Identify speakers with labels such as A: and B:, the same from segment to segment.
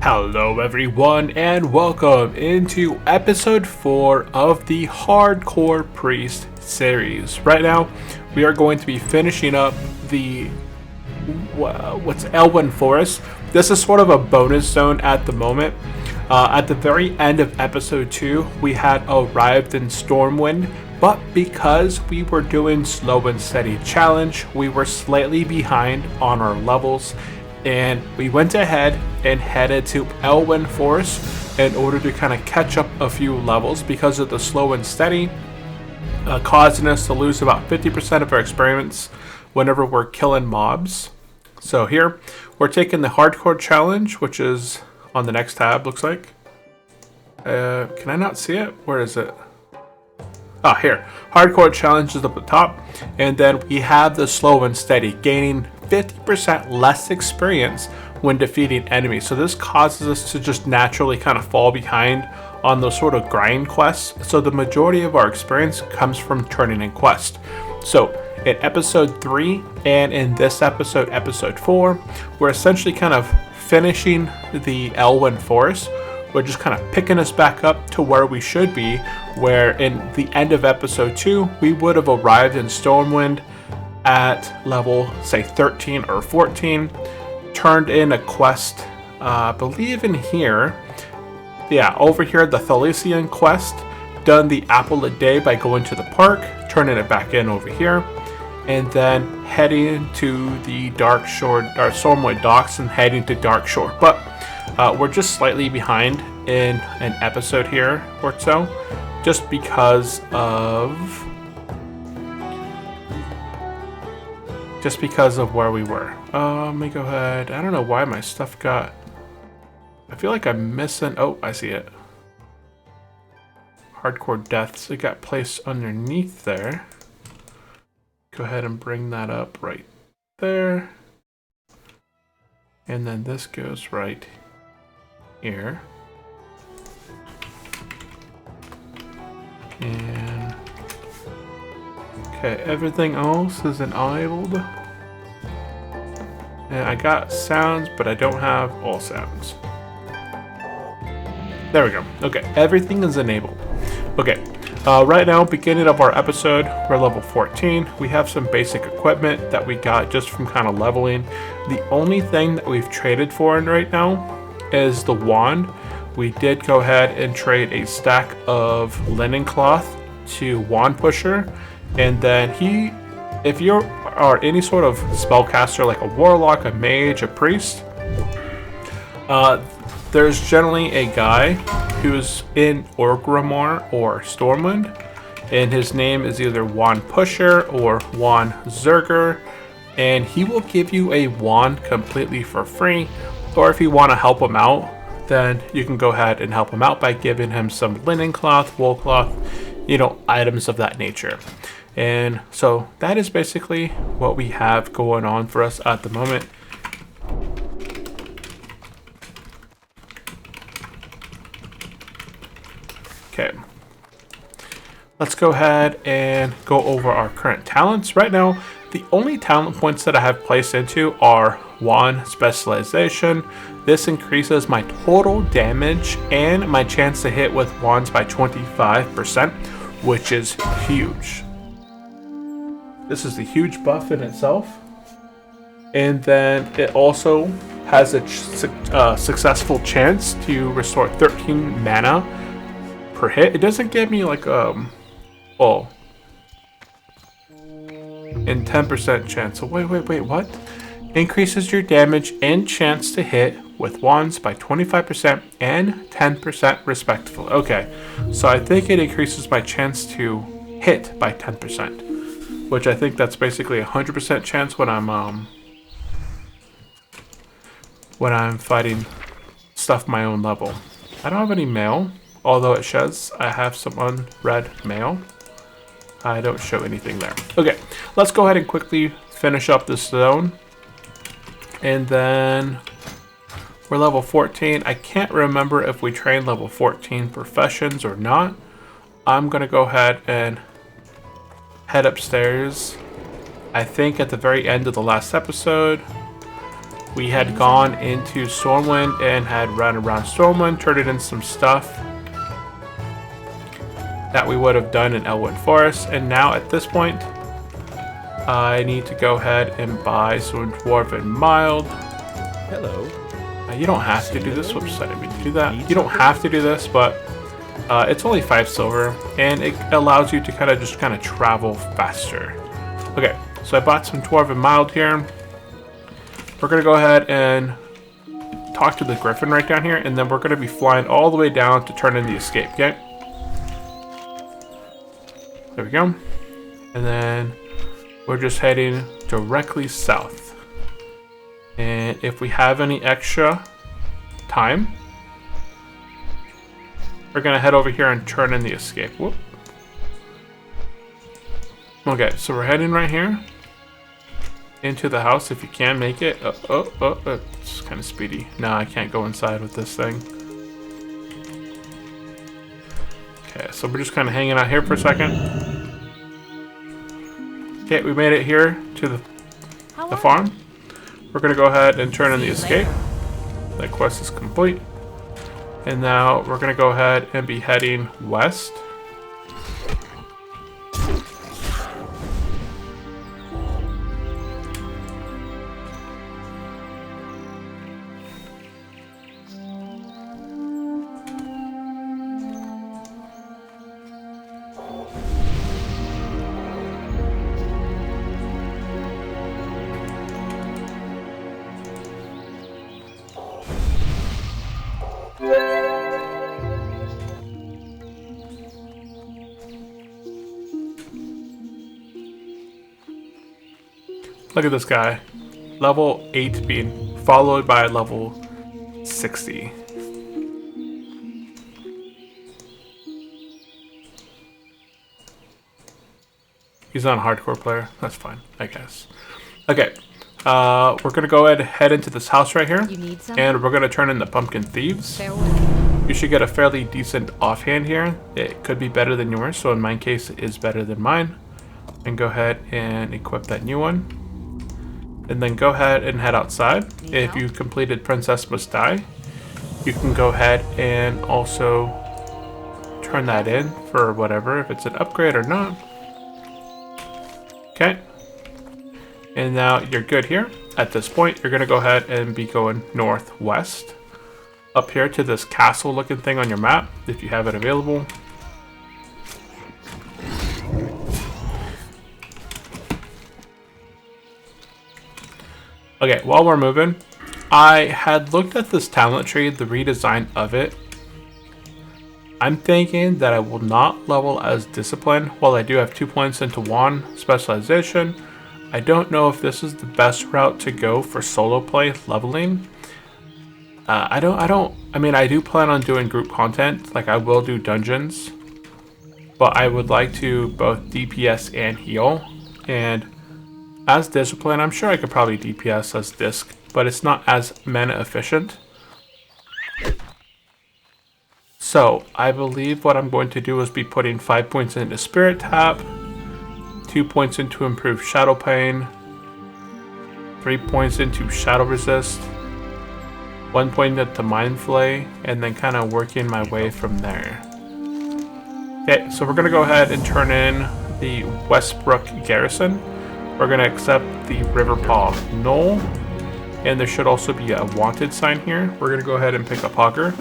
A: Hello everyone and welcome into episode 4 of the Hardcore Priest series. Right now we are going to be finishing up the Elwynn Forest. This is sort of a bonus zone at the moment. At the very end of episode 2 we had arrived in Stormwind, but because we were doing slow and steady challenge, we were slightly behind on our levels, and we went ahead and headed to Elwynn Forest in order to kind of catch up a few levels because of the slow and steady, causing us to lose about 50% of our experience whenever we're killing mobs. So here, we're taking the hardcore challenge, which is on the next tab, looks like. Can I not see it? Where is it? Ah, here. Hardcore challenge is up at the top, and then we have the slow and steady, gaining 50% less experience when defeating enemies. So this causes us to just naturally kind of fall behind on those sort of grind quests. So the majority of our experience comes from turning in quests. So in episode 3 and in this episode, episode 4, we're essentially kind of finishing the Elwynn Forest. We're just kind of picking us back up to where we should be, where in the end of episode 2, we would have arrived in Stormwind at level, say, 13 or 14, turned in a quest, I believe in here. Yeah, over here, the Thalesian quest, done the apple a day by going to the park, turning it back in over here, and then heading to the Darkshore, or Stormwind docks, and heading to Darkshore. But we're just slightly behind in an episode here or so, just because of where we were. Let me go ahead. I don't know why my stuff got... I feel like I'm missing... Oh, I see it. Hardcore deaths. It got placed underneath there. Go ahead and bring that up right there. And then this goes right here. And... okay, everything else is enabled. And I got sounds, but I don't have all sounds. There we go. Okay, everything is enabled. Okay, right now, beginning of our episode, we're level 14. We have some basic equipment that we got just from kind of leveling. The only thing that we've traded for right now is the wand. We did go ahead and trade a stack of linen cloth to Wand Pusher. And then if you are any sort of spellcaster like a warlock, a mage, a priest, there's generally a guy who's in Orgrimmar or Stormwind, and his name is either Wand Pusher or Wand Zerger, and he will give you a wand completely for free. Or if you want to help him out, then you can go ahead and help him out by giving him some linen cloth, wool cloth, items of that nature. And so that is basically what we have going on for us at the moment. Okay, let's go ahead and go over our current talents. Right now, the only talent points that I have placed into are Wand Specialization. This increases my total damage and my chance to hit with wands by 25%, which is huge. This is a huge buff in itself. And then it also has a successful chance to restore 13 mana per hit. It doesn't give me like and 10% chance. So wait, what? Increases your damage and chance to hit with wands by 25% and 10% respectively. Okay, so I think it increases my chance to hit by 10%, which I think that's basically 100% chance when I'm fighting stuff my own level. I don't have any mail, although it says I have some unread mail. I don't show anything there. Okay, let's go ahead and quickly finish up this zone. And then we're level 14. I can't remember if we trained level 14 professions or not. I'm going to go ahead and head upstairs. I think at the very end of the last episode, we had gone into Stormwind and had run around Stormwind, turned in some stuff that we would have done in Elwynn Forest, and now at this point I need to go ahead and buy some Dwarven Mild.
B: Hello.
A: You don't have to do this. Whoops, I didn't mean to do that. You don't have to do this, but it's only 5 silver, and it allows you to kind of travel faster. Okay, so I bought some Dwarven Mild here. We're gonna go ahead and talk to the Griffin right down here, and then we're gonna be flying all the way down to turn in the escape. Okay. There we go. And then we're just heading directly south. And if we have any extra time, we're gonna head over here and turn in the escape. Whoop. Okay, so we're heading right here into the house if you can make it. It's kind of speedy. No, I can't go inside with this thing. Okay, so we're just kind of hanging out here for a second. Okay, we made it here to the farm. We're gonna go ahead and turn in the escape. That quest is complete. And now we're gonna go ahead and be heading west. Look at this guy. Level 8 being followed by level 60. He's not a hardcore player. That's fine, I guess. Okay. We're going to go ahead and head into this house right here. And we're going to turn in the Pumpkin Thieves. You should get a fairly decent offhand here. It could be better than yours, so in my case it is better than mine. And go ahead and equip that new one. And then go ahead and head outside. If you completed Princess Must Die, you can go ahead and also turn that in for whatever, if it's an upgrade or not. Okay. And now you're good here. At this point, you're going to go ahead and be going northwest. Up here to this castle looking thing on your map, if you have it available. Okay, while we're moving, I had looked at this talent tree, the redesign of it. I'm thinking that I will not level as Discipline. While I do have 2 points into Wand Specialization, I don't know if this is the best route to go for solo play leveling. I mean, I do plan on doing group content, like I will do dungeons, but I would like to both DPS and heal. And as Discipline, I'm sure I could probably DPS as Disc, but it's not as mana efficient. So, I believe what I'm going to do is be putting 5 points into Spirit Tap, 2 points into Improved Shadow Pain, 3 points into Shadow Resist, 1 point into Mind Flay, and then kind of working my way from there. Okay, so we're going to go ahead and turn in the Westbrook Garrison. We're going to accept the Riverpaw Knoll, and there should also be a wanted sign here. We're going to go ahead and pick up Hogger,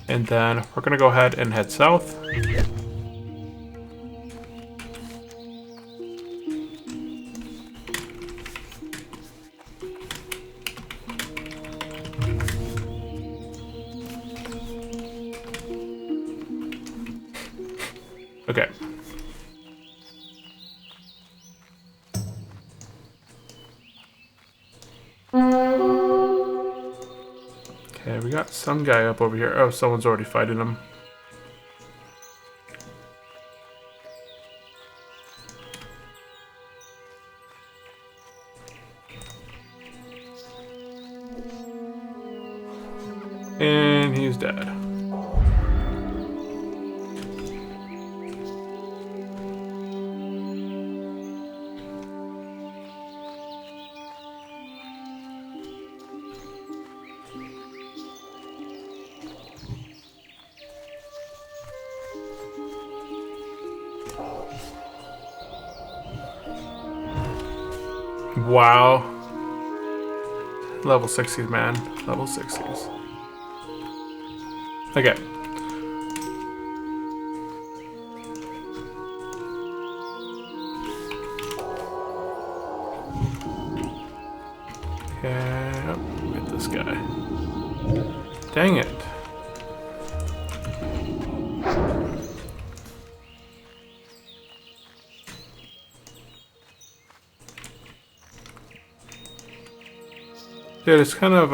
A: and then we're going to go ahead and head south. Okay. Okay, we got some guy up over here. Oh, someone's already fighting him. And he's dead. Wow. Level 60s, man. Level 60s. Okay. Okay. Oh, get this guy. Dang it. Dude, it's kind of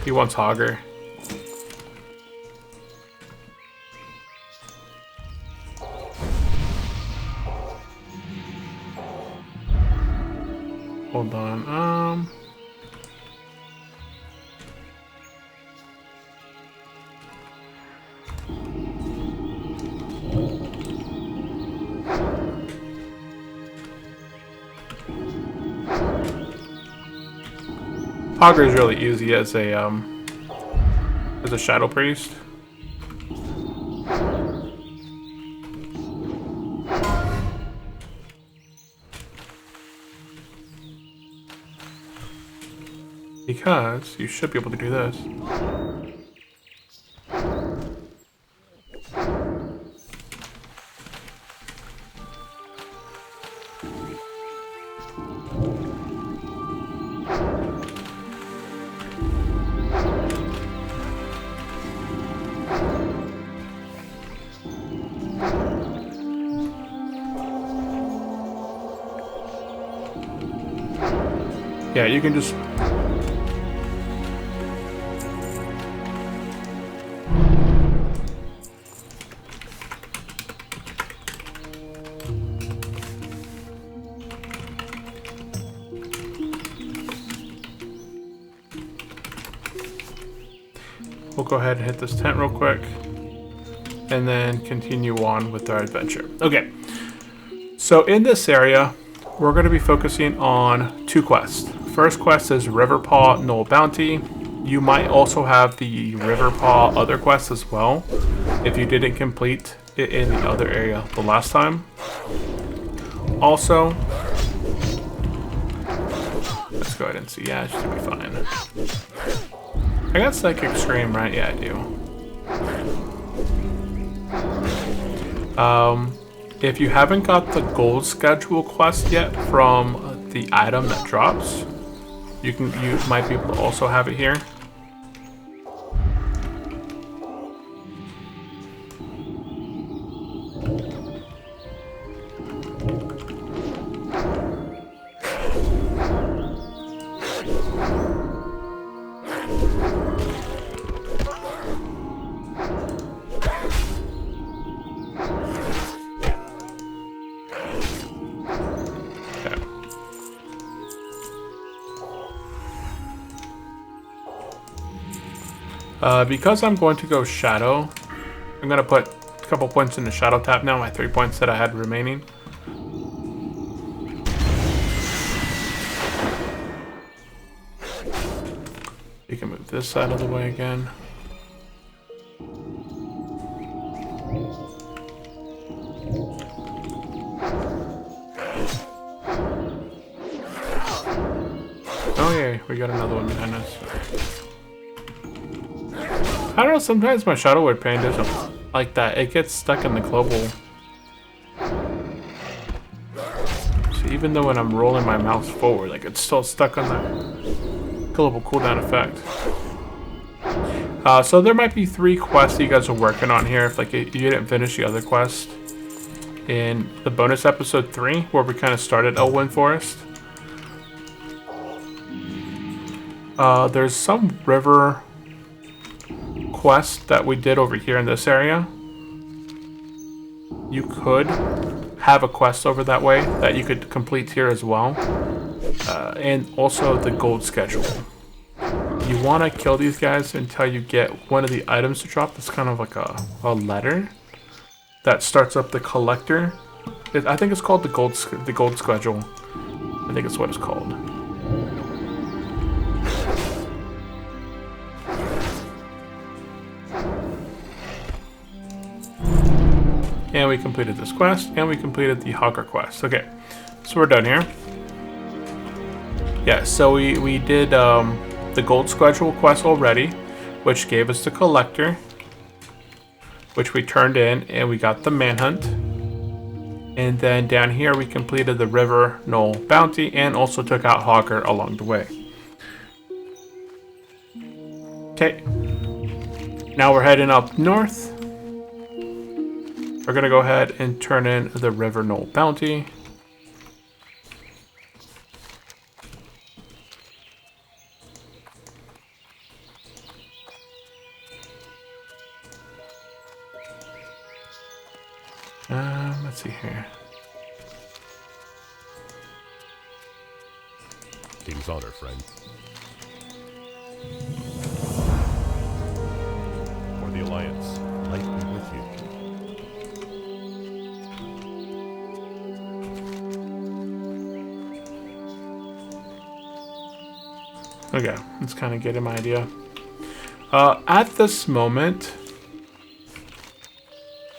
A: he wants Hogger. Hold on. Hogger is really easy as a shadow priest. Because you should be able to do this. Yeah, you can just... We'll go ahead and hit this tent real quick and then continue on with our adventure. Okay, so in this area, we're going to be focusing on two quests. First quest is Riverpaw Knoll Bounty. You might also have the Riverpaw other quest as well if you didn't complete it in the other area the last time. Also, let's go ahead and see. Yeah, it should be fine. I got Psychic Scream, right? Yeah, I do. If you haven't got the gold schedule quest yet from the item that drops, you might be able to also have it here. Because I'm going to go Shadow, I'm going to put a couple points in the Shadow tab now, my 3 points that I had remaining. You can move this side of the way again. Oh yeah, we got another one behind us. I don't know, sometimes my Shadow Word Pain doesn't like that. It gets stuck in the global. So even though when I'm rolling my mouse forward, like it's still stuck on that global cooldown effect. So there might be 3 quests that you guys are working on here if like you didn't finish the other quest in the bonus episode 3 where we kind of started Elwynn Forest. There's some river quest that we did over here in this area. You could have a quest over that way that you could complete here as well. And also the gold schedule. You want to kill these guys until you get one of the items to drop. That's kind of like a letter that starts up the collector. I think it's called the gold schedule. I think it's what it's called. And we completed this quest, and we completed the Hogger quest. Okay, so we're done here. Yeah, so we did the gold schedule quest already, which gave us the collector, which we turned in, and we got the manhunt. And then down here we completed the river knoll bounty and also took out Hogger along the way. Okay, now we're heading up north. We're gonna go ahead and turn in the river knoll bounty. Let's see here.
B: King's honor, friend. For the Alliance, light be with you.
A: Okay, let's kind of get him an idea. At this moment,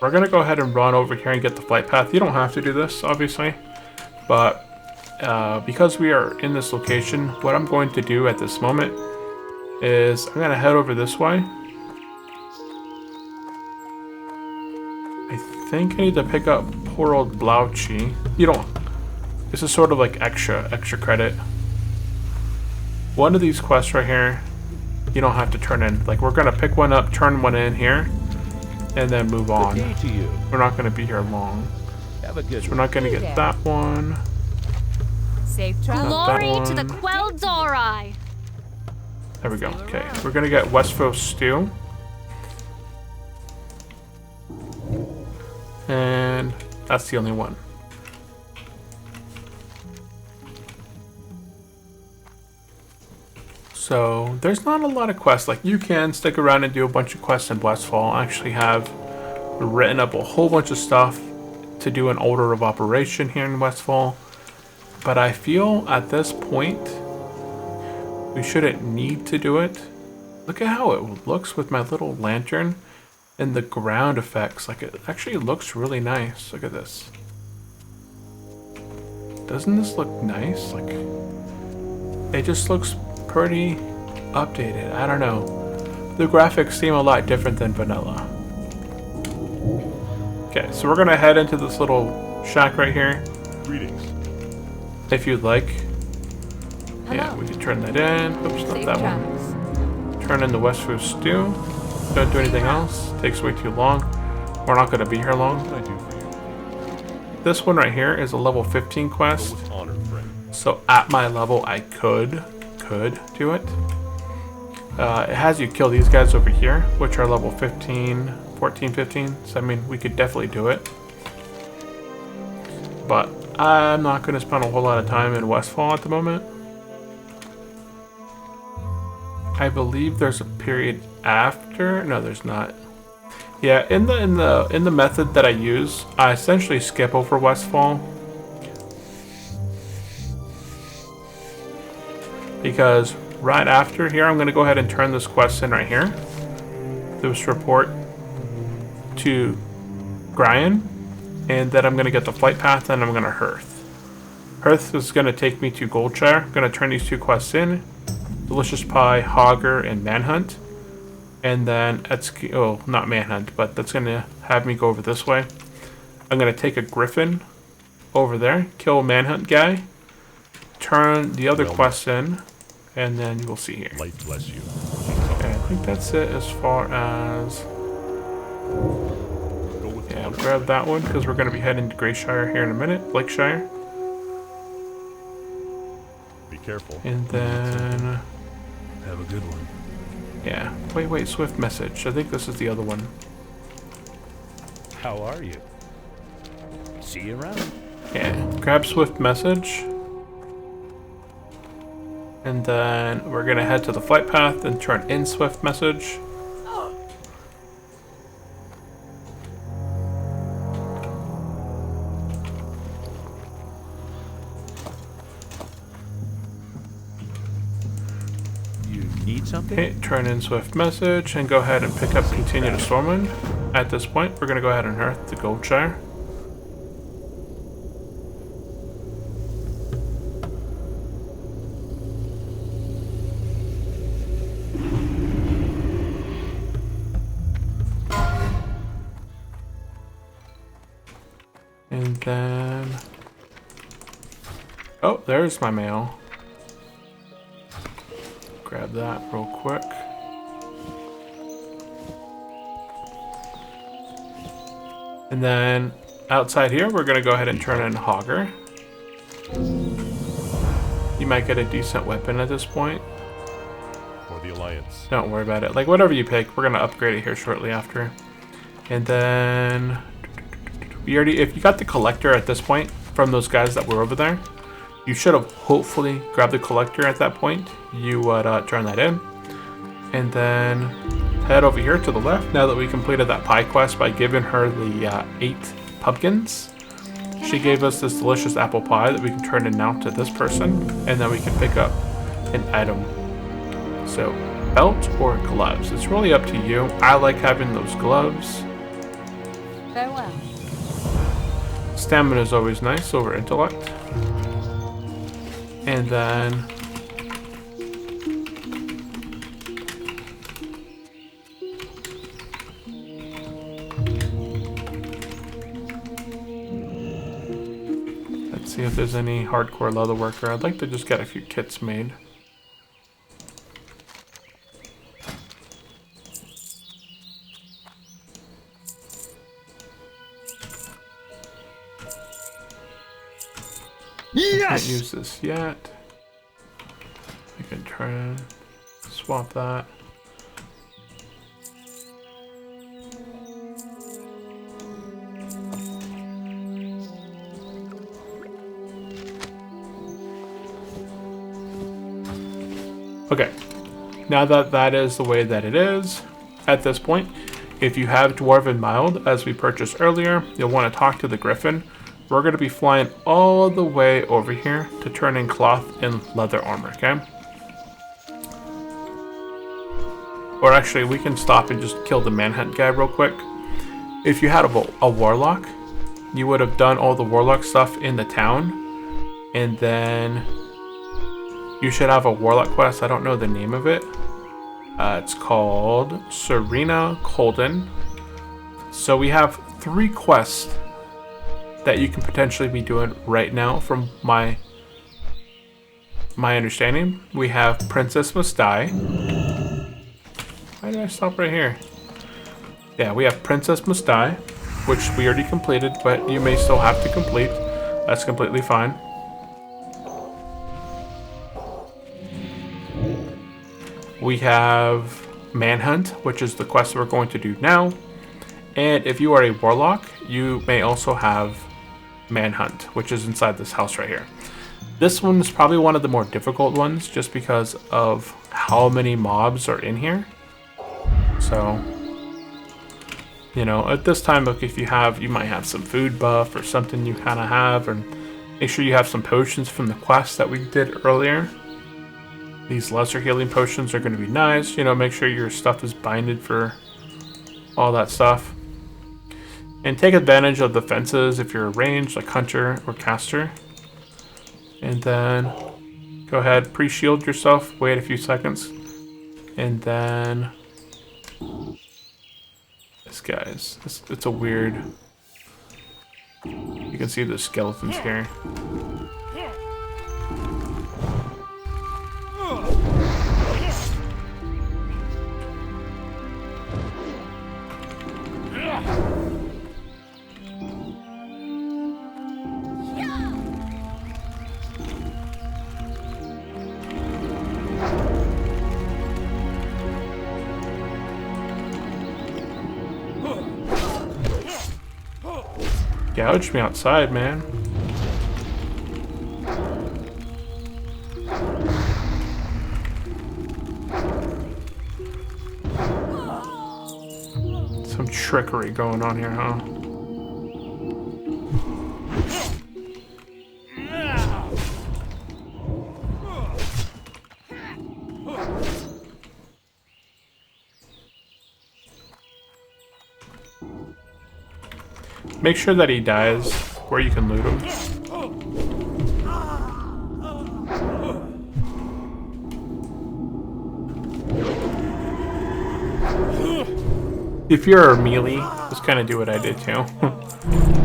A: we're gonna go ahead and run over here and get the flight path. You don't have to do this, obviously, but because we are in this location, what I'm going to do at this moment is I'm gonna head over this way. I think I need to pick up poor old Blouchy. You don't. This is sort of like extra credit. One of these quests right here, you don't have to turn in. Like, we're gonna pick one up, turn one in here, and then move on. We're not going to be here long.
B: Have a good
A: so we're not going to get that one.
C: Safe travel.
D: Glory to the Quel'Dorei.
A: There we go. Okay, we're going to get Westfo Stew. And that's the only one. So there's not a lot of quests. Like, you can stick around and do a bunch of quests in Westfall. I actually have written up a whole bunch of stuff to do an order of operation here in Westfall. But I feel at this point we shouldn't need to do it. Look at how it looks with my little lantern and the ground effects. Like, it actually looks really nice. Look at this. Doesn't this look nice? Like, it just looks pretty updated. I don't know. The graphics seem a lot different than vanilla. Okay, so we're gonna head into this little shack right here.
B: Greetings.
A: If you'd like.
C: Hello.
A: Yeah, we can turn that in. Oops, not
C: Safe
A: that
C: travels.
A: one. Turn in the Westfo Stew. Don't do anything else. Takes way too long. We're not gonna be here long.
B: What can I do for you?
A: This one right here is a level 15
B: Go
A: quest.
B: with honor, friend.
A: So at my level, I could do it. It has you kill these guys over here, which are level 15, 14, 15. So I mean, we could definitely do it. But I'm not going to spend a whole lot of time in Westfall at the moment. I believe there's a period after. No, there's not. Yeah, in the method that I use, I essentially skip over Westfall. Because right after here, I'm going to go ahead and turn this quest in right here. This report to Brian, and then I'm going to get the flight path, and I'm going to Hearth. Hearth is going to take me to Goldshire. I'm going to turn these two quests in. Delicious Pie, Hogger, and Manhunt. And then, oh, not Manhunt, but that's going to have me go over this way. I'm going to take a Griffin over there, kill a Manhunt guy, turn the other quest in, and then you'll see here.
B: Light bless you.
A: Okay, I think that's it as far as...
B: Go with
A: Yeah,
B: honor.
A: grab that one, because we're going to be heading to Greyshire here in a minute, Blakeshire.
B: Be careful.
A: And then...
B: Have a good one.
A: Yeah, wait, Swift Message. I think this is the other one.
E: How are you? See you around.
A: Yeah, grab Swift Message. And then we're gonna head to the flight path and turn in Swift Message.
E: You need something?
A: Okay, turn in Swift Message and go ahead and pick up Continue to Stormwind. at this point, we're going to go ahead and earth the gold shire. And then... oh, there's my mail. Grab that real quick. And then outside here, we're gonna go ahead and turn in Hogger. You might get a decent weapon at this point.
B: For the Alliance.
A: Don't worry about it. Like, whatever you pick, we're gonna upgrade it here shortly after. And then we already, if you got the collector at this point from those guys that were over there, you should have hopefully grabbed the collector at that point. You would turn that in. And then head over here to the left now that we completed that pie quest by giving her the 8 pumpkins. She gave us this delicious apple pie that we can turn in now to this person, and then we can pick up an item. So, belt or gloves. It's really up to you. I like having those gloves.
C: Farewell.
A: Stamina is always nice over intellect. And then let's see if there's any hardcore leather worker. I'd like to just get a few kits made. Can't use this yet. I can turn, swap that. Okay, now that that is the way that it is, at this point, if you have Dwarven Mild, as we purchased earlier, you'll want to talk to the Griffin. We're going to be flying all the way over here to turn in cloth and leather armor, okay? Or actually, we can stop and just kill the manhunt guy real quick. If you had a warlock, you would have done all the warlock stuff in the town. And then you should have a warlock quest. I don't know the name of it. It's called Serena Colden. So we have 3 quests that you can potentially be doing right now from my understanding. We have Princess Must Die. Why did I stop right here? Yeah, we have Princess Must Die, which we already completed, but you may still have to complete. That's completely fine. We have Manhunt, which is the quest we're going to do now. And if you are a warlock, you may also have Manhunt, which is inside this house right here. This one is probably one of the more difficult ones just because of how many mobs are in here. So, you know, at this time, look, if you might have some food buff or something you kind of have, and make sure you have some potions from the quest that we did earlier. These lesser healing potions are going to be nice. You know, make sure your stuff is binded for all that stuff. And take advantage of the fences if you're a ranged, like hunter or caster. And then go ahead, pre-shield yourself, wait a few seconds. And then this guy's, it's a weird, you can see the skeletons here. Gouged me outside, man. Some trickery going on here, huh? Make sure that he dies where you can loot him. If you're a melee, just kind of do what I did too.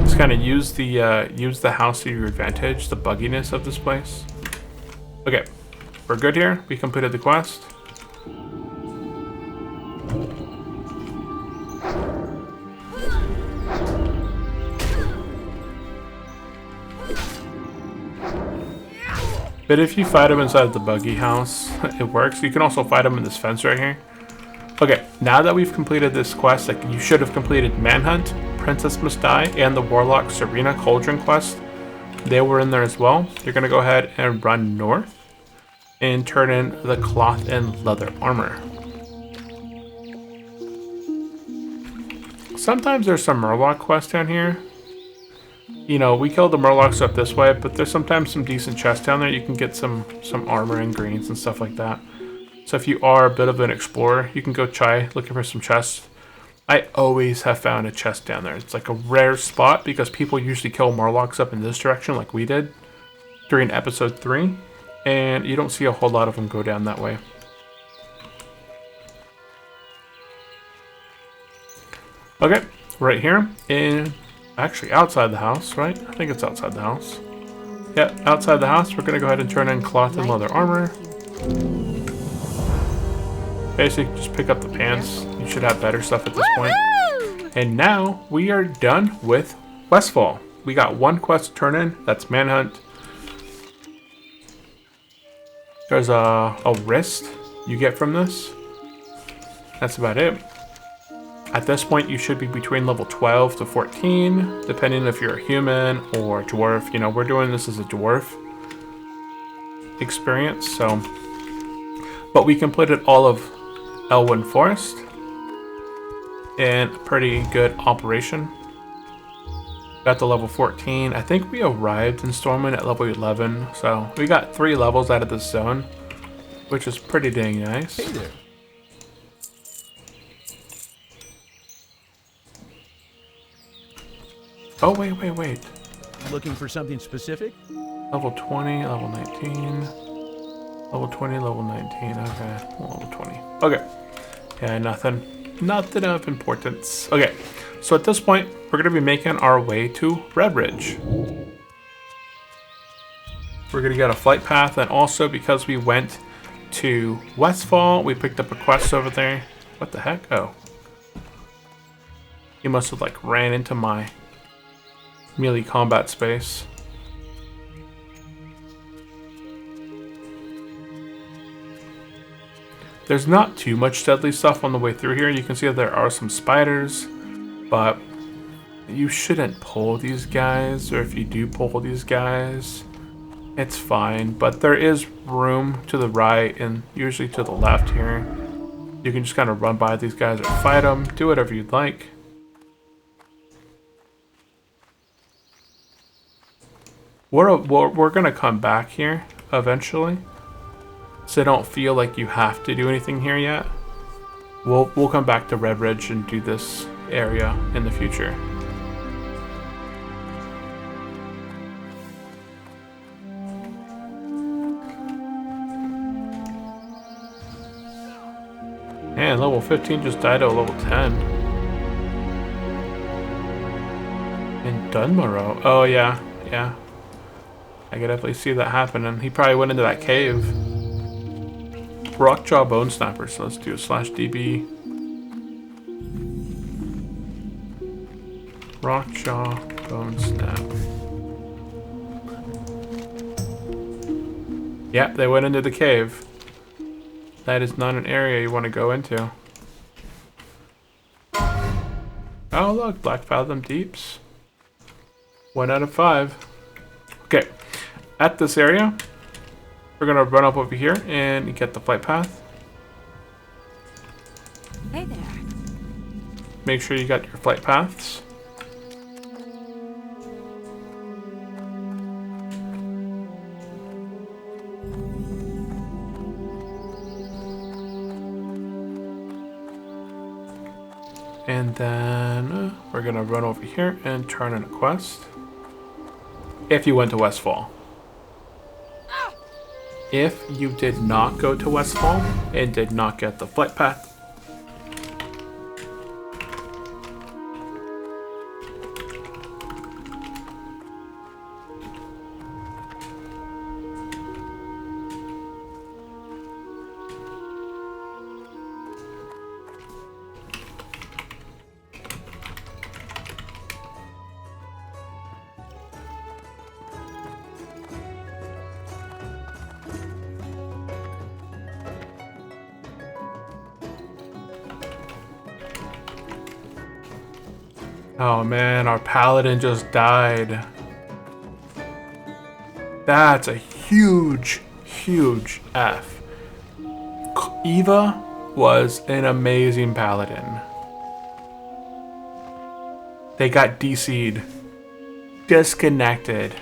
A: Just kind of use the house to your advantage, the bugginess of this place. Okay, we're good here. We completed the quest. But if you fight him inside the buggy house, it works. You can also fight him in this fence right here. Okay, now that we've completed this quest, like you should have completed Manhunt, Princess Must Die, and the Warlock Serena Cauldron quest. They were in there as well. You're gonna go ahead and run north and turn in the cloth and leather armor. Sometimes there's some Murloc quests down here. You know, we killed the Murlocs up this way, but there's sometimes some decent chests down there. You can get some armor and greens and stuff like that. So if you are a bit of an explorer, you can go try looking for some chests. I always have found a chest down there. It's like a rare spot because people usually kill Murlocs up in this direction like we did during episode 3. And you don't see a whole lot of them go down that way. Okay, right here in... Actually, outside the house, right? I think it's outside the house. Yeah, outside the house, we're going to go ahead and turn in cloth and leather armor. Basically, just pick up the pants. You should have better stuff at this point. And now, we are done with Westfall. We got one quest to turn in. That's Manhunt. There's a wrist you get from this. That's about it. At this point, you should be between level 12 to 14, depending if you're a human or a dwarf. You know, we're doing this as a dwarf experience, so. But we completed all of Elwynn Forest and a pretty good operation. Got to level 14. I think we arrived in Stormwind at level 11, so we got 3 levels out of this zone, which is pretty dang nice.
E: Hey there.
A: Oh, wait.
E: Looking for something specific?
A: Level 20, level 19. Level 20, level 19. Okay, level 20. Okay. Yeah, nothing. Nothing of importance. Okay, so at this point, we're going to be making our way to Redridge. We're going to get a flight path, and also because we went to Westfall, we picked up a quest over there. What the heck? Oh. He must have, like, ran into my melee combat space. There's not too much deadly stuff on the way through here. You can see that there are some spiders, but you shouldn't pull these guys, or if you do pull these guys, it's fine. But there is room to the right and usually to the left here. You can just kind of run by these guys or fight them, do whatever you'd like. We're gonna come back here eventually, so don't feel like you have to do anything here yet. We'll come back to Redridge and do this area in the future. Man, level 15 just died to a level 10. In Dunmorogh. Oh yeah. I could definitely see that happening. He probably went into that cave. Rockjaw Bone Snapper, so let's do a /DB. Rockjaw Bone Snap. Yep, they went into the cave. That is not an area you want to go into. Oh look, Black Fathom Deeps. 1 out of 5. Okay. At this area, we're going to run up over here and get the flight path.
C: Hey there.
A: Make sure you got your flight paths. And then we're gonna run over here and turn in a quest. If you went to Westfall. If you did not go to Westfall and did not get the flight path, oh man, our paladin just died. That's a huge, huge F. Eva was an amazing paladin. They got DC'd. Disconnected.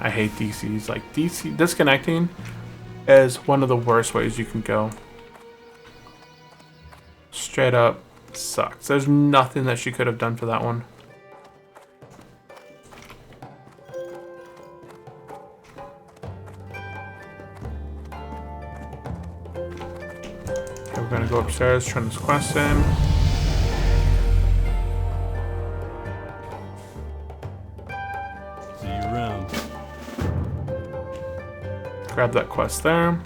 A: I hate DCs. Like, DC disconnecting is one of the worst ways you can go. Straight up sucks. There's nothing that she could have done for that one. Okay, we're gonna go upstairs, turn this quest in.
E: See you around.
A: Grab that quest there.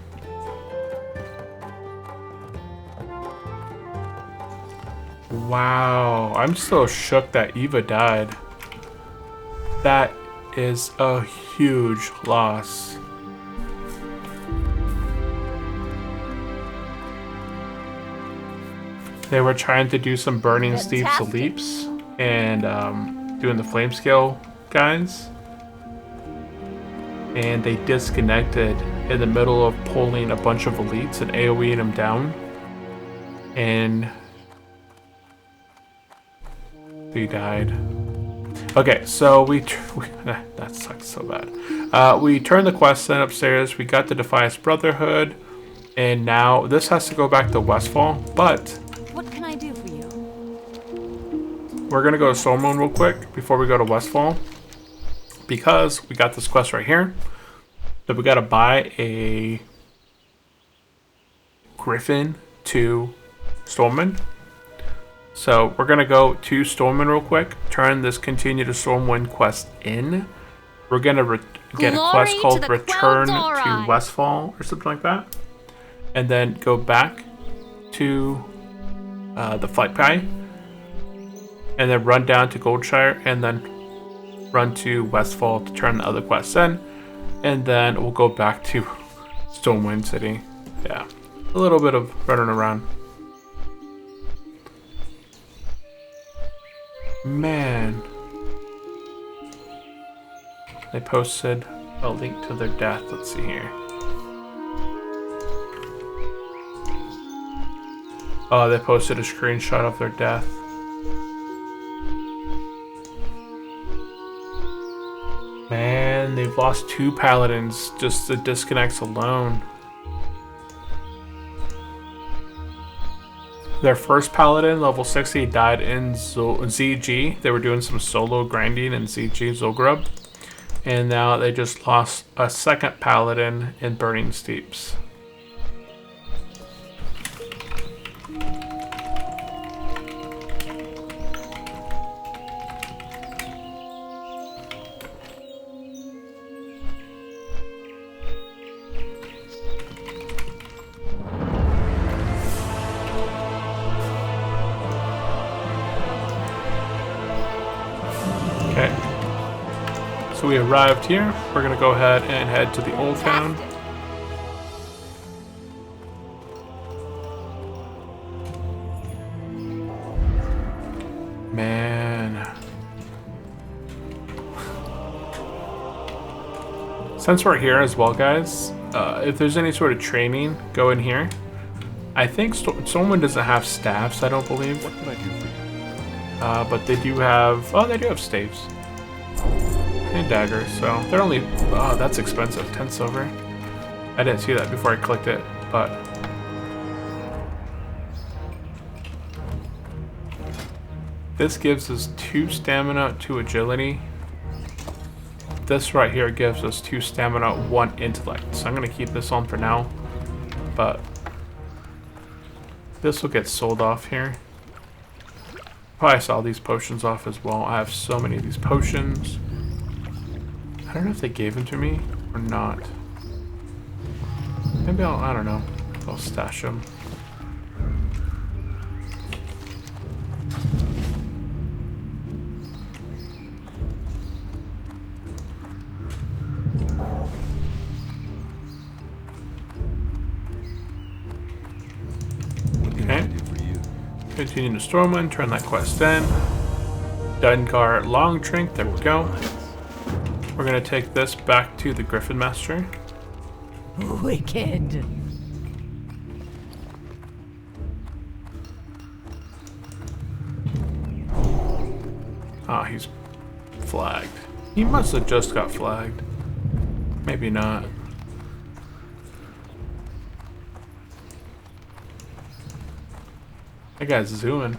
A: Wow, I'm so shook that Eva died. That is a huge loss. They were trying to do some burning steeps leaps and doing the flame scale guys. And they disconnected in the middle of pulling a bunch of elites and AoEing them down. And he died. Okay, so that sucks so bad. We turned the quest in upstairs. We got the Defias Brotherhood, and now this has to go back to Westfall. But
C: What can I do for you?
A: we're gonna go to Stormwind real quick before we go to Westfall, because we got this quest right here that we gotta buy a Griffin to Stormwind. So we're gonna go to Stormwind real quick, turn this continue to Stormwind quest in. We're gonna get a quest called Return to Westfall or something like that, and then go back to the flight pie, and then run down to Goldshire, and then run to Westfall to turn the other quests in, and then we'll go back to Stormwind City. Yeah, a little bit of running around. Man, they posted a link to their death. Let's see here. Oh, they posted a screenshot of their death. Man, they've lost 2 paladins just the disconnects alone. Their first paladin, level 60, died in ZG. They were doing some solo grinding in ZG Zolgrub. And now they just lost a second paladin in Burning Steeps. Okay, so we arrived here. We're gonna go ahead and head to the old town. Man. Since we're here as well, guys, if there's any sort of training, go in here. I think Stormwind doesn't have staffs, I don't believe.
B: What can I do for you?
A: But they do have, oh, they do have staves and daggers, so they're only, oh, that's expensive, 10 silver. I didn't see that before I clicked it, but this gives us 2 stamina, 2 agility. This right here gives us 2 stamina, 1 intellect. So I'm gonna keep this on for now, but this will get sold off here. Probably sell these potions off as well. I have so many of these potions. I don't know if they gave them to me or not. Maybe I don't know. I'll stash them. Okay. Continue to Stormwind, turn that quest in. Dungar Long Drink, there we go. We're gonna take this back to the Griffin Master.
C: Wicked.
A: Ah, he's flagged. He must have just got flagged. Maybe not. That guy's zooming.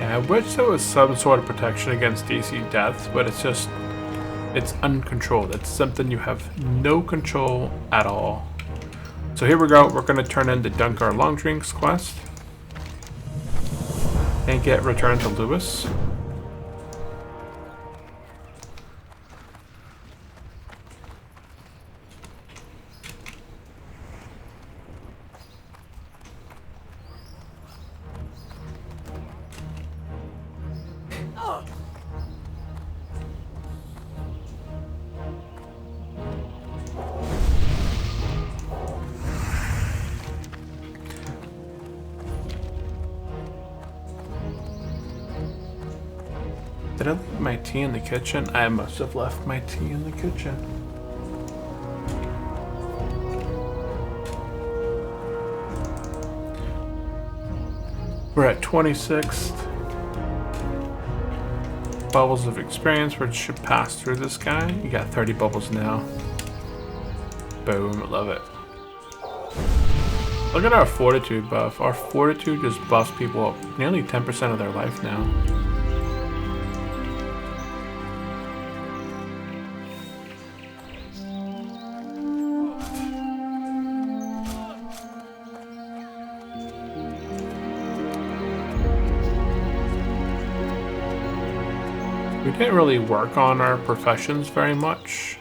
A: I wish there was some sort of protection against DC deaths, but it's uncontrolled. It's something you have no control at all. So here we go. We're going to turn in the Dunkar Long Drinks quest and get returned to Lewis. Did I leave my tea in the kitchen? I must have left my tea in the kitchen. We're at 26th. Bubbles of experience, which should pass through this guy. You got 30 bubbles now. Boom, love it. Look at our fortitude buff. Our fortitude just buffs people up nearly 10% of their life now. We didn't really work on our professions very much.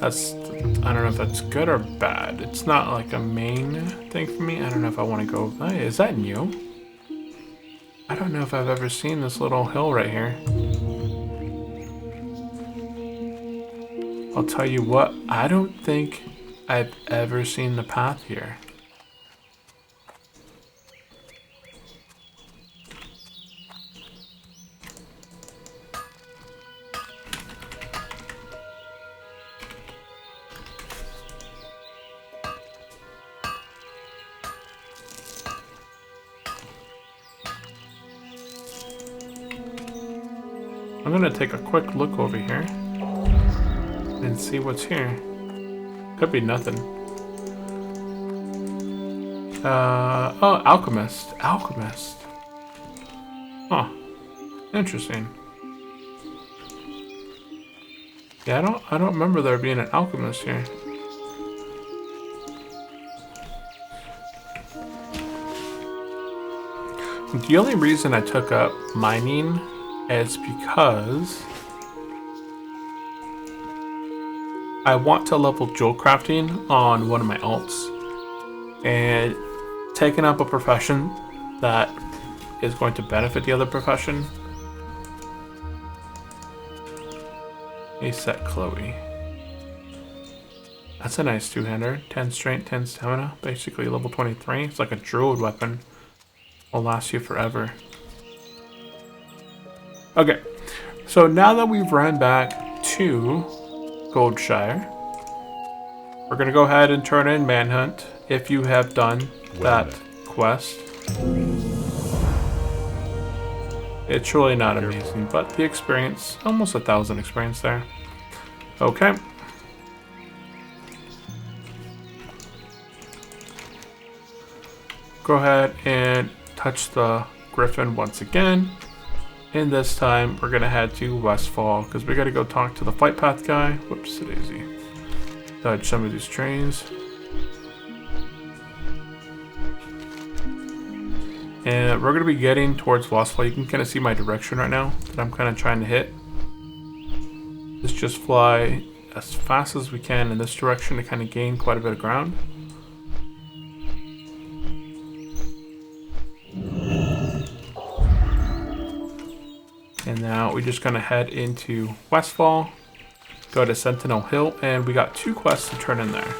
A: I don't know if that's good or bad. It's not like a main thing for me. I don't know if I want to go. Hey, is that new? I don't know if I've ever seen this little hill right here. I'll tell you what, I don't think I've ever seen the path here. I'm gonna take a quick look over here and see what's here. Could be nothing. Oh, alchemist. Alchemist. Huh. Interesting. Yeah, I don't remember there being an alchemist here. The only reason I took up mining is because I want to level jewel crafting on one of my alts, and taking up a profession that is going to benefit the other profession. Aset Chloe. That's a nice two-hander. 10 strength, 10 stamina. Basically level 23. It's like a druid weapon. Will last you forever. Okay. So now that we've ran back to Goldshire, we're going to go ahead and turn in Manhunt if you have done that quest. It's really not amazing, but the experience, almost 1,000 experience there. Okay. Go ahead and touch the griffin once again. And this time we're gonna head to Westfall because we gotta go talk to the flight path guy. Whoops, daisy. Dodge some of these trains. And we're gonna be getting towards Westfall. You can kind of see my direction right now that I'm kind of trying to hit. Let's just fly as fast as we can in this direction to kind of gain quite a bit of ground. And now we're just gonna head into Westfall, go to Sentinel Hill, and we got 2 quests to turn in there.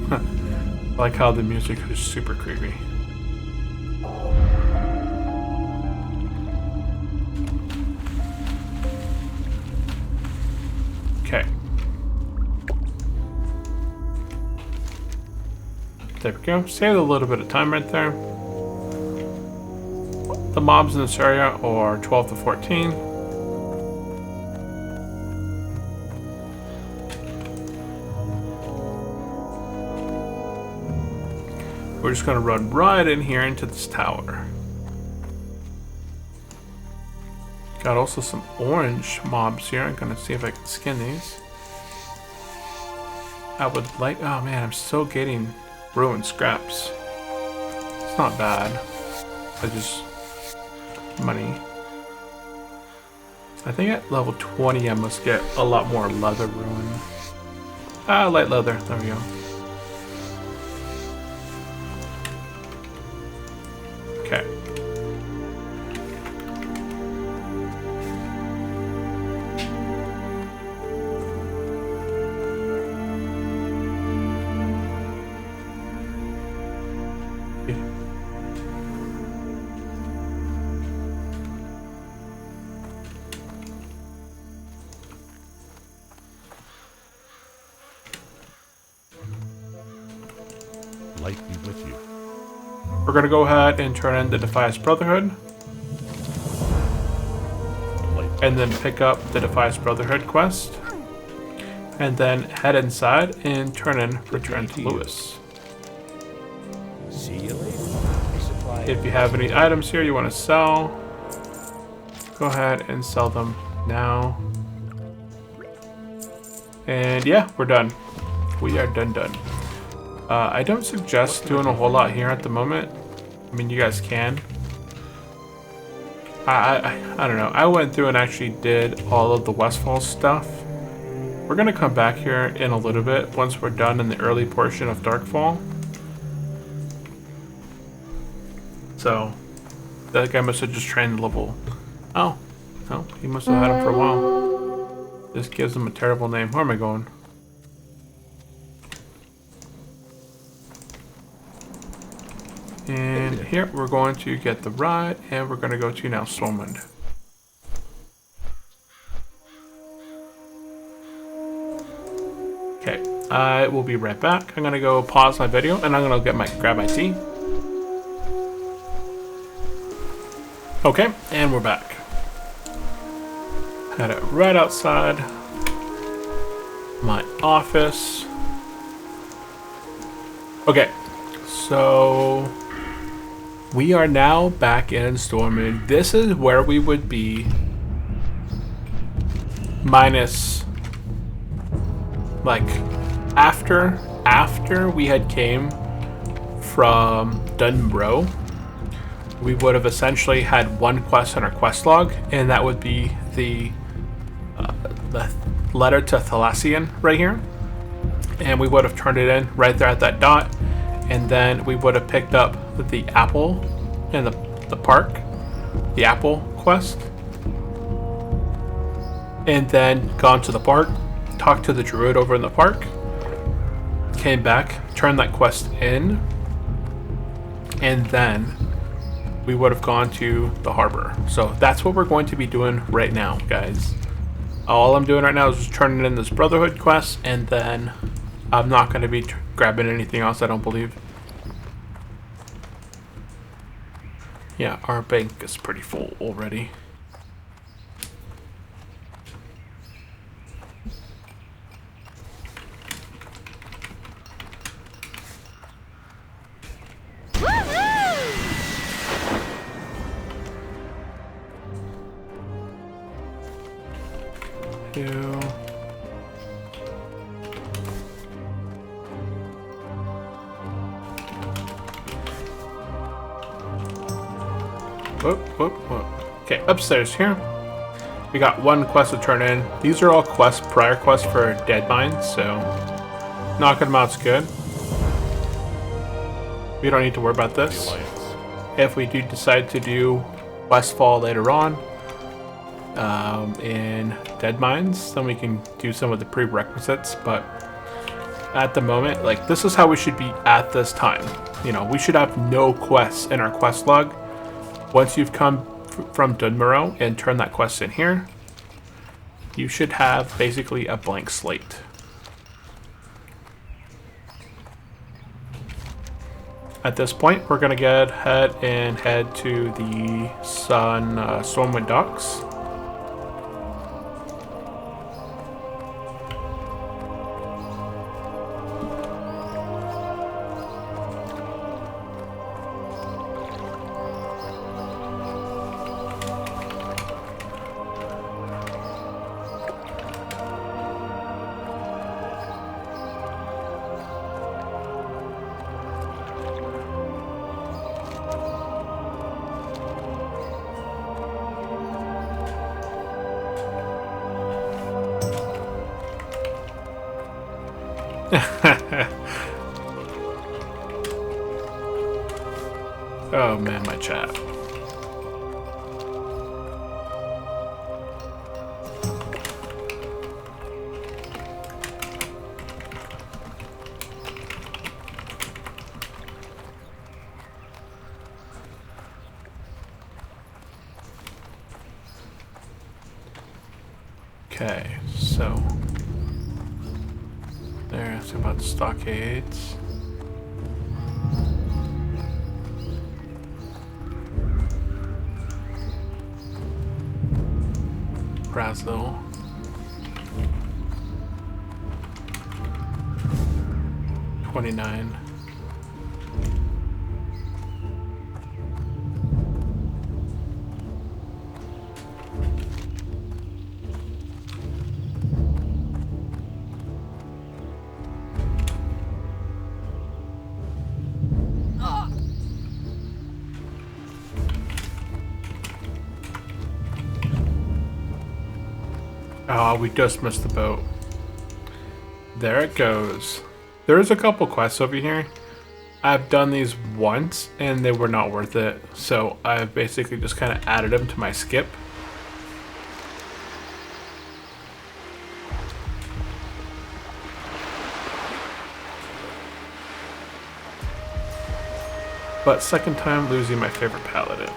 A: I like how the music is super creepy. Okay. There we go. Saved a little bit of time right there. The mobs in this area are 12 to 14. We're just gonna run right in here into this tower. Got also some orange mobs here. I'm gonna see if I can skin these. I would like, oh man, I'm still getting ruined scraps. It's not bad. I just, money. I think at level 20 I must get a lot more leather ruin. Ah, light leather, there we go. Okay.
B: Light be with you.
A: We're gonna go ahead and turn in the Defias Brotherhood. And then pick up the Defias Brotherhood quest. And then head inside and turn in Return to Lewis.
F: See you later.
A: If you have any items here you want to sell, go ahead and sell them now. And yeah, we're done. We are done. I don't suggest doing a whole lot here at the moment. I mean, you guys can. I don't know. I went through and actually did all of the Westfall stuff. We're gonna come back here in a little bit once we're done in the early portion of Darkfall. So, that guy must have just trained level. Oh, no, he must have had him for a while. This gives him a terrible name. Where am I going? And here we're going to get the ride, and we're going to go to now Stormwind. Okay, I will be right back. I'm going to go pause my video, and I'm going to grab my tea. Okay, and we're back. Had it right outside my office. Okay, so we are now back in Stormwind. This is where we would be minus, like, after we had came from Dunbro, we would have essentially had one quest on our quest log, and that would be the letter to Thalassian right here, and we would have turned it in right there at that dot, and then we would have picked up the apple in the park, the apple quest, and then gone to the park, talked to the druid over in the park, came back, turned that quest in, and then we would have gone to the harbor. So that's what we're going to be doing right now, guys. All I'm doing right now is just turning in this Brotherhood quest, and then I'm not going to be grabbing anything else, I don't believe. Yeah, our bank is pretty full already. Okay, upstairs here, we got one quest to turn in. These are all prior quests for dead mines, so knocking them out's good. We don't need to worry about this. If we do decide to do Westfall later on in dead mines, then we can do some of the prerequisites, but at the moment, like, this is how we should be at this time. You know, we should have no quests in our quest log. Once you've come from Morogh and turn that quest in here, you should have basically a blank slate. At this point, we're going to get ahead and head to the Stormwind docks. Oh man, my chat. Okay, so there's about stockades. Brazil. $29. Oh, we just missed the boat. There it goes. There's a couple quests over here. I've done these once and they were not worth it. So I've basically just kind of added them to my skip. But second time losing my favorite paladin.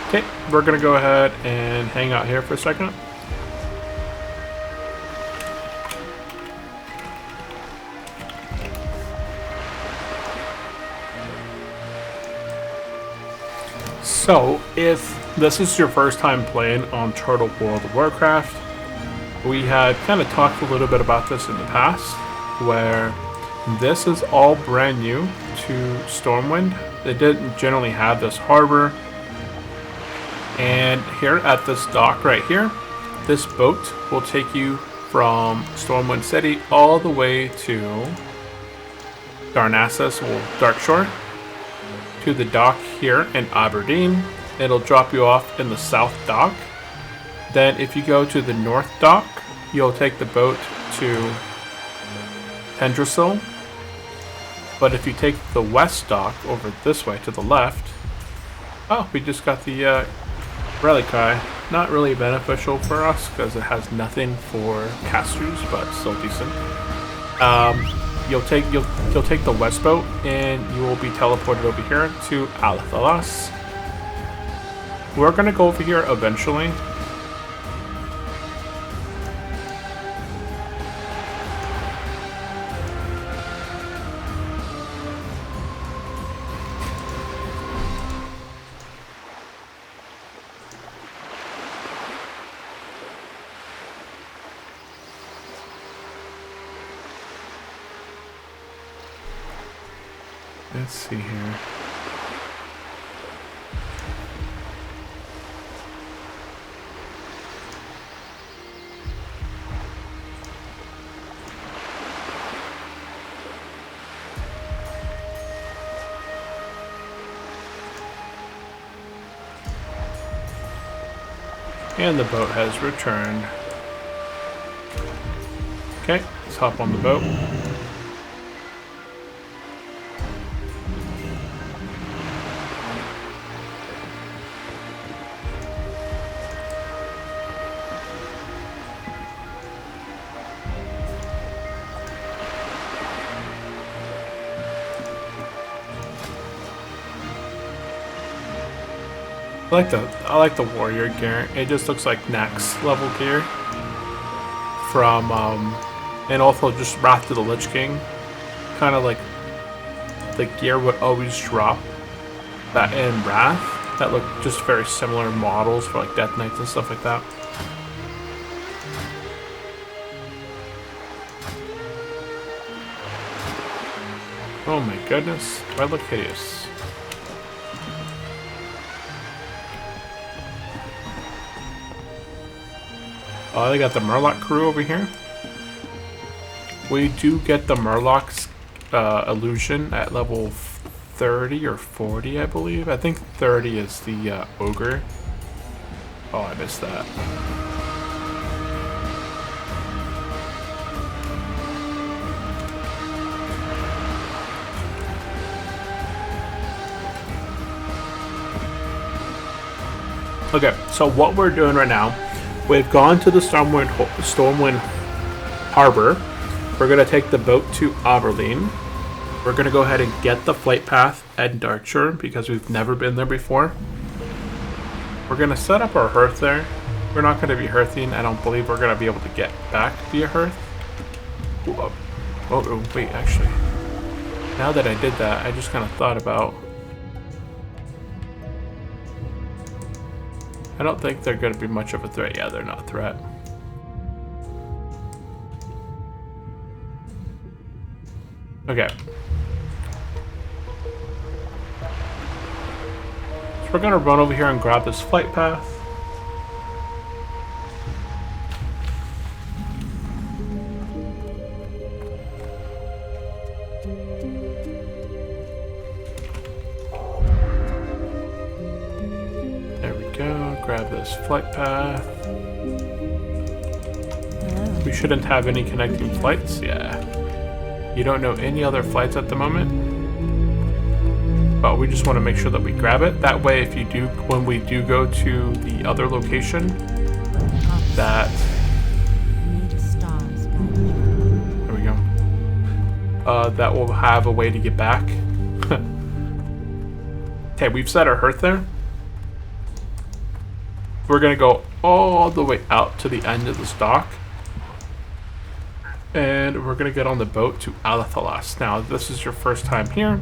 A: Okay, we're gonna go ahead and hang out here for a second. So, if this is your first time playing on Turtle World of Warcraft, we had kind of talked a little bit about this in the past, where this is all brand new to Stormwind. They didn't generally have this harbor. And here at this dock right here, this boat will take you from Stormwind City all the way to Darnassus, or Darkshore, to the dock here in Aberdeen. It'll drop you off in the south dock. Then if you go to the north dock, you'll take the boat to Tendrasil. But if you take the west dock over this way to the left, oh, we just got the relic eye. Not really beneficial for us because it has nothing for casters, but still decent. You'll take the west boat and you will be teleported over here to Alathalas. We're gonna go over here eventually. Let's see here. And the boat has returned. Okay, let's hop on the boat. I like the warrior gear. It just looks like next level gear from and also just Wrath to the Lich King. Kind of like the gear would always drop that in Wrath. That look just very similar models for like Death Knights and stuff like that. Oh my goodness, do I look hideous? Oh, they got the Murloc crew over here. We do get the Murloc's illusion at level 30 or 40, I believe. I think 30 is the Ogre. Oh, I missed that. Okay, so what we're doing right now, we've gone to the Stormwind Harbor. We're going to take the boat to Aberdeen. We're going to go ahead and get the flight path at Darkshore because we've never been there before. We're going to set up our hearth there. We're not going to be hearthing. I don't believe we're going to be able to get back via hearth. Oh, wait, actually. Now that I did that, I just kind of thought about... I don't think they're going to be much of a threat. Yeah, they're not a threat. Okay. So we're going to run over here and grab this flight path. Grab this flight path. We shouldn't have any connecting flights. Yeah. You don't know any other flights at the moment. But we just want to make sure that we grab it. That way, if you do, when we do go to the other location, that... There we go. That will have a way to get back. Okay, we've set our hearth there. We're going to go all the way out to the end of this dock. And we're going to get on the boat to Alathalas. Now, if this is your first time here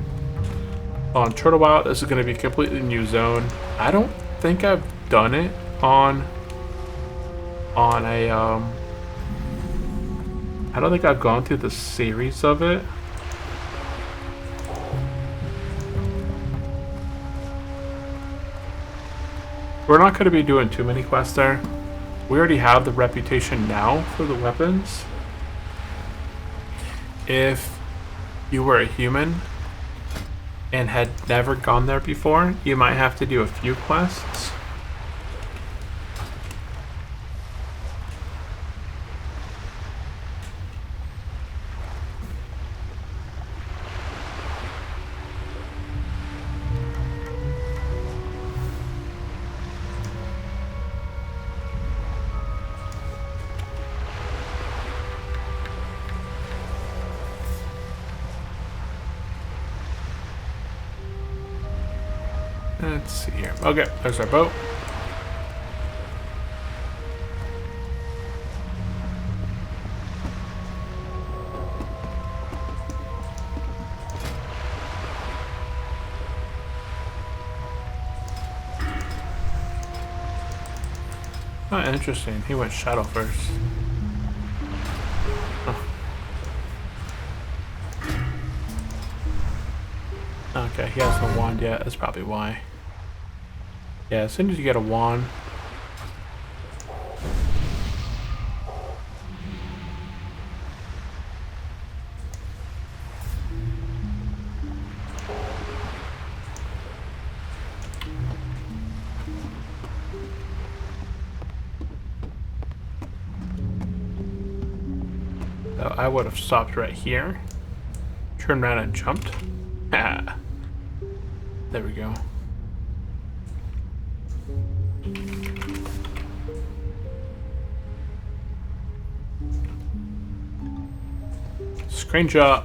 A: on Turtle Isle, this is going to be a completely new zone. I don't think I've done it on a... I don't think I've gone through the series of it. We're not going to be doing too many quests there. We already have the reputation now for the weapons. If you were a human and had never gone there before, you might have to do a few quests. Let's see here. Okay, there's our boat. Oh, interesting. He went shadow first. Oh. Okay, he has no wand yet. That's probably why. Yeah, as soon as you get a wand. So I would have stopped right here. Turned around and jumped. Ah. There we go. Screenshot.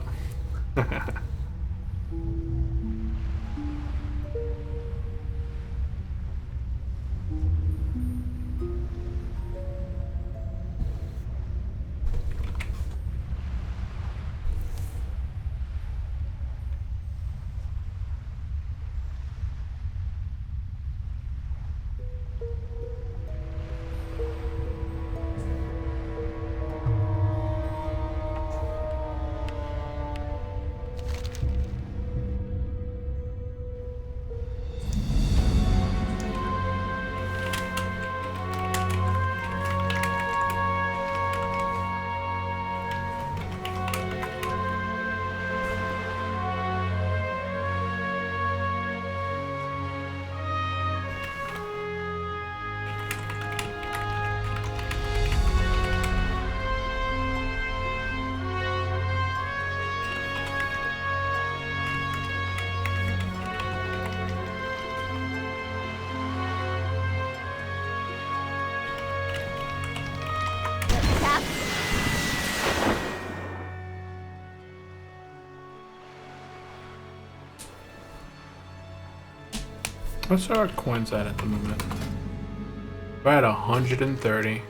A: What's our coins at the moment? We're at 130.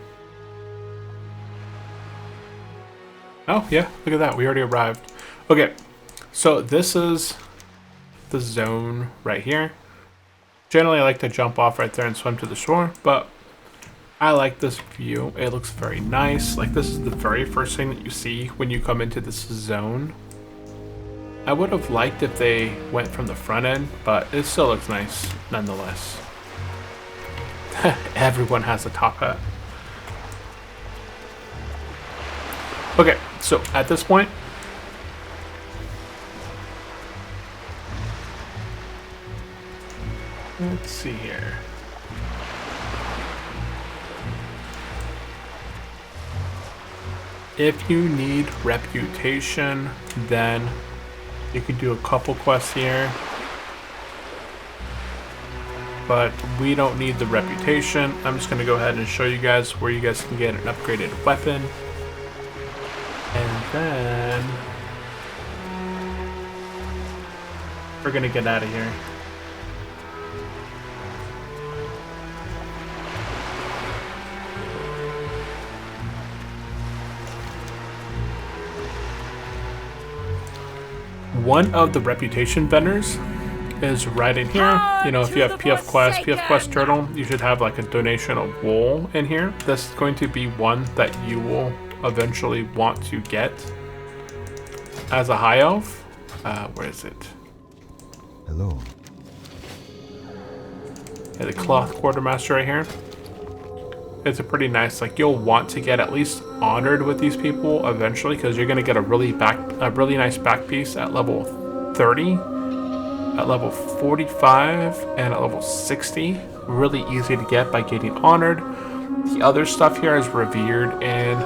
A: Oh, yeah, look at that. We already arrived. Okay, so this is the zone right here. Generally, I like to jump off right there and swim to the shore, but I like this view. It looks very nice. Like, this is the very first thing that you see when you come into this zone. I would have liked if they went from the front end, but it still looks nice nonetheless. Everyone has a top hat. Okay, so at this point, let's see here. If you need reputation, then you can do a couple quests here, but we don't need the reputation. I'm just going to go ahead and show you guys where you guys can get an upgraded weapon. And then we're going to get out of here. One of the reputation vendors is right in here. You know, if you have PF Quest Turtle, you should have like a donation of wool in here. This is going to be one that you will eventually want to get as a high elf. Where is it?
B: Hello.
A: Yeah, the cloth quartermaster right here. It's a pretty nice, like, you'll want to get at least honored with these people eventually, because you're gonna get a really nice back piece at level 30, at level 45, and at level 60. Really easy to get by getting honored. The other stuff here is revered, and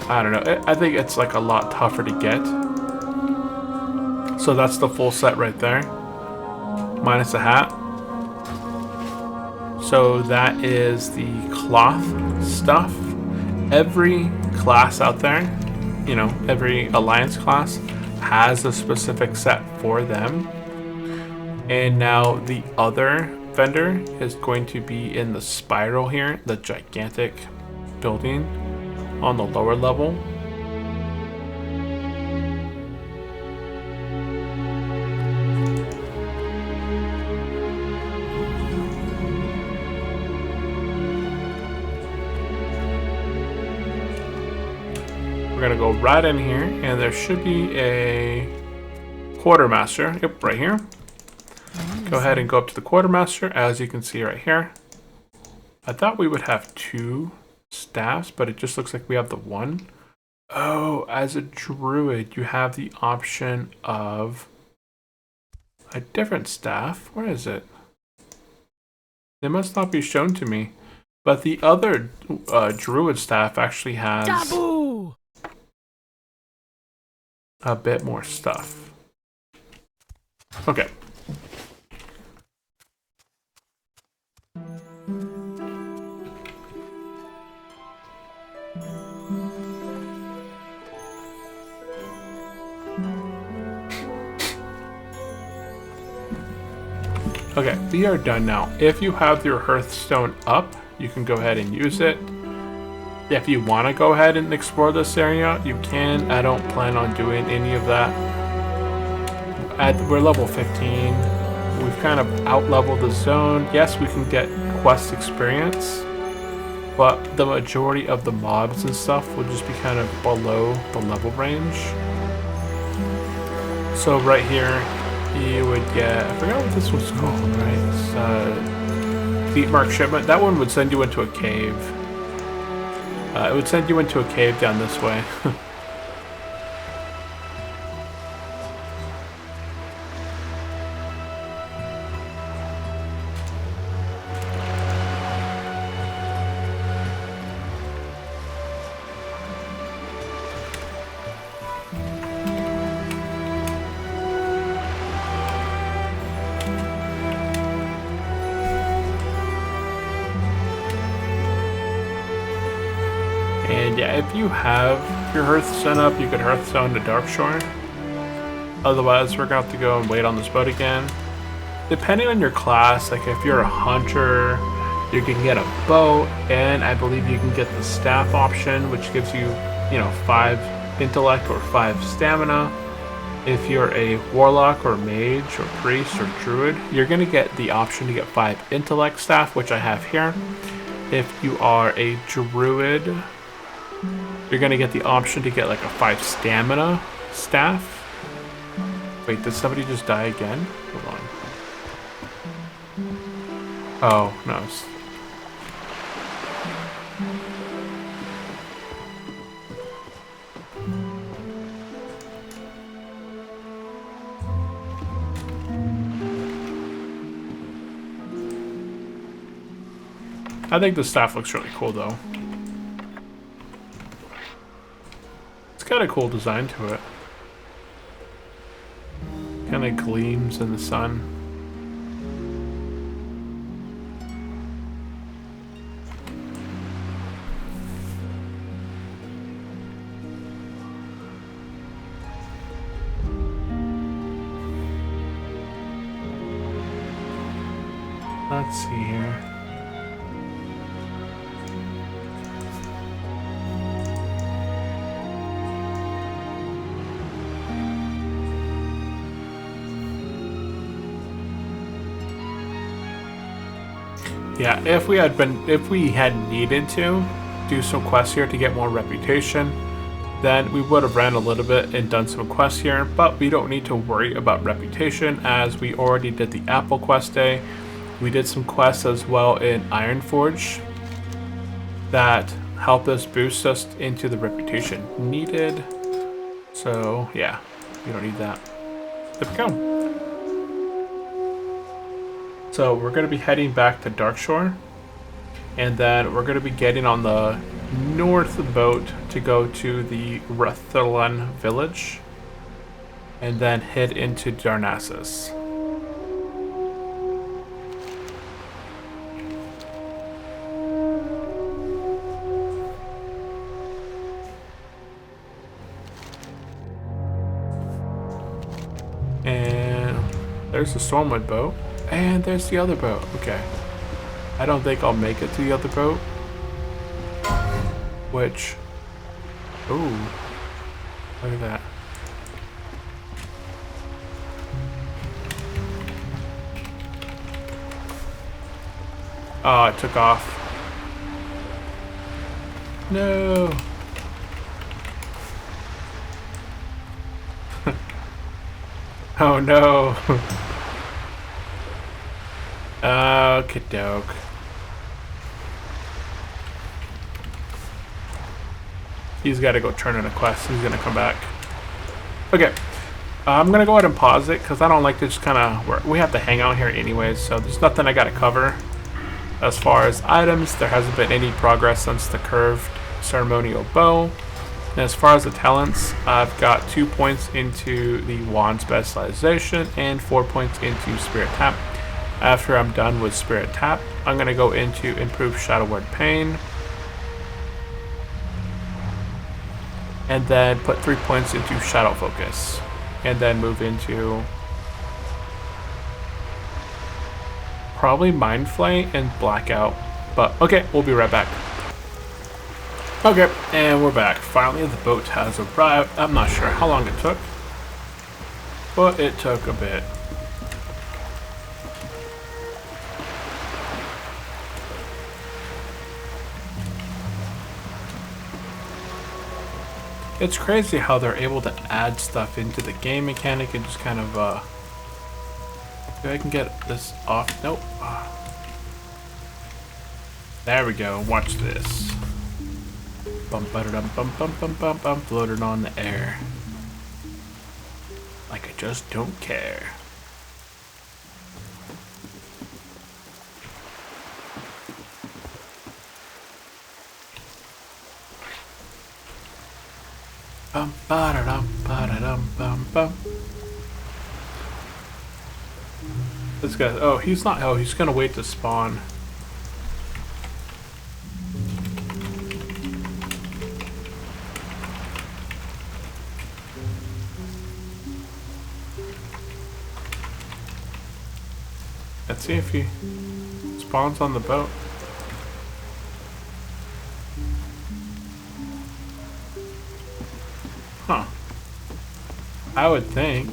A: I don't know, I think it's like a lot tougher to get. So that's the full set right there, minus a hat. So that is the cloth stuff. Every class out there, you know, every alliance class has a specific set for them. And now the other vendor is going to be in the spiral here, the gigantic building on the lower level. We're gonna go right in here, and there should be a quartermaster. Yep, right here. Go ahead and go up to the quartermaster, as you can see right here. I thought we would have 2 staffs, but it just looks like we have the 1. Oh, as a druid, you have the option of a different staff. Where is it? It must not be shown to me. But the other druid staff actually has
F: Taboo!
A: a bit more stuff. Okay. Okay, we are done now. If you have your Hearthstone up, you can go ahead and use it. If you want to go ahead and explore this area, you can. I don't plan on doing any of that. We're level 15. We've kind of out-leveled the zone. Yes, we can get quest experience, but the majority of the mobs and stuff will just be kind of below the level range. So right here, you would get, I forgot what this was called, right? It's, Feet Mark Shipment. That one would send you into a cave. It would send you into a cave down this way. And yeah, if you have your Hearthstone up, you could Hearthstone to Darkshore. Otherwise, we're going to have to go and wait on this boat again. Depending on your class, like if you're a hunter, you can get a boat, and I believe you can get the staff option, which gives you, 5 intellect or 5 stamina. If you're a warlock or mage or priest or druid, you're going to get the option to get 5 intellect staff, which I have here. If you are a druid, you're going to get the option to get like a 5 stamina staff. Wait, did somebody just die again? Hold on. Oh, no. I think the staff looks really cool though. It's got a cool design to it. Kind of gleams in the sun. Let's see here. Yeah, if we had needed to do some quests here to get more reputation, then we would have ran a little bit and done some quests here, but we don't need to worry about reputation as we already did the Apple quest day. We did some quests as well in Ironforge. that help us boost us into the reputation needed. So yeah, we don't need that. There we go. So we're going to be heading back to Darkshore, and then we're going to be getting on the north boat to go to the Rutherland village, and then head into Darnassus. And there's the Stormwood boat. And there's the other boat. Okay. I don't think I'll make it to the other boat. Which... Ooh. Look at that. Oh, it took off. No. Oh no. Okie doke. He's got to go turn in a quest. He's gonna come back. Okay. I'm gonna go ahead and pause it because I don't like to just kind of. We have to hang out here anyways, so there's nothing I gotta cover. As far as items, there hasn't been any progress since the curved ceremonial bow. And as far as the talents, I've got 2 points into the wand specialization and 4 points into spirit tap. After I'm done with spirit tap, I'm going to go into improve shadow word pain, and then put 3 points into shadow focus, and then move into probably mind flay and blackout. But okay, we'll be right back. Okay, and we're back. Finally, the boat has arrived. I'm not sure how long it took, but it took a bit. It's crazy how they're able to add stuff into the game mechanic and just kind of, maybe I can get this off. Nope. There we go. Watch this. Bum ba dum bum bum bum bum bum, floating on the air. Like I just don't care. Bum ba dum bum bum. This guy. Oh, he's not. Oh, he's gonna wait to spawn. Let's see if he spawns on the boat. Huh. I would think.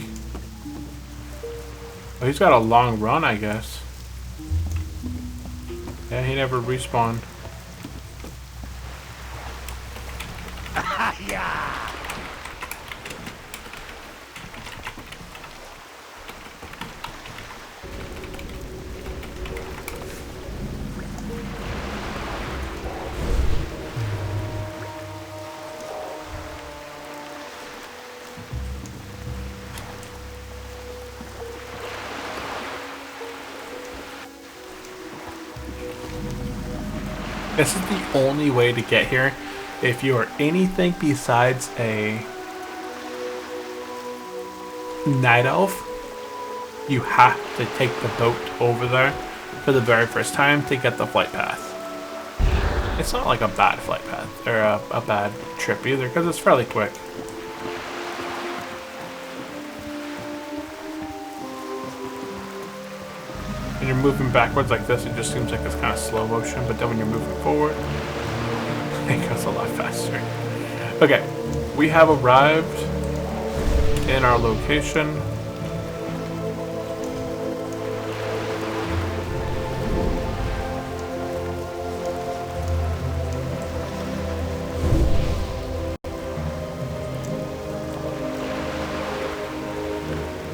A: Oh, he's got a long run, I guess. Yeah, he never respawned.
F: Yeah.
A: This is the only way to get here. If you are anything besides a night elf, you have to take the boat over there for the very first time to get the flight path. It's not like a bad flight path or a bad trip either, because it's fairly quick. When you're moving backwards like this, it just seems like it's kind of slow motion, but then when you're moving forward, it goes a lot faster. Okay, we have arrived in our location.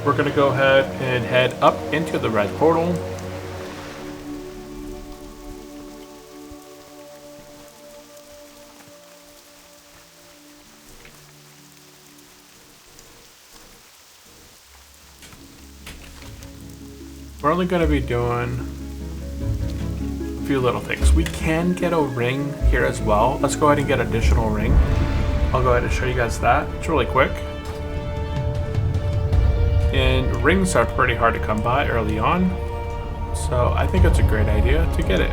A: We're gonna go ahead and head up into the red portal. we're only going to be doing a few little things. We can get a ring here as well. Let's go ahead and get an additional ring. I'll go ahead and show you guys that. It's really quick. And rings are pretty hard to come by early on. So I think it's a great idea to get it.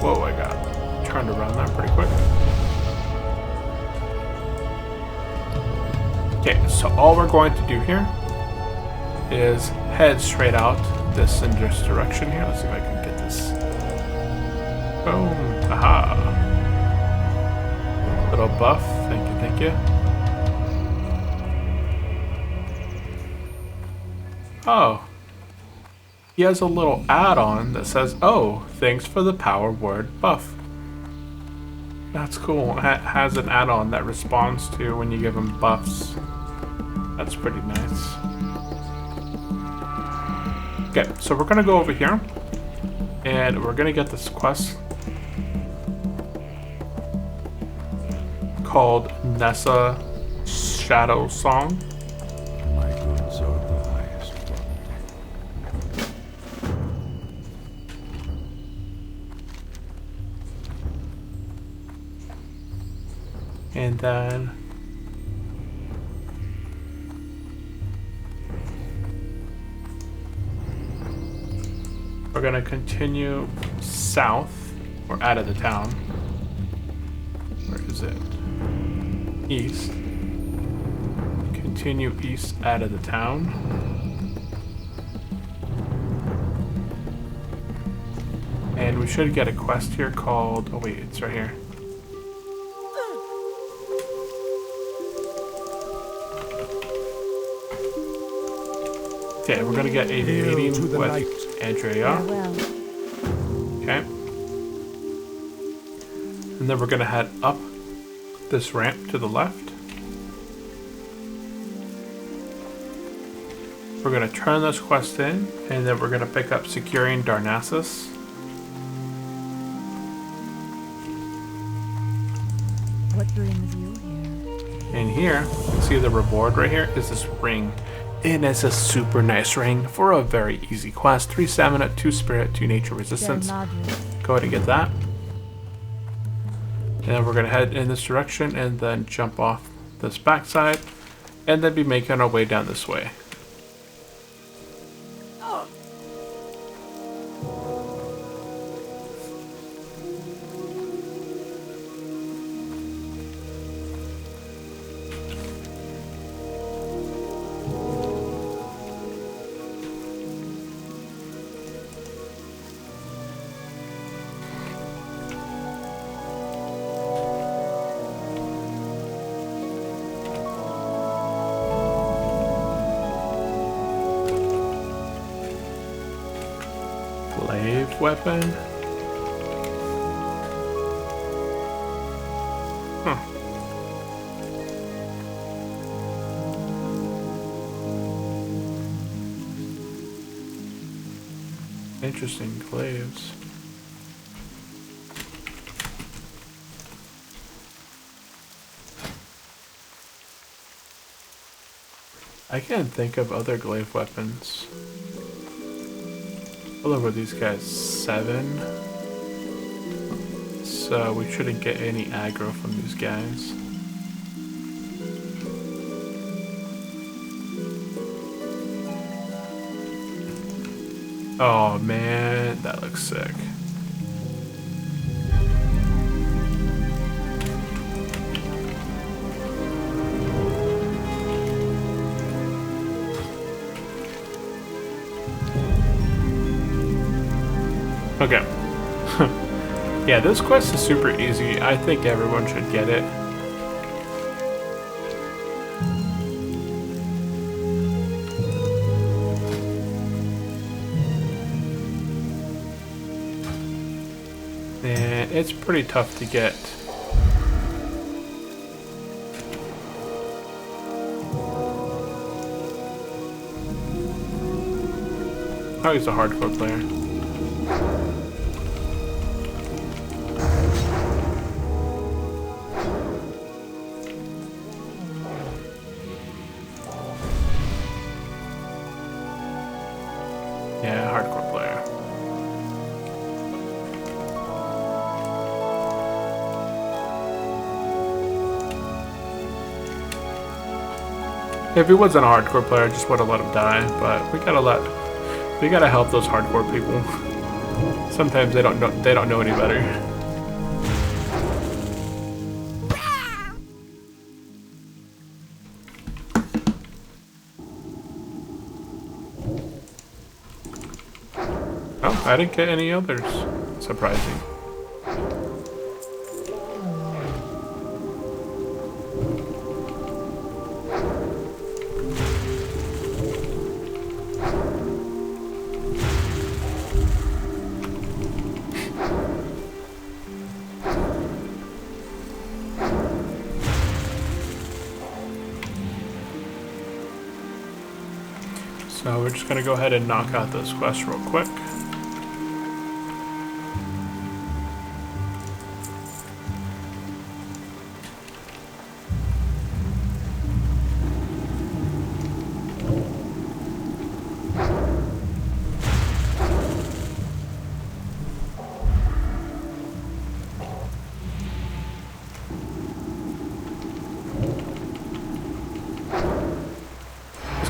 A: Whoa, I got turned around there pretty quick. Okay, so all we're going to do here is head straight out this in this direction here. Let's see if I can get this. Boom. Aha. Little buff. Thank you, thank you. Oh. He has a little add-on that says, oh, thanks for the power word buff. That's cool. It has an add-on that responds to when you give him buffs. That's pretty nice. Okay, so we're gonna go over here and we're gonna get this quest called Nessa Shadow Song.
B: My goods are the highest quality.
A: And then we're gonna continue south or out of the town. Where is it? East. Continue east out of the town. And we should get a quest here called, oh wait, it's right here. Okay, we're gonna get a meeting with Andrea.
C: Farewell.
A: Okay. And then we're gonna head up this ramp to the left. We're gonna turn this quest in, and then we're gonna pick up securing Darnassus.
C: What brings you here?
A: And here, you can see the reward right here is this ring. And it's a super nice ring for a very easy quest. 3 stamina, 2 spirit, 2 nature resistance. Go ahead and get that. And then we're gonna head in this direction and then jump off this backside and then be making our way down this way. Glaive weapon. Huh. Interesting glaives. I can't think of other glaive weapons. How low were these guys? 7. So we shouldn't get any aggro from these guys. Oh man, that looks sick. Okay. Yeah, this quest is super easy. I think everyone should get it. And it's pretty tough to get. Oh, he's a hardcore player. If he wasn't a hardcore player, I just would have let him die. But we gotta help those hardcore people. Sometimes they don't know any better. Oh, I didn't get any others. Surprising. So we're just gonna go ahead and knock out those quests real quick.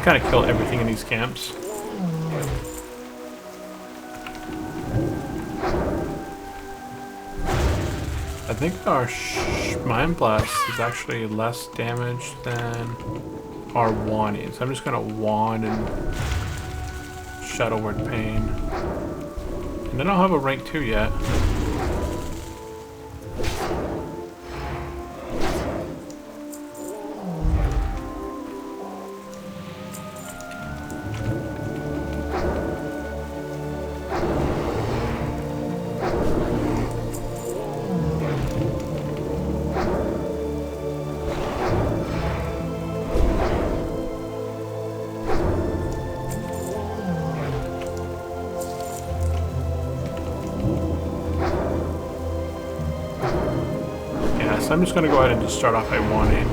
A: Kind of kill everything in these camps. I think our Mind Blast is actually less damage than our Wani. So I'm just gonna wand and Shadowward Pain. And then I'll have a rank 2 yet. So I'm just going to go ahead and just start off by wanting.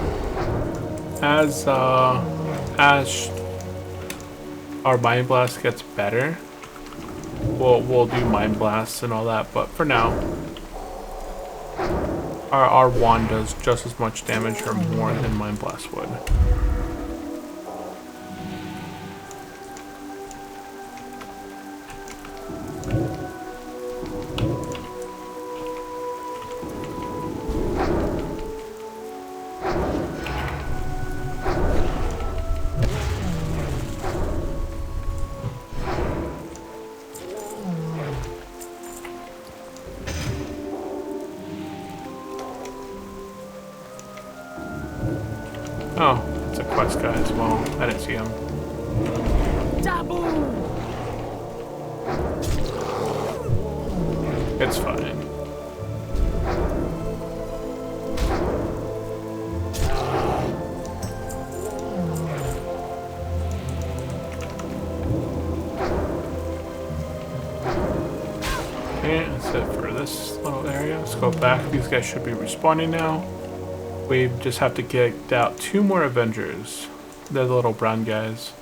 A: As our Mind Blast gets better, we'll do Mind Blasts and all that. But for now, our wand does just as much damage or more than Mind Blast would. Oh, it's a quest guy as well. I didn't see him.
F: Taboo!
A: It's fine. Okay, that's it for this little area. Let's go back. These guys should be respawning now. We just have to get out 2 more Avengers. They're the little brown guys.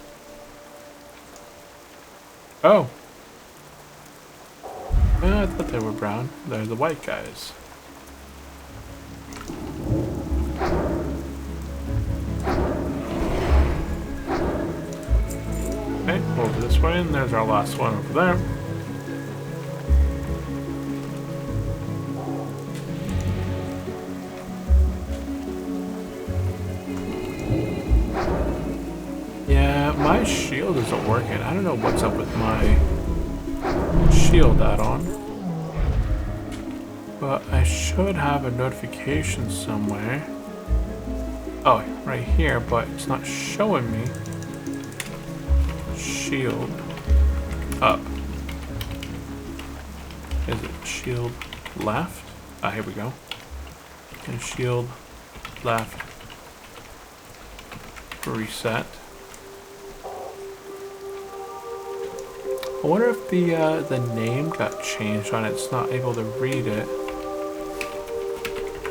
A: Oh. I thought they were brown. They're the white guys. Okay, over this way, and there's our last one over there. My shield isn't working. I don't know what's up with my shield add-on. But I should have a notification somewhere. Oh, right here, but it's not showing me. Shield up. Is it shield left? Ah, here we go. And shield left. Reset. I wonder if the name got changed on it. It's not able to read it.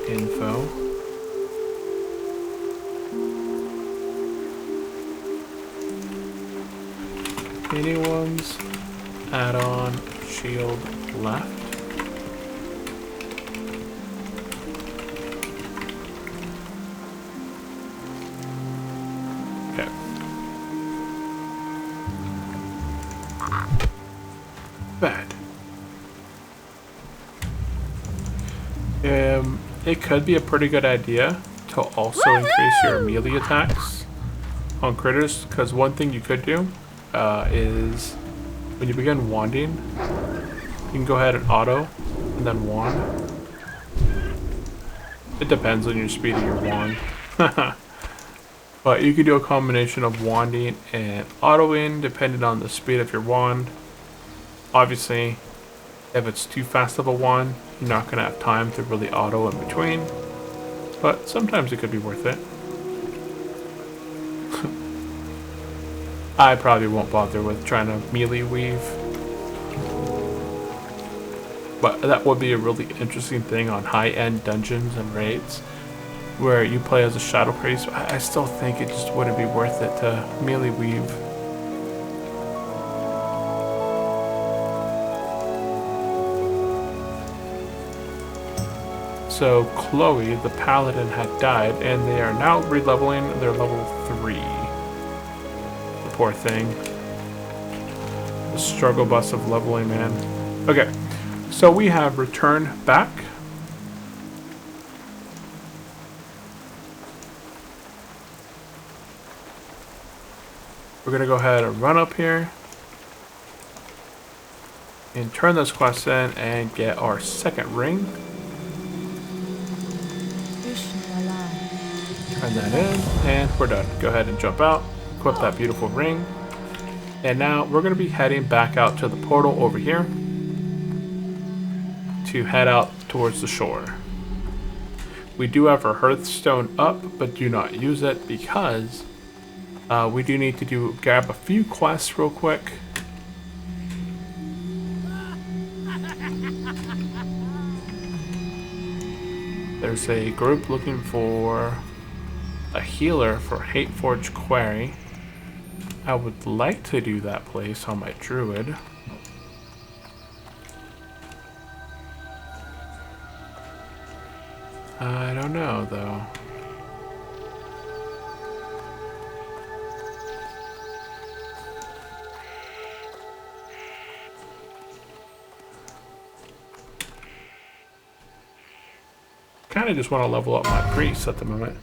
A: Info. Anyone's add-on shield left. Okay. Bad. It could be a pretty good idea to also increase your melee attacks on critters, because one thing you could do is when you begin wanding, you can go ahead and auto and then wand. It depends on your speed of your wand. But you could do a combination of wanding and autoing depending on the speed of your wand. Obviously, if it's too fast of a wand, you're not going to have time to really auto in between. But sometimes it could be worth it. I probably won't bother with trying to melee weave. But that would be a really interesting thing on high-end dungeons and raids where you play as a shadow priest. I still think it just wouldn't be worth it to melee weave. So Chloe, the paladin, had died, and they are now re-leveling their level 3. The poor thing. The struggle bus of leveling, man. Okay, so we have returned back. We're gonna go ahead and run up here and turn this quest in and get our second ring. Turn that in, and we're done. Go ahead and jump out, equip that beautiful ring, and now we're going to be heading back out to the portal over here to head out towards the shore. We do have our hearthstone up, but do not use it because we do need to grab a few quests real quick. There's a group looking for a healer for Hateforge Quarry. I would like to do that place on my druid. I don't know though. Kind of just want to level up my priests at the moment.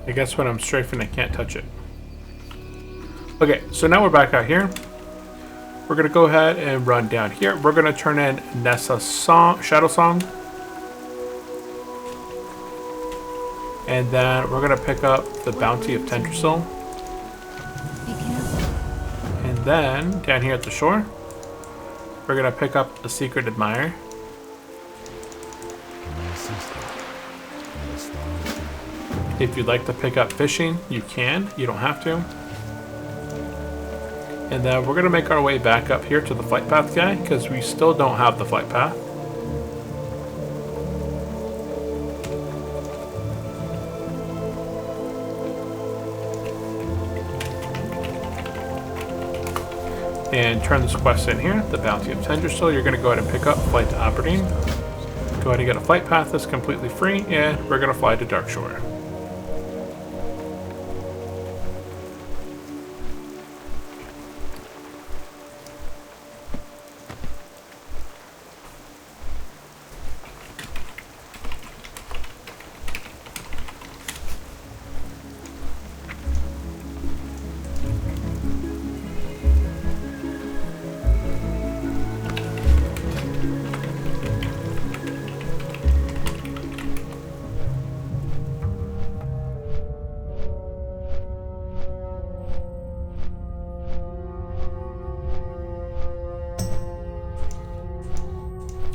A: I guess when I'm strafing, I can't touch it. Okay, so now we're back out here. We're gonna go ahead and run down here. We're gonna turn in Nessa's song, Shadow Song. And then we're gonna pick up the Bounty of Tendersoul. And then, down here at the shore, we're gonna pick up the Secret Admirer. If you'd like to pick up fishing, you can. You don't have to. And then we're going to make our way back up here to the flight path guy, because we still don't have the flight path. And turn this quest in here, the Bounty of Tendersoul. You're going to go ahead and pick up Flight to Aberdeen. Go ahead and get a flight path that's completely free, and we're going to fly to Darkshore.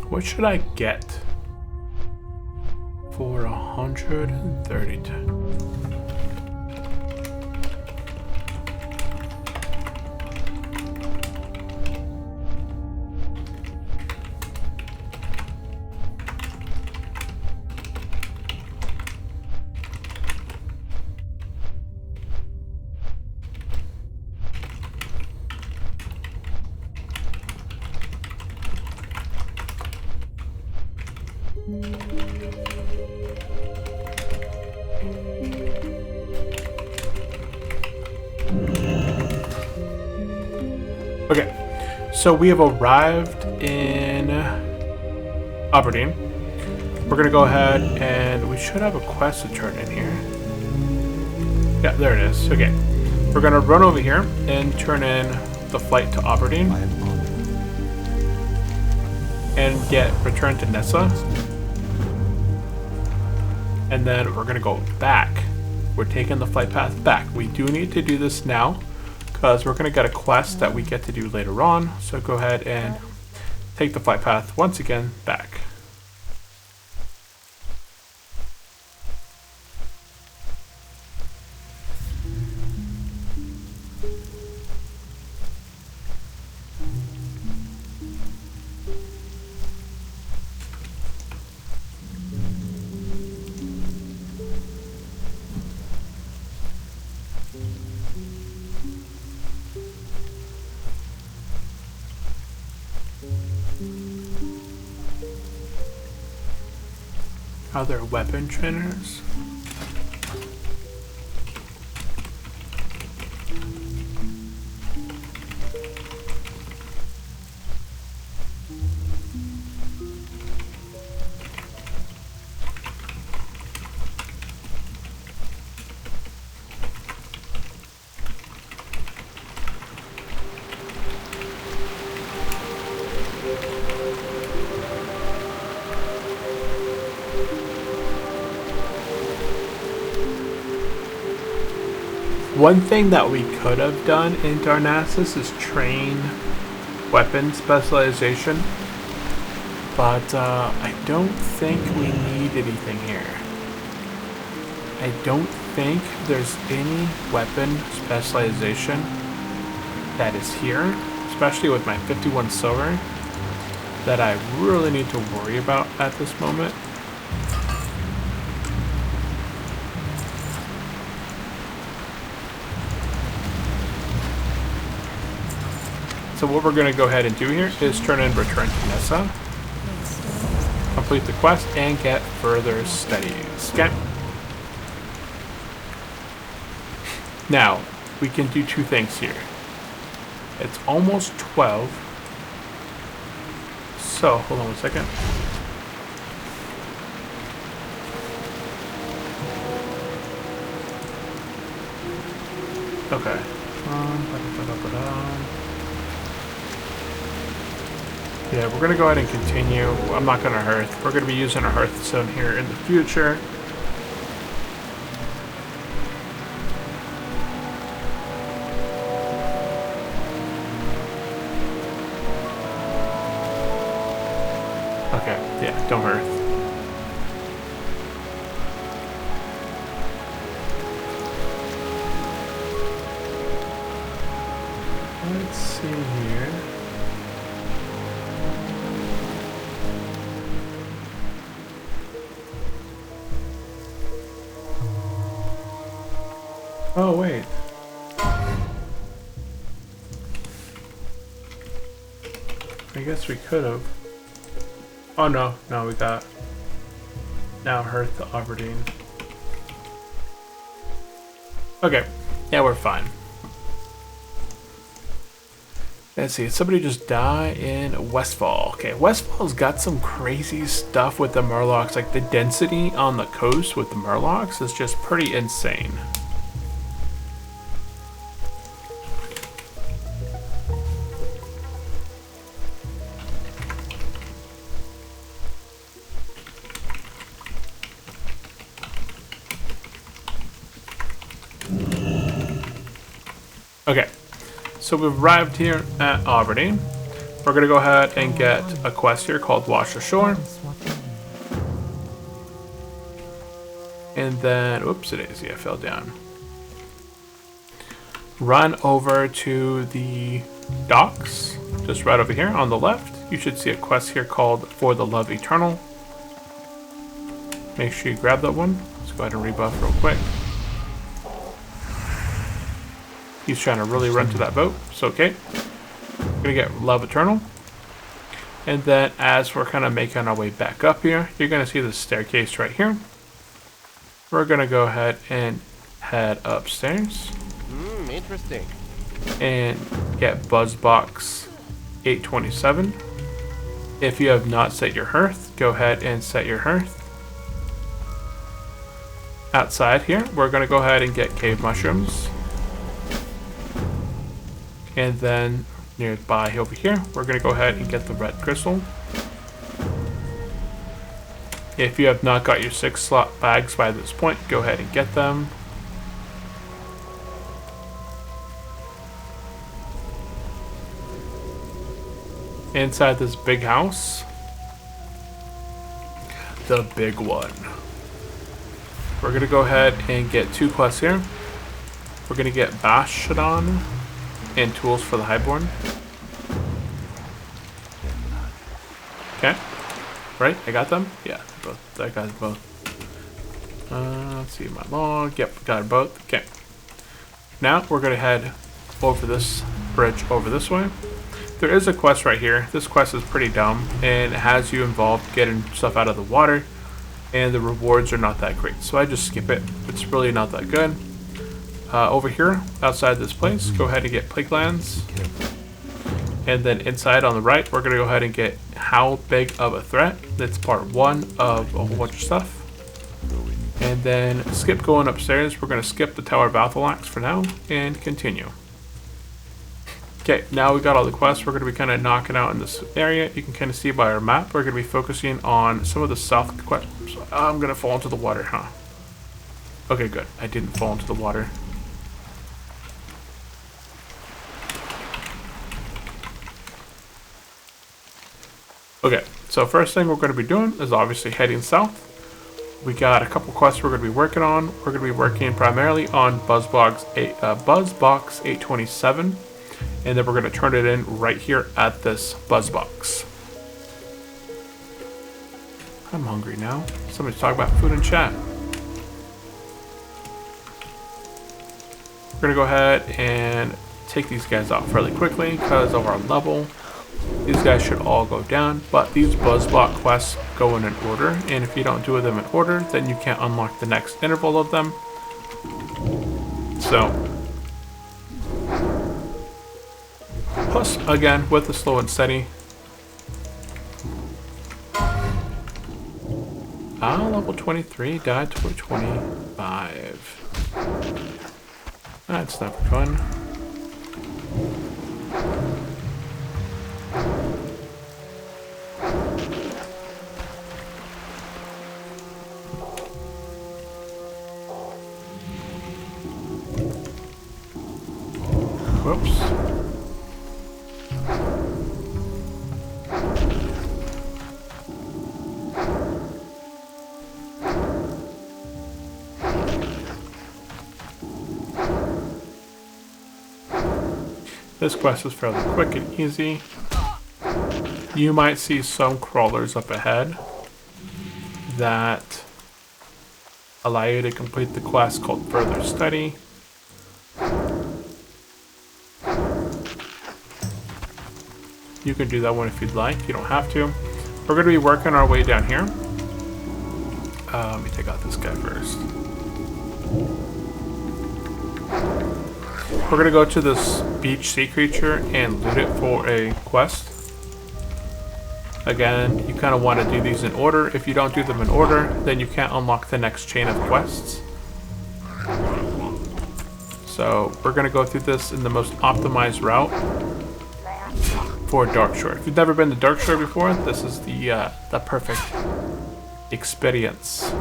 A: What should I get for 132? Okay, so we have arrived in Aberdeen. We're gonna go ahead and we should have a quest to turn in here. Yeah, there it is. Okay, we're gonna run over here and turn in the flight to Aberdeen
B: I am honored.
A: and get returned to Nessa. And then we're gonna go back. We're taking the flight path back. We do need to do this now because we're gonna get a quest that we get to do later on. So go ahead and take the flight path once again back. Other weapon trainers. One thing that we could have done in Darnassus is train weapon specialization, but I don't think we need anything here. I don't think there's any weapon specialization that is here, especially with my 51 silver, that I really need to worry about at this moment. So what we're going to go ahead and do here is turn in Return to Nessa, complete the quest, and get further studies. Okay. Now, we can do two things here. It's almost 12. So, hold on one second. Okay. Yeah, we're going to go ahead and continue. I'm not going to hearth. We're going to be using our hearthstone here in the future. Okay, yeah, don't hearth. Let's see here. Oh, wait. I guess we could have. Oh, no. No, we got now hearth to Aberdeen. Okay. Yeah, we're fine. Let's see. Somebody just died in Westfall. Okay, Westfall's got some crazy stuff with the Murlocs. Like, the density on the coast with the Murlocs is just pretty insane. Okay, so we've arrived here at Aberdeen. We're going to go ahead and get a quest here called Wash Ashore. And then, oops, it is, yeah, fell down. Run over to the docks, just right over here on the left. You should see a quest here called For the Love Eternal. Make sure you grab that one. Let's go ahead and rebuff real quick. He's trying to really run to that boat. It's okay. We're gonna get Love Eternal. And then as we're kind of making our way back up here, you're gonna see the staircase right here. We're gonna go ahead and head upstairs.
F: Interesting.
A: and get Buzzbox 827. If you have not set your hearth, go ahead and set your hearth. Outside here, we're going to go ahead and get cave mushrooms. And then nearby over here, we're going to go ahead and get the red crystal. If you have not got your 6 slot bags by this point, go ahead and get them. Inside this big house, the big one, we're going to go ahead and get 2 quests here. We're going to get Bashadon and tools for the Highborn. Okay. Right? I got them? Yeah, both. I got both. Let's see my log. Yep, got both. Okay. Now we're going to head over this bridge over this way. There is a quest right here. This quest is pretty dumb and it has you involved getting stuff out of the water, and the rewards are not that great. So I just skip it. It's really not that good. Over here, outside this place, go ahead and get Plaguelands. And then inside on the right, we're going to go ahead and get How Big of a Threat. That's part 1 of a whole bunch of stuff. And then skip going upstairs. We're going to skip the Tower of Athalax for now and continue. Okay, now we got all the quests. We're going to be kind of knocking out in this area. You can kind of see by our map, we're going to be focusing on some of the south quests. I'm going to fall into the water, huh? Okay, good. I didn't fall into the water. Okay, so first thing we're going to be doing is obviously heading south. We got a couple quests we're going to be working on. We're going to be working primarily on Buzzbox 827, and then we're going to turn it in right here at this Buzzbox. I'm hungry now. Somebody's talking about food in chat. We're going to go ahead and take these guys out fairly quickly because of our level. These guys should all go down, but these Buzzbot quests go in an order, and if you don't do them in order, then you can't unlock the next interval of them. So, plus, again, with the slow and steady. Level 23, died to 25. That's never fun. Whoops. This quest is fairly quick and easy. You might see some crawlers up ahead that allow you to complete the quest called Further Study. You can do that one if you'd like. You don't have to. We're going to be working our way down here. Let me take out this guy first. We're going to go to this beach sea creature and loot it for a quest. Again, you kind of want to do these in order. If you don't do them in order, then you can't unlock the next chain of quests. So we're going to go through this in the most optimized route for Darkshore. If you've never been to Darkshore before, this is the perfect experience.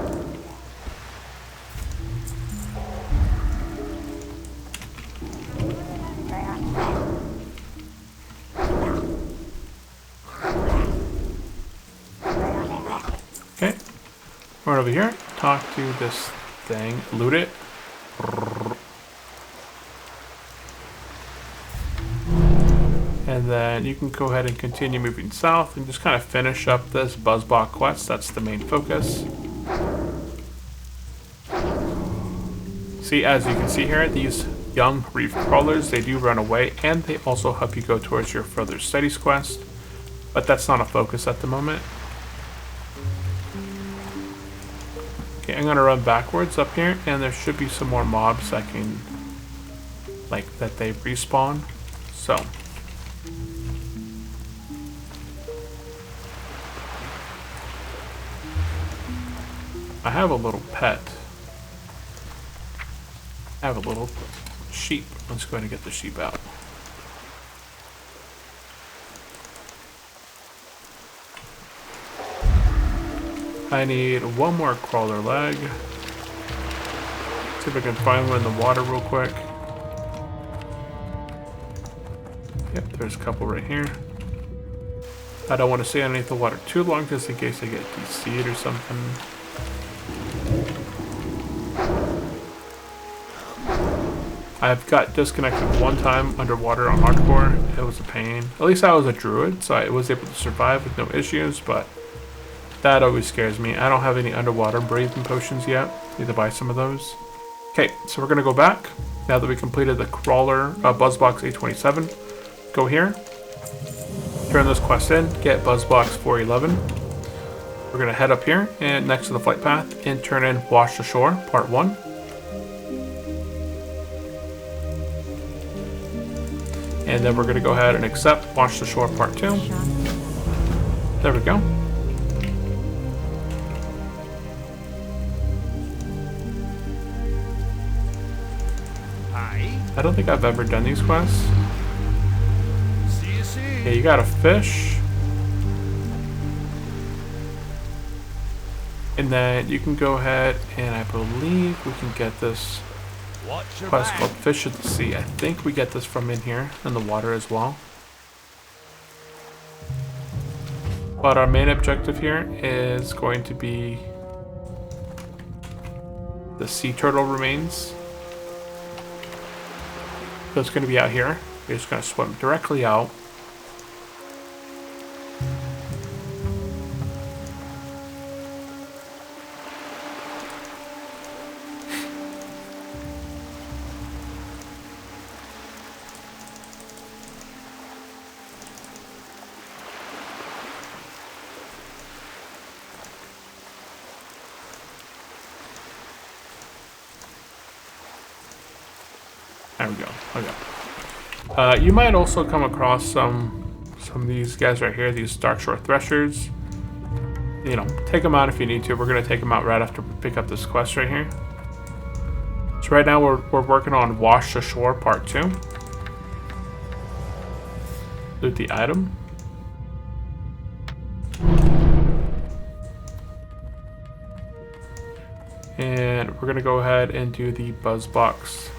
A: Okay, right over here, talk to this thing, loot it. And then you can go ahead and continue moving south and just kind of finish up this Buzzbot quest. That's the main focus. See, as you can see here, these young reef crawlers, they do run away, and they also help you go towards your Further Studies quest, but that's not a focus at the moment. Okay, I'm gonna run backwards up here, and there should be some more mobs I can like that they respawn. So I have a little pet. I have a little sheep. Let's go ahead and get the sheep out. I need one more crawler leg. See if I can find one in the water real quick. Yep, there's a couple right here. I don't want to stay underneath the water too long just in case I get DC'd or something. I've got disconnected one time underwater on hardcore. It was a pain. At least I was a druid, so I was able to survive with no issues, but that always scares me. I don't have any underwater breathing potions yet. Need to buy some of those. Okay, so we're gonna go back now that we completed the crawler Buzzbox 827. Go here, turn this quest in, get Buzzbox 411. We're gonna head up here and next to the flight path and turn in Wash the Shore Part 1. And then we're gonna go ahead and accept Wash the Shore Part 2. There we go. I don't think I've ever done these quests. Yeah, you got a fish. And then you can go ahead and I believe we can get this quest called Fish of the Sea. I think we get this from in here in the water as well. But our main objective here is going to be the sea turtle remains. So it's going to be out here. We're just going to swim directly out. There we go. Okay. You might also come across some of these guys right here, these Darkshore Threshers. You know, take them out if you need to. We're gonna take them out right after we pick up this quest right here. So right now we're working on Wash the Shore Part 2. Loot the item. And we're gonna go ahead and do the Buzzbox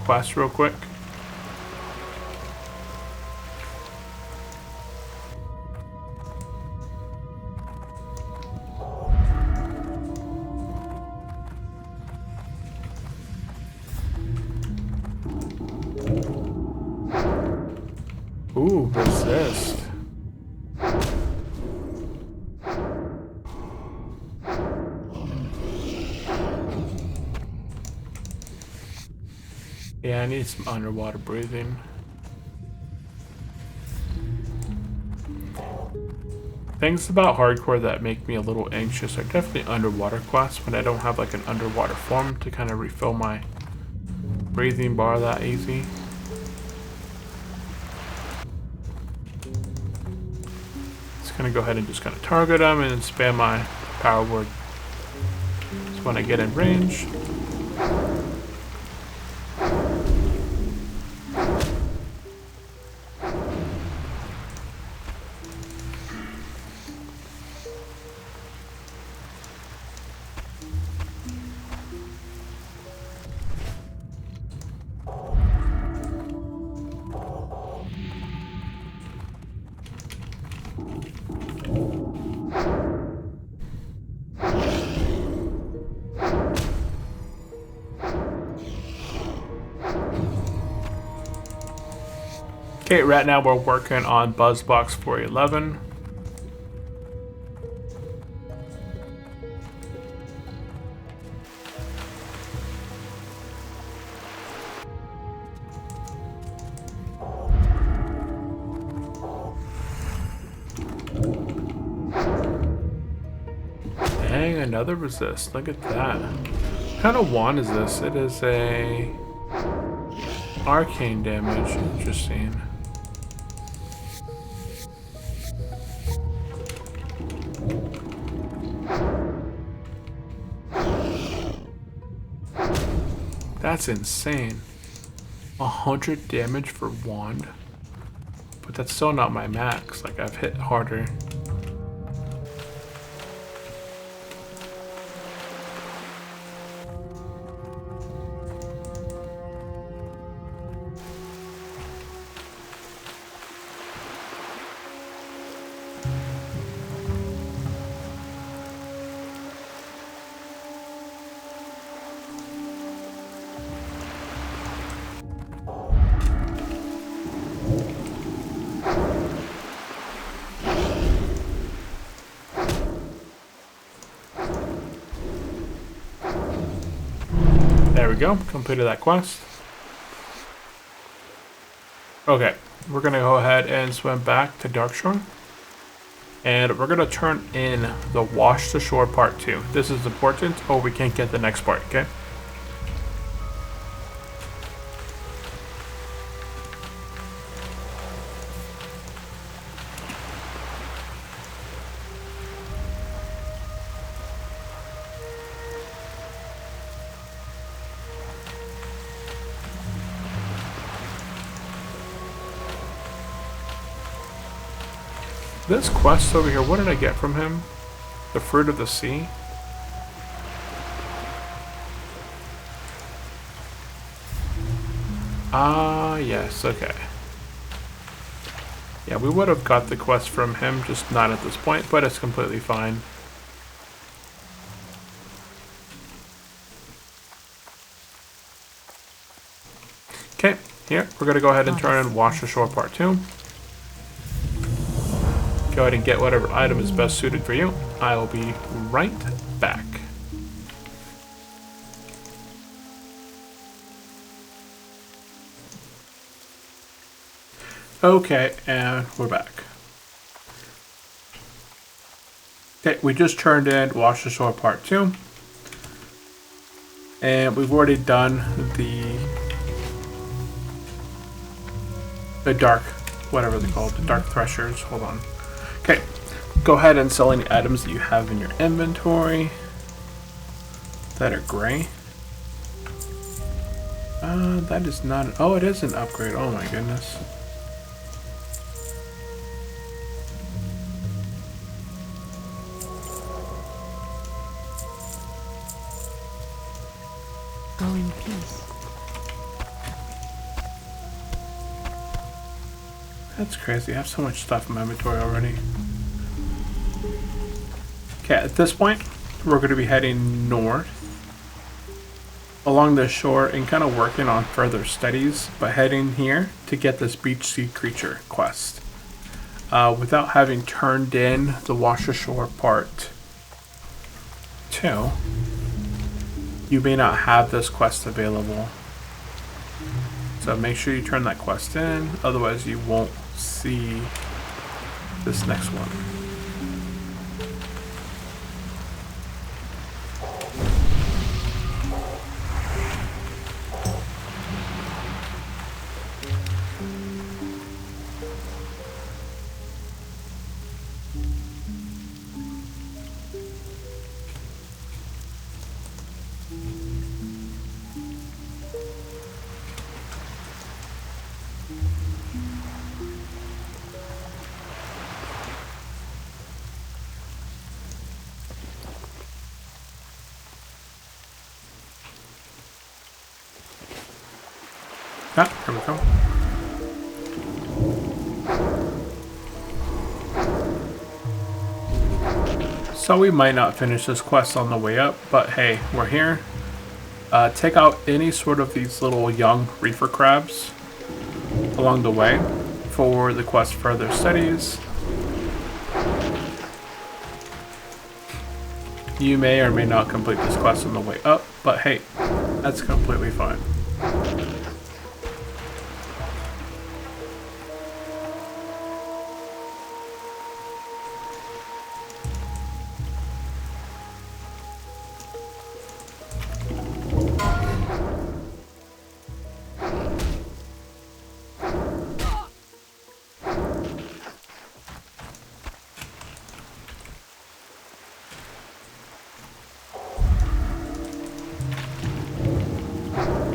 A: quest real quick. Ooh, resist. Yeah, I need some underwater breathing. Things about hardcore that make me a little anxious are definitely underwater quests when I don't have like an underwater form to kind of refill my breathing bar that easy. Just gonna go ahead and just kind of target them and spam my power word. So when I get in range. Okay, right now we're working on Buzzbox 411. Dang, another resist. Look at that. What kind of wand is this? It is a arcane damage. Interesting. That's insane. 100 damage for wand. But that's still not my max. Like, I've hit harder. There we go, completed that quest. Okay, we're gonna go ahead and swim back to Darkshore. And we're gonna turn in the Wash the Shore Part 2. This is important, or we can't get the next part, okay? This quest over here, what did I get from him? The Fruit of the Sea? Ah, yes, okay. Yeah, we would have got the quest from him, just not at this point, but it's completely fine. Okay, here, we're gonna go ahead and turn in Wash the Shore Part 2. Go ahead and get whatever item is best suited for you. I will be right back. Okay, and we're back. Okay, we just turned in Wash the Shore Part 2. And we've already done the dark, whatever they're called, the dark threshers. Hold on. Okay, go ahead and sell any items that you have in your inventory that are gray. That is not, oh, it is an upgrade. Oh my goodness.
C: Go in peace.
A: That's crazy. I have so much stuff in my inventory already. Okay, at this point, we're going to be heading north along the shore and kind of working on further studies, but heading here to get this beach sea creature quest. Without having turned in the Wash Ashore Part 2, you may not have this quest available. So make sure you turn that quest in, otherwise you won't see this next one. Ah, here we go. So we might not finish this quest on the way up, but hey, we're here. Take out any sort of these little young reefer crabs along the way for the quest further studies. You may or may not complete this quest on the way up, but hey, that's completely fine.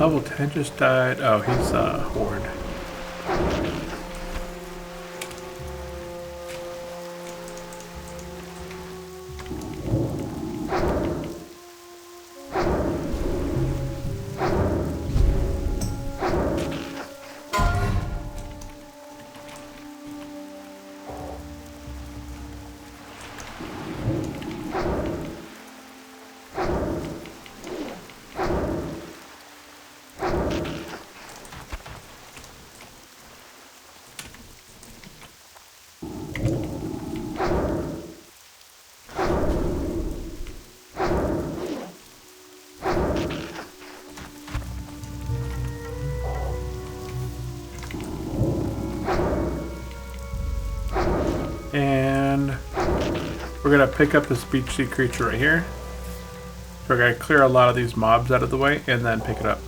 A: Level 10 just died. Oh, he's Horde. And we're gonna pick up this beach sea creature right here. We're gonna clear a lot of these mobs out of the way and then pick it up.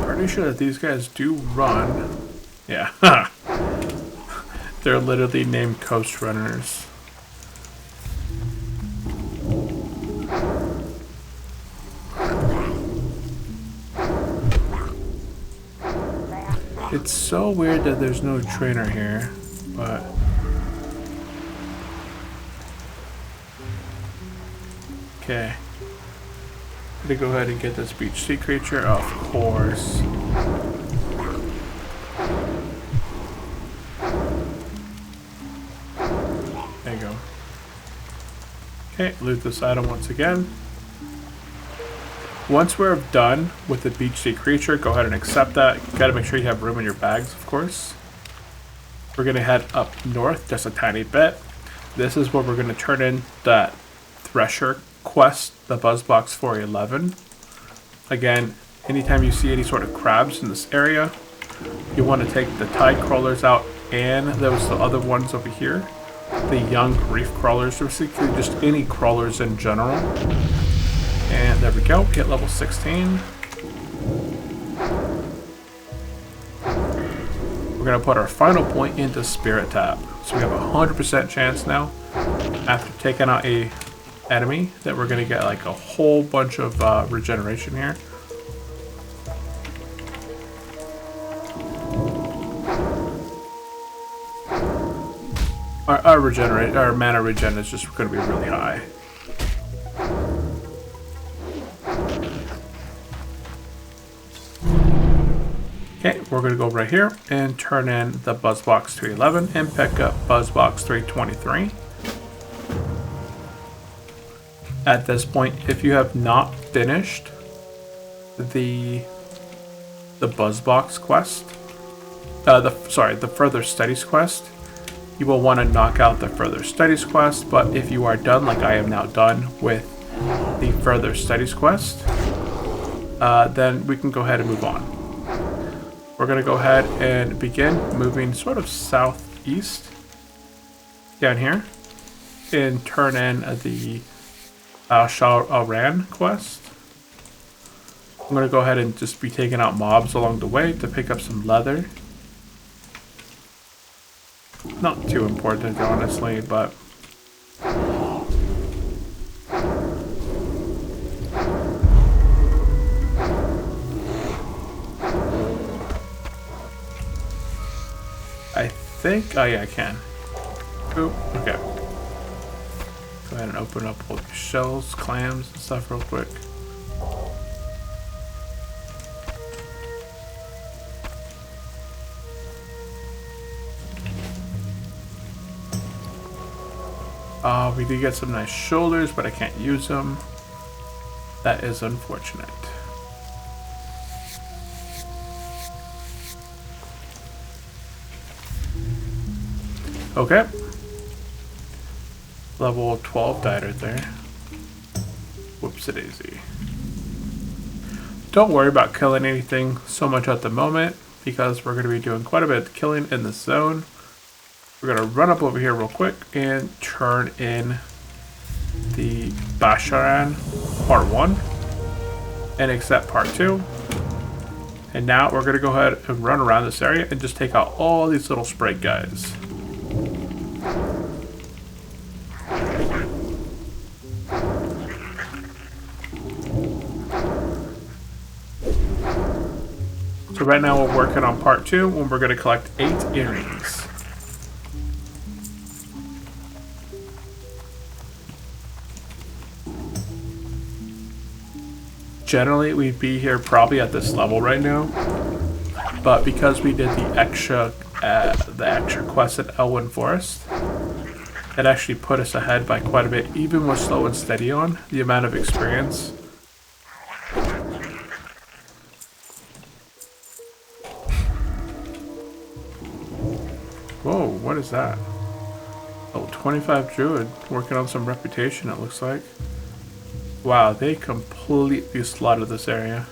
A: Pretty sure that these guys do run. Yeah. They're literally named coast runners. It's so weird that there's no trainer here, but okay. To go ahead and get this beach sea creature, of course. There you go. Okay, loot this item once again. Once we're done with the beach sea creature, go ahead and accept that. You gotta make sure you have room in your bags, of course. We're gonna head up north just a tiny bit. This is where we're gonna turn in that Thresher quest, the Buzzbox 411. Again, anytime you see any sort of crabs in this area, you want to take the tide crawlers out, and those the other ones over here, the young reef crawlers, basically just any crawlers in general. And there we go, hit level 16. We're going to put our final point into Spirit Tap. So we have a 100% chance now, after taking out a enemy, that we're gonna get like a whole bunch of regeneration here. Our mana regen is just gonna be really high. Okay, we're gonna go right here and turn in the Buzzbox 311 and pick up Buzzbox 323. At this point, if you have not finished the Buzzbox quest, the Further Studies quest, you will want to knock out the Further Studies quest. But if you are done, like I am now done with the Further Studies quest, then we can go ahead and move on. We're going to go ahead and begin moving sort of southeast down here and turn in the Al-Ran quest. I'm going to go ahead and just be taking out mobs along the way to pick up some leather. Not too important, honestly, but I think, oh yeah, I can. Oop, okay. Go ahead and open up all the shells, clams, and stuff real quick. We did get some nice shoulders, but I can't use them. That is unfortunate. Okay. Level 12 died right there. Whoops. it easy. Don't worry about killing anything so much at the moment, because we're going to be doing quite a bit of killing in this zone. We're going to run up over here real quick and turn in the Basharan Part 1 and accept Part 2. And now we're going to go ahead and run around this area and just take out all these little sprite guys. So right now we're working on Part 2 when we're going to collect 8 earrings. Generally, we'd be here probably at this level right now, but because we did the extra quest at Elwynn Forest, it actually put us ahead by quite a bit, even with slow and steady on the amount of experience. Whoa, what is that? Oh, 25 Druid, working on some reputation, it looks like. Wow, they completely slaughtered this area.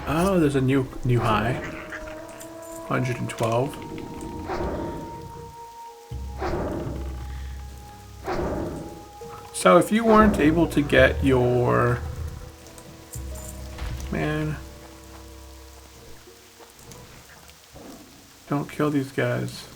A: Oh, there's a new high. 112. So if you weren't able to get your... Man. Don't kill these guys.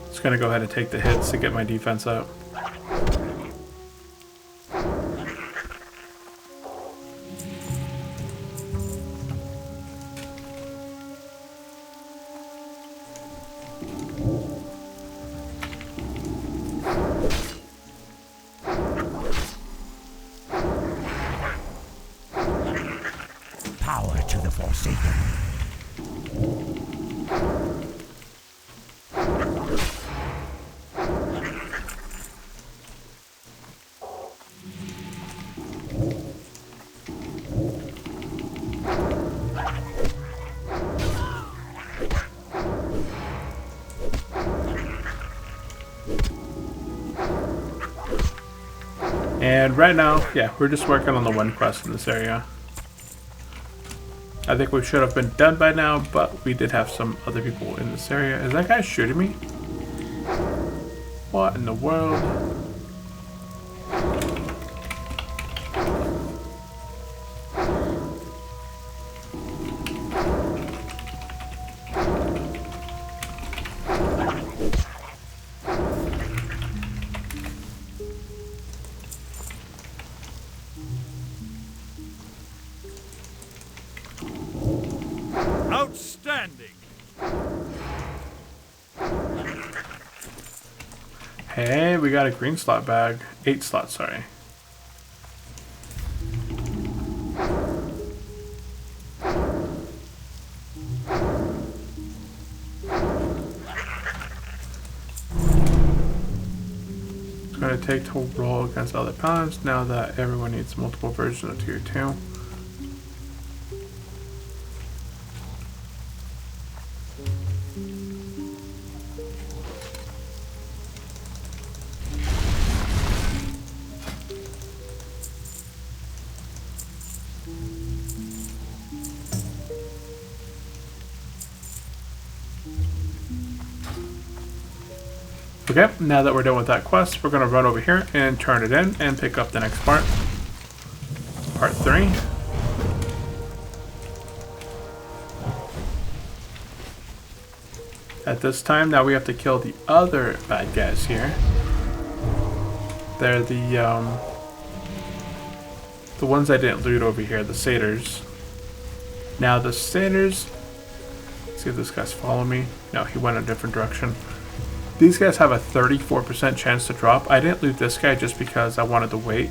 A: Just gonna go ahead and take the hits to get my defense up.
F: Power to the Forsaken.
A: And right now, yeah, we're just working on the one quest in this area. I think we should have been done by now, but we did have some other people in this area. Is that guy shooting me? What in the world?
E: Outstanding!
A: Hey, we got a green slot bag. 8 slots, sorry. It's going to take to roll against other paladins now that everyone needs multiple versions of tier 2. Okay, now that we're done with that quest, we're going to run over here and turn it in and pick up the next part. Part 3. At this time, now we have to kill the other bad guys here. They're the ones I didn't loot over here, the satyrs. Now the satyrs, let's see if this guy's following me. No, he went a different direction. These guys have a 34% chance to drop. I didn't loot this guy just because I wanted to wait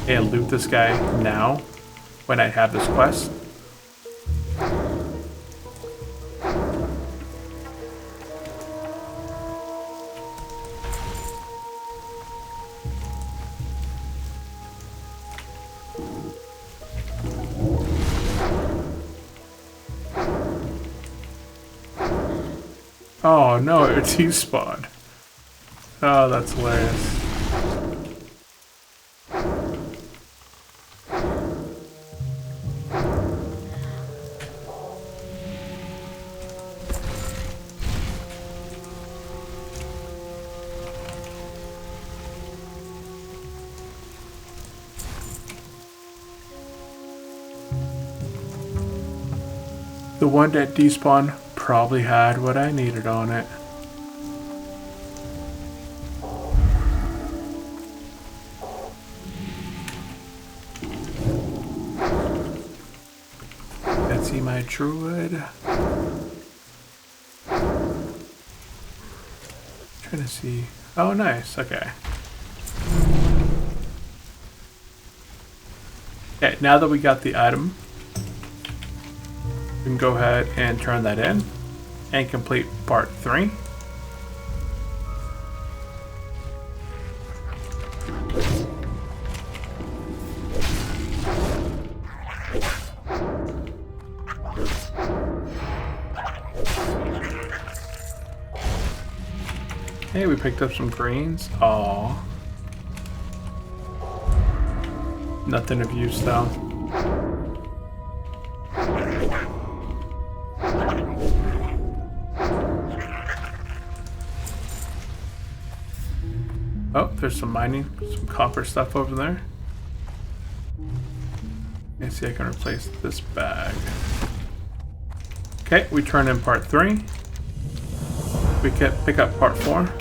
A: and loot this guy now when I have this quest. Oh no, it despawned. Oh, that's hilarious. The one that despawned probably had what I needed on it. Let's see my druid. Trying to see. Oh, nice. Okay. Okay, now that we got the item, we can go ahead and turn that in and complete part 3. Hey, we picked up some greens. Aww. Nothing of use though. Oh, there's some mining, some copper stuff over there. Let's see if I can replace this bag. Okay, we turn in part 3. We can pick up part 4.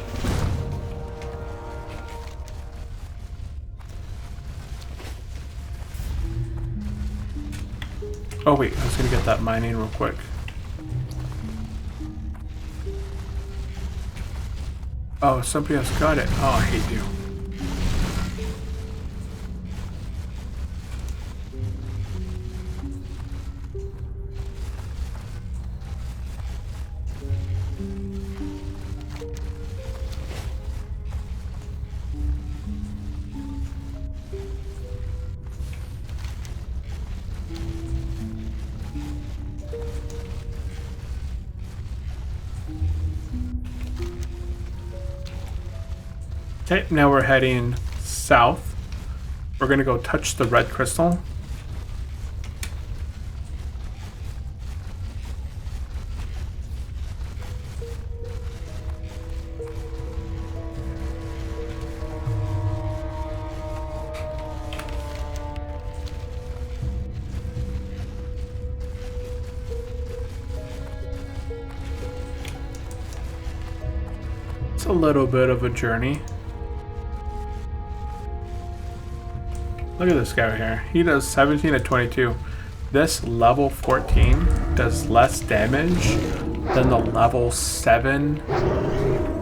A: Oh wait, I was gonna get that mining real quick. Oh, somebody else got it. Oh, I hate you. Okay, now we're heading south. We're gonna go touch the red crystal. It's a little bit of a journey. Look at this guy right here. He does 17 to 22. This level 14 does less damage than the level 7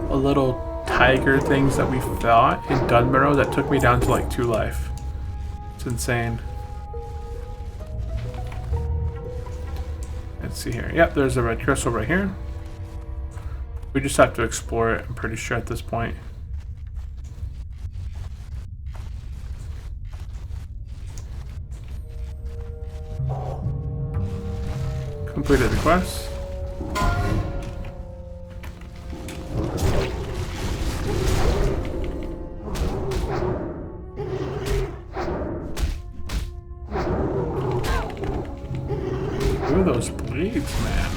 A: little tiger things that we fought in Dunbarrow that took me down to like 2 life. It's insane. Let's see here. Yep, there's a red crystal right here. We just have to explore it, I'm pretty sure at this point. Completed the quest. Look at those blades, man.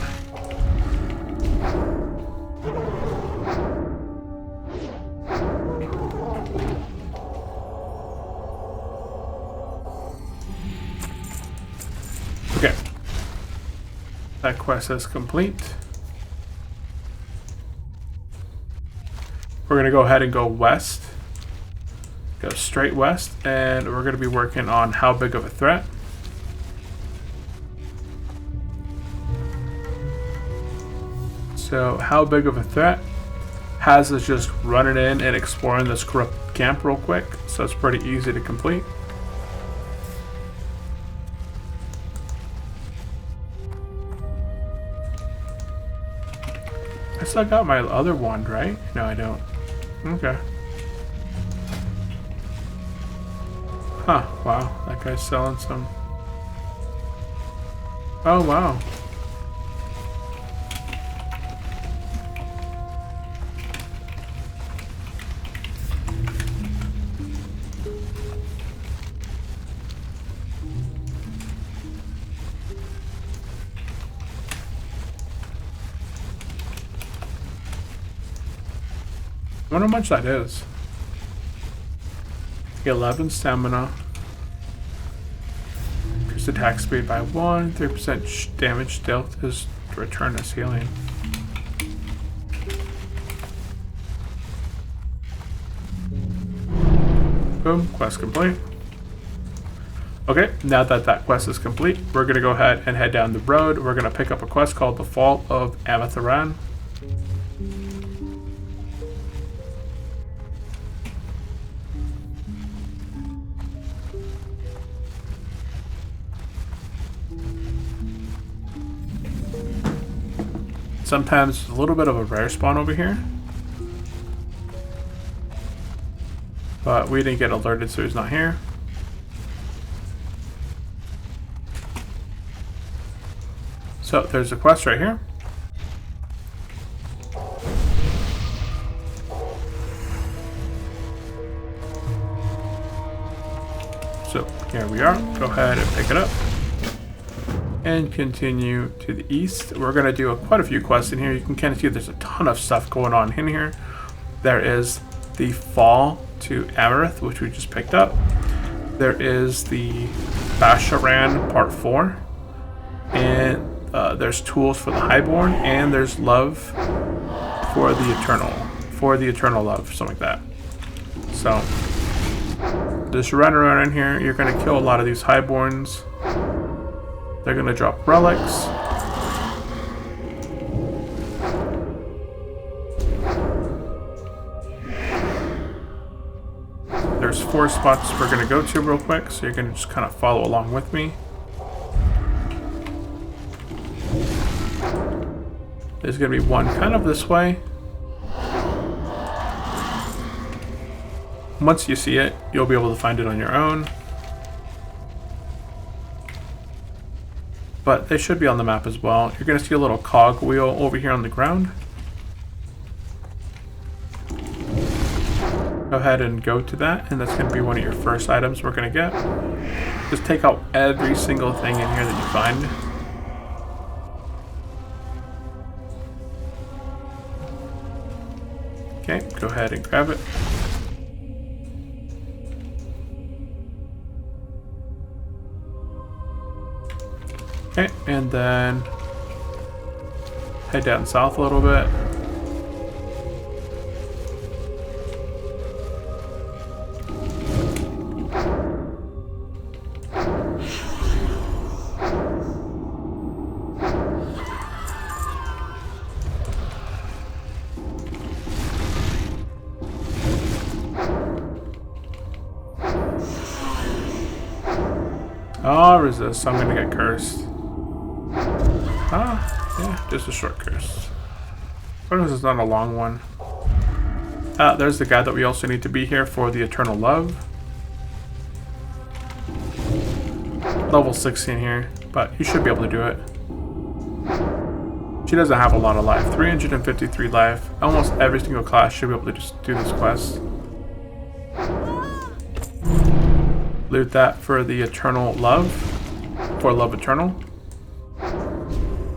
A: Okay. That quest is complete. We're gonna go ahead and go west. Go straight west, and we're gonna be working on how big of a threat. So how big of a threat has us just running in and exploring this corrupt camp real quick. So it's pretty easy to complete. I still got my other wand, right? No, I don't. Okay. Huh, wow. That guy's selling some. Oh, wow. I wonder how much that is. 11 stamina. Increase attack speed by 1. 3% damage dealt is return as healing. Boom. Quest complete. Okay, now that that quest is complete, we're going to go ahead and head down the road. We're going to pick up a quest called The Fall of Amatharan. Sometimes a little bit of a rare spawn over here. But we didn't get alerted, so he's not here. So there's a quest right here. So here we are. Go ahead and pick it up. And continue to the east. We're going to do quite a few quests in here. You can kind of see there's a ton of stuff going on in here. There is the Fall to Amarith, which we just picked up. There is the Basharan Part 4. And there's Tools for the Highborn. And there's Love for the Eternal. For the Eternal Love, something like that. So, just run around in here. You're going to kill a lot of these Highborns. They're going to drop relics. There's 4 spots we're going to go to real quick, so you're going to just kind of follow along with me. There's going to be one kind of this way. Once you see it, you'll be able to find it on your own. But they should be on the map as well. You're going to see a little cog wheel over here on the ground. Go ahead and go to that, and that's going to be one of your first items we're going to get. Just take out every single thing in here that you find. Okay, go ahead and grab it. Okay, and then head down south a little bit. Oh, resist. I'm gonna get cursed. Ah, yeah, just a short curse. What if it's not a long one? There's the guy that we also need to be here for the Eternal Love. Level 16 here, but you should be able to do it. She doesn't have a lot of life. 353 life. Almost every single class should be able to just do this quest. Loot that for the Eternal Love. For Love Eternal.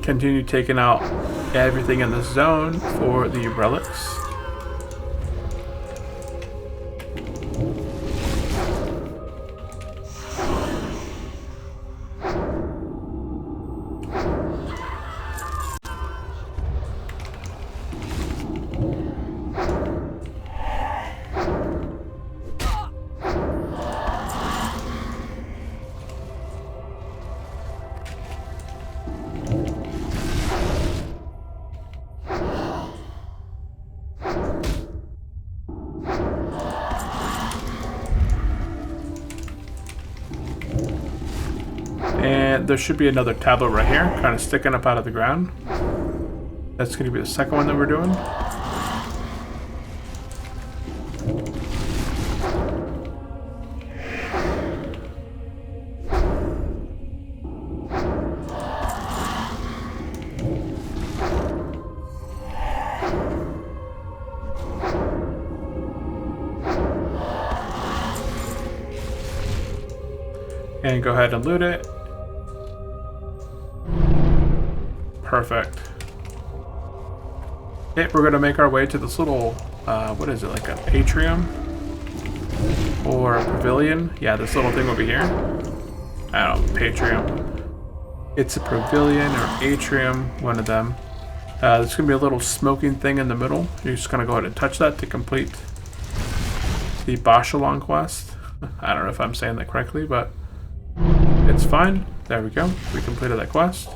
A: Continue taking out everything in the zone for the relics. And there should be another tablet right here, kind of sticking up out of the ground. That's going to be the second one that we're doing. And go ahead and loot it. Perfect. Okay, we're gonna make our way to this little, what is it, like a atrium? Or a pavilion? Yeah, this little thing over here. I don't know, atrium. It's a pavilion or atrium, one of them. There's gonna be a little smoking thing in the middle. You're just gonna go ahead and touch that to complete the Bashalon quest. I don't know if I'm saying that correctly, but it's fine. There we go. We completed that quest.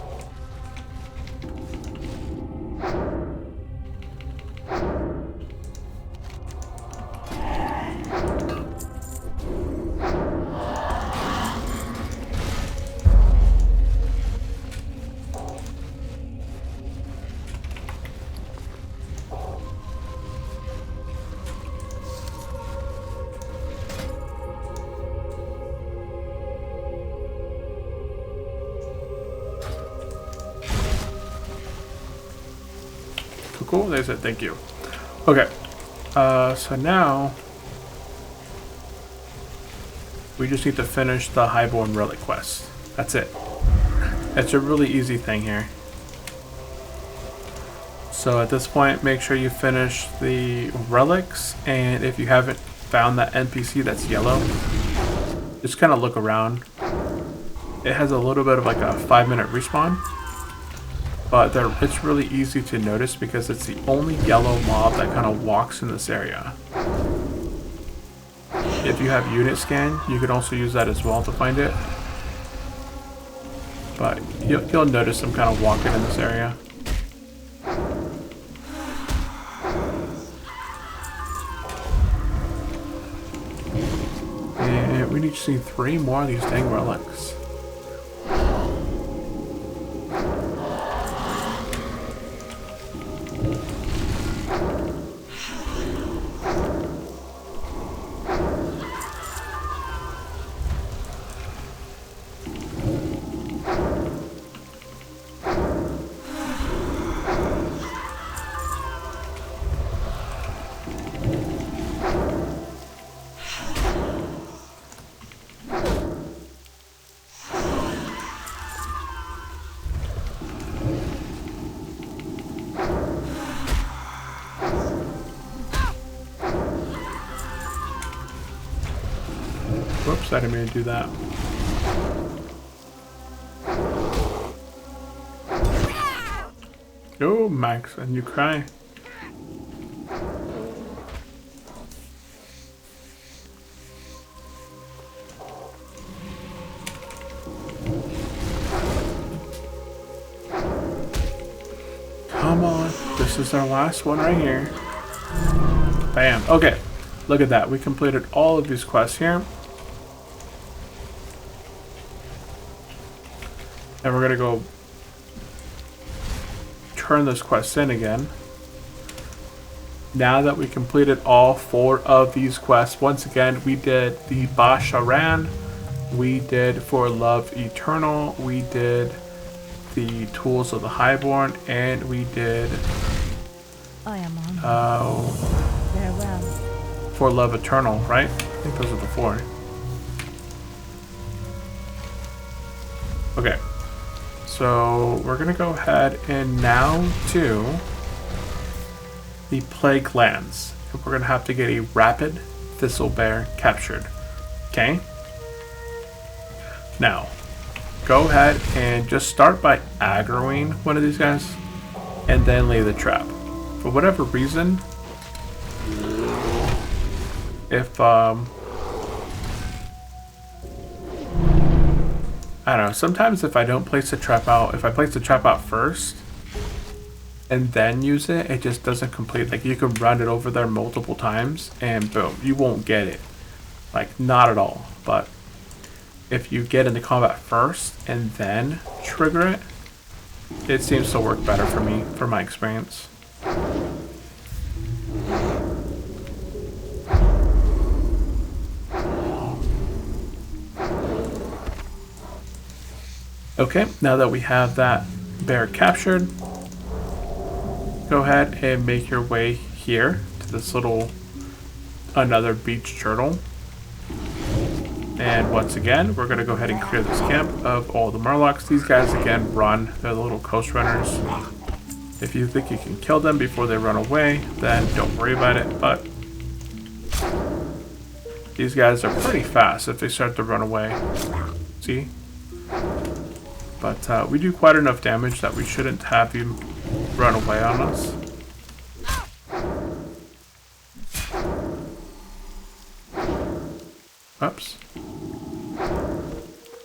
A: Cool, they said thank you. Okay, so now we just need to finish the Highborn Relic quest. That's it. It's a really easy thing here. So at this point, make sure you finish the relics, and if you haven't found that NPC that's yellow, just kind of look around. It has a little bit of like a 5-minute respawn. But it's really easy to notice because it's the only yellow mob that kind of walks in this area. If you have unit scan, you can also use that as well to find it. But you'll notice them kind of walking in this area. And we need to see 3 more of these dang relics. Whoops, I didn't mean to do that. Oh, Max, and you cry. Come on, this is our last one right here. Bam. Okay, look at that. We completed all of these quests here. And we're gonna go turn this quest in again. Now that we completed all 4 of these quests, once again, we did the Basharan, we did For Love Eternal, we did the Tools of the Highborn, and we did
C: I am on. Farewell.
A: For Love Eternal, right? I think those are the 4. Okay. So we're gonna go ahead and now do the Plague Lands. We're gonna have to get a Rapid Thistlebear captured. Okay? Now, go ahead and just start by aggroing one of these guys and then lay the trap. For whatever reason, if I don't know, sometimes if I don't place the trap out, if I place the trap out first and then use it, it just doesn't complete. Like, you can run it over there multiple times and boom, you won't get it. Like, not at all. But if you get into combat first and then trigger it, it seems to work better for me, from my experience. Okay, now that we have that bear captured, go ahead and make your way here to this little, another beach turtle. And once again, we're going to go ahead and clear this camp of all the Murlocs. These guys, again, run. They're the little coast runners. If you think you can kill them before they run away, then don't worry about it. But these guys are pretty fast if they start to run away. See? But we do quite enough damage that we shouldn't have him run away on us. Oops.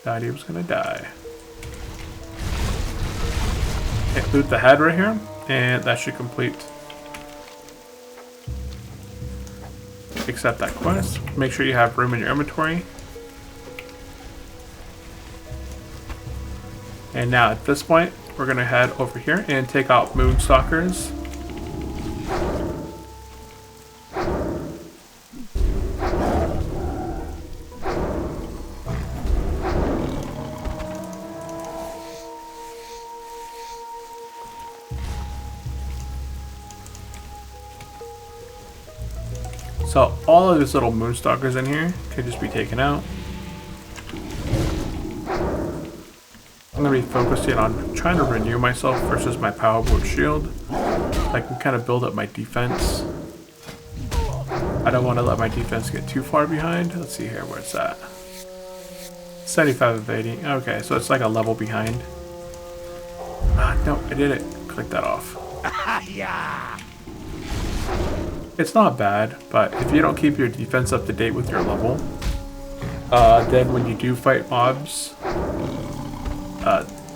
A: Thought he was gonna die. Okay, loot the head right here, and that should complete. Accept that quest. Make sure you have room in your inventory. And now at this point, we're gonna head over here and take out Moonstalkers. So all of these little Moonstalkers in here can just be taken out. I'm going to be focusing on trying to renew myself versus my power board shield. I can kind of build up my defense. I don't want to let my defense get too far behind. Let's see here where it's at. 75 of 80. Okay, so it's like a level behind. No, I did it. Click that off. It's not bad, but if you don't keep your defense up to date with your level, then when you do fight mobs,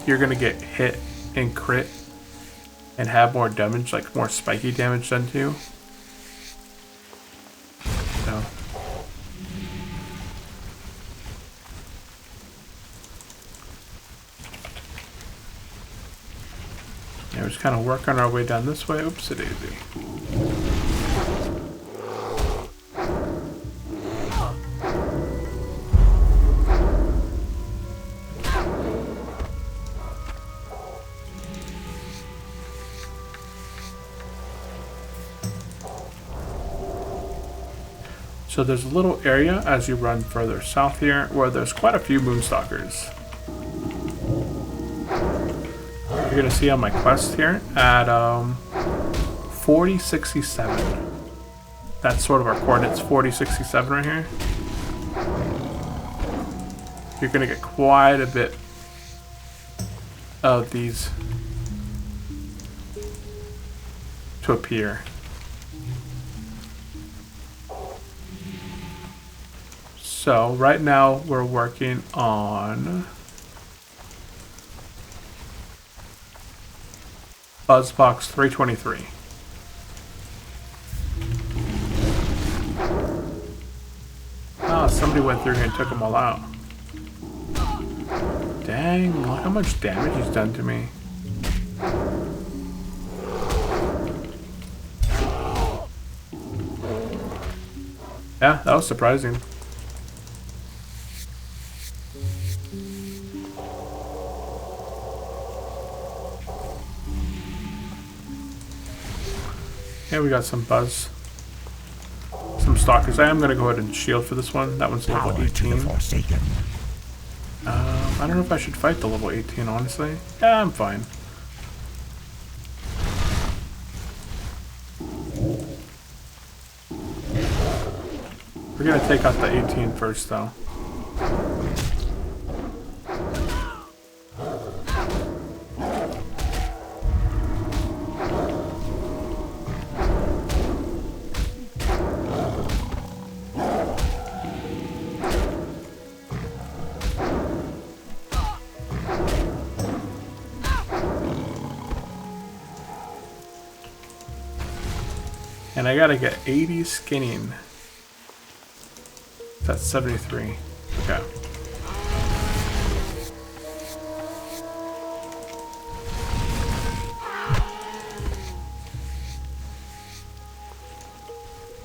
A: you're gonna get hit and crit and have more damage, like more spiky damage done to you. So. Yeah, we're just kind of working our way down this way. Oopsie daisy. So there's a little area as you run further south here where there's quite a few Moonstalkers. You're going to see on my quest here at 4067. That's sort of our coordinates, 4067 right here. You're going to get quite a bit of these to appear. So right now we're working on Buzzbox 323. Oh, somebody went through here and took them all out. Dang, look how much damage he's done to me. Yeah, that was surprising. Okay, we got some buzz. Some stalkers. I am going to go ahead and shield for this one. That one's level 18. I don't know if I should fight the level 18, honestly. Yeah, I'm fine. We're going to take out the 18 first, though. And I gotta get 80 skinning. That's 73. Okay.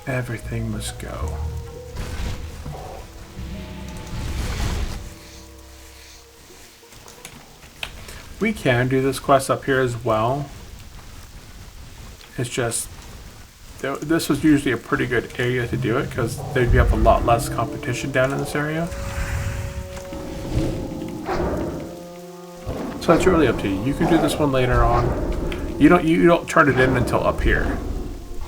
A: Everything must go. We can do this quest up here as well. It's just, this was usually a pretty good area to do it because there'd be a lot less competition down in this area. So it's really up to you. You can do this one later on. You don't turn it in until up here.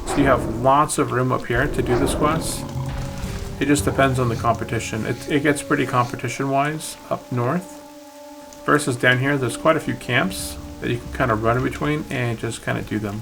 A: So you have lots of room up here to do this quest. It just depends on the competition. It gets pretty competition-wise up north. Versus down here, there's quite a few camps that you can kind of run in between and just kind of do them.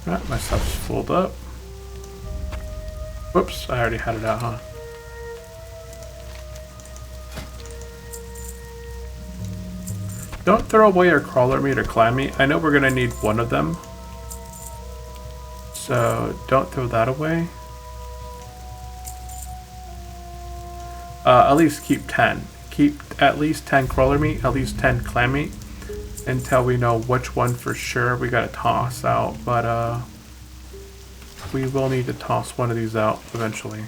A: Right, my stuff's filled up. Whoops, I already had it out, huh? Don't throw away your crawler meat or clam meat. I know we're gonna need one of them. So don't throw that away. At least keep 10. Keep at least 10 crawler meat, at least 10 clam meat. Until we know which one for sure we gotta toss out, but we will need to toss one of these out eventually.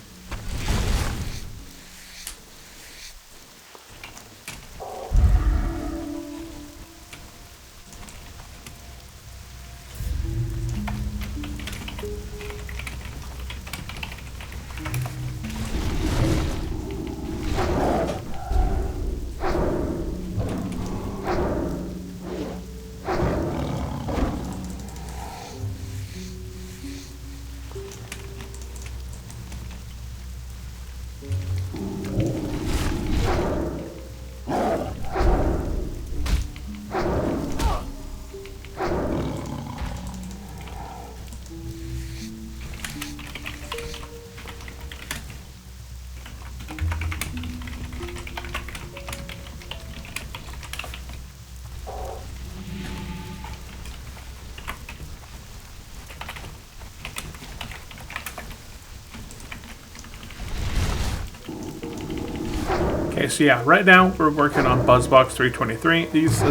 A: Okay, so yeah, right now we're working on Buzzbox 323. This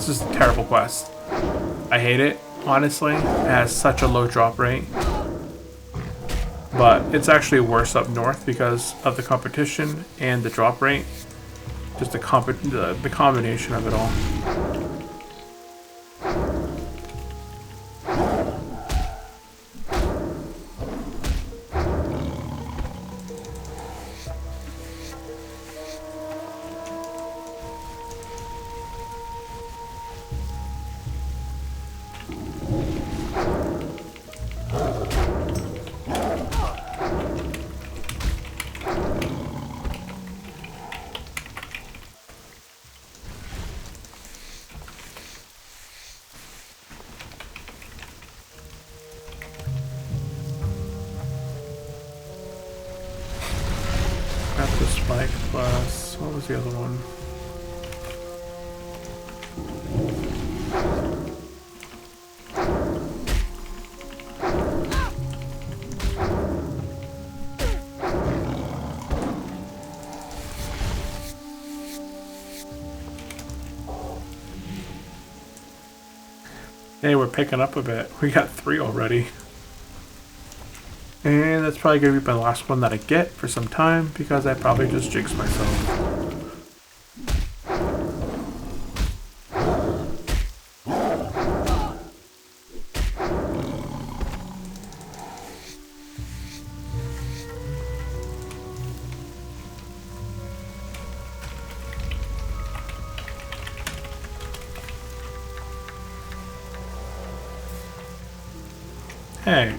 A: is a terrible quest. I hate it, honestly. It has such a low drop rate. But it's actually worse up north because of the competition and the drop rate. Just the combination of it all. The spike plus, what was the other one? Hey, we're picking up a bit. We got 3 already. And that's probably going to be my last one that I get for some time because I probably just jinxed myself. Hey.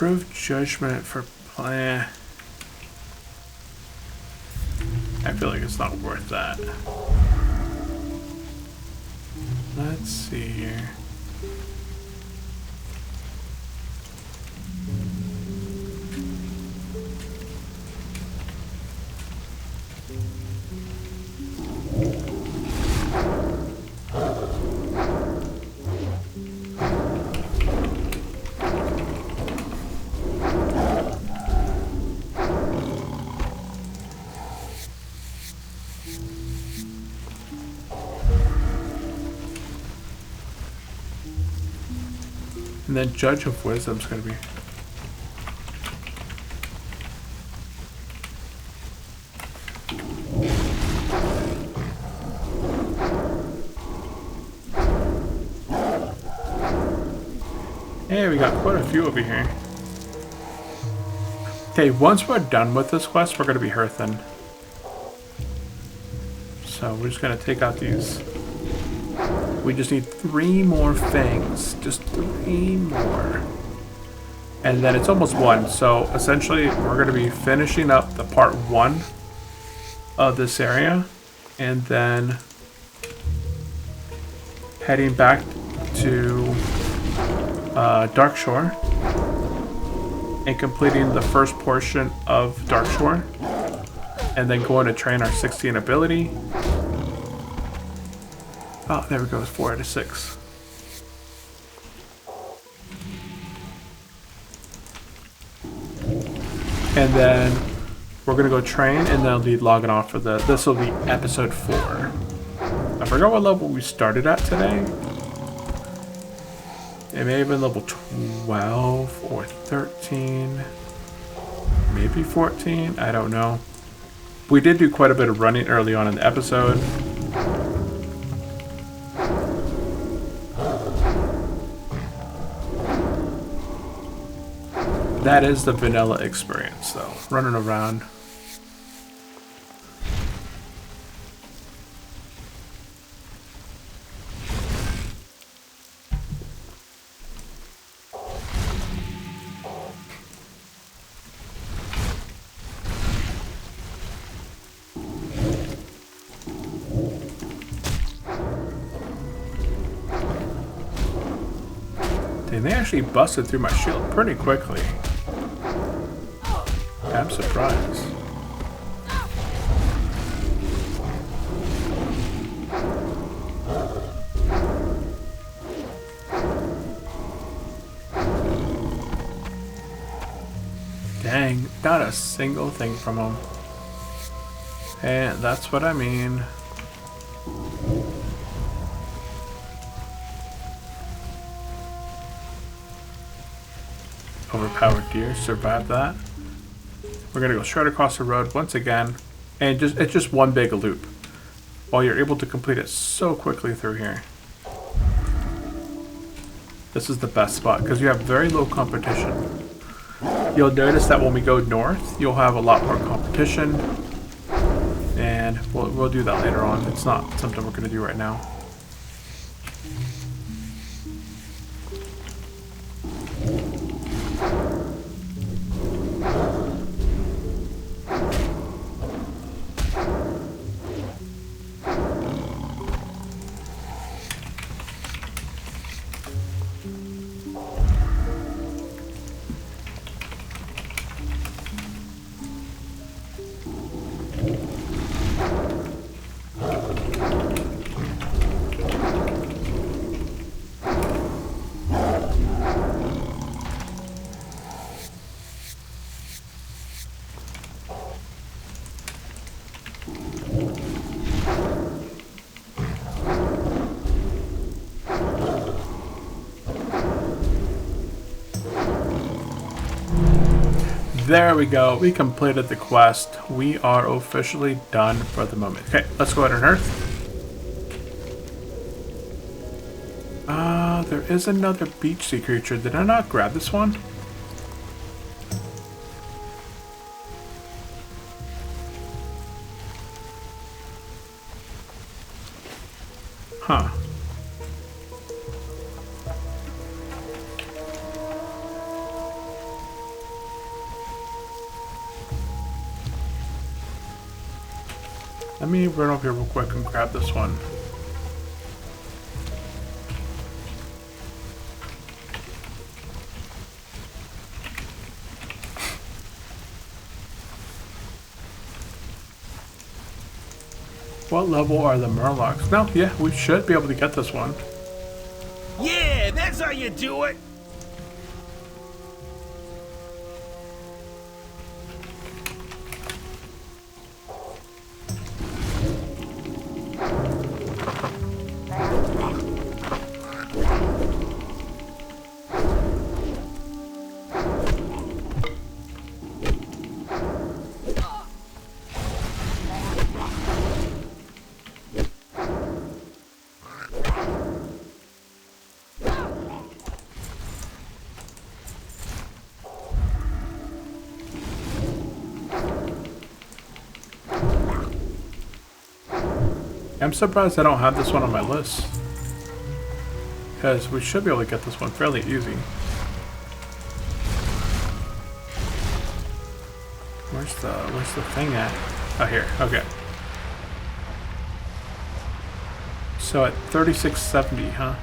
A: Improved judgment for plan. I feel like it's not worth that. Let's see here. And then Judge of Wisdom's gonna be. Hey, we got quite a few over here. Okay, once we're done with this quest, we're gonna be Hearthen. So we're just gonna take out these. We just need 3 more things. Just 3 more. And then it's almost 1. So essentially, we're going to be finishing up the part 1 of this area. And then heading back to Darkshore. And completing the first portion of Darkshore. And then going to train our 16 ability. Oh, there we go. It's 4 out of 6. And then we're gonna go train, and then I'll be logging off for the. This will be episode 4. I forgot what level we started at today. It may have been level 12 or 13, maybe 14. I don't know. We did do quite a bit of running early on in the episode. That is the vanilla experience, though. Running around. Dang, they actually busted through my shield pretty quickly. I'm surprised. Dang, not a single thing from him. And that's what I mean. Overpowered deer, survived that. We're gonna go straight across the road once again, and it's just one big loop. While you're able to complete it so quickly through here. This is the best spot because you have very low competition. You'll notice that when we go north, you'll have a lot more competition, and we'll do that later on. It's not something we're gonna do right now. There we go. We completed the quest. We are officially done for the moment. Okay, let's go ahead and earth. There is another beach sea creature. Did I not grab this one? Huh. Let me run over here real quick and grab this one. What level are the Murlocs? No, yeah, we should be able to get this one.
F: Yeah, that's how you do it.
A: I'm surprised I don't have this one on my list. Because we should be able to get this one fairly easy. Where's the thing at? Oh, here. Okay. So at 3670, huh?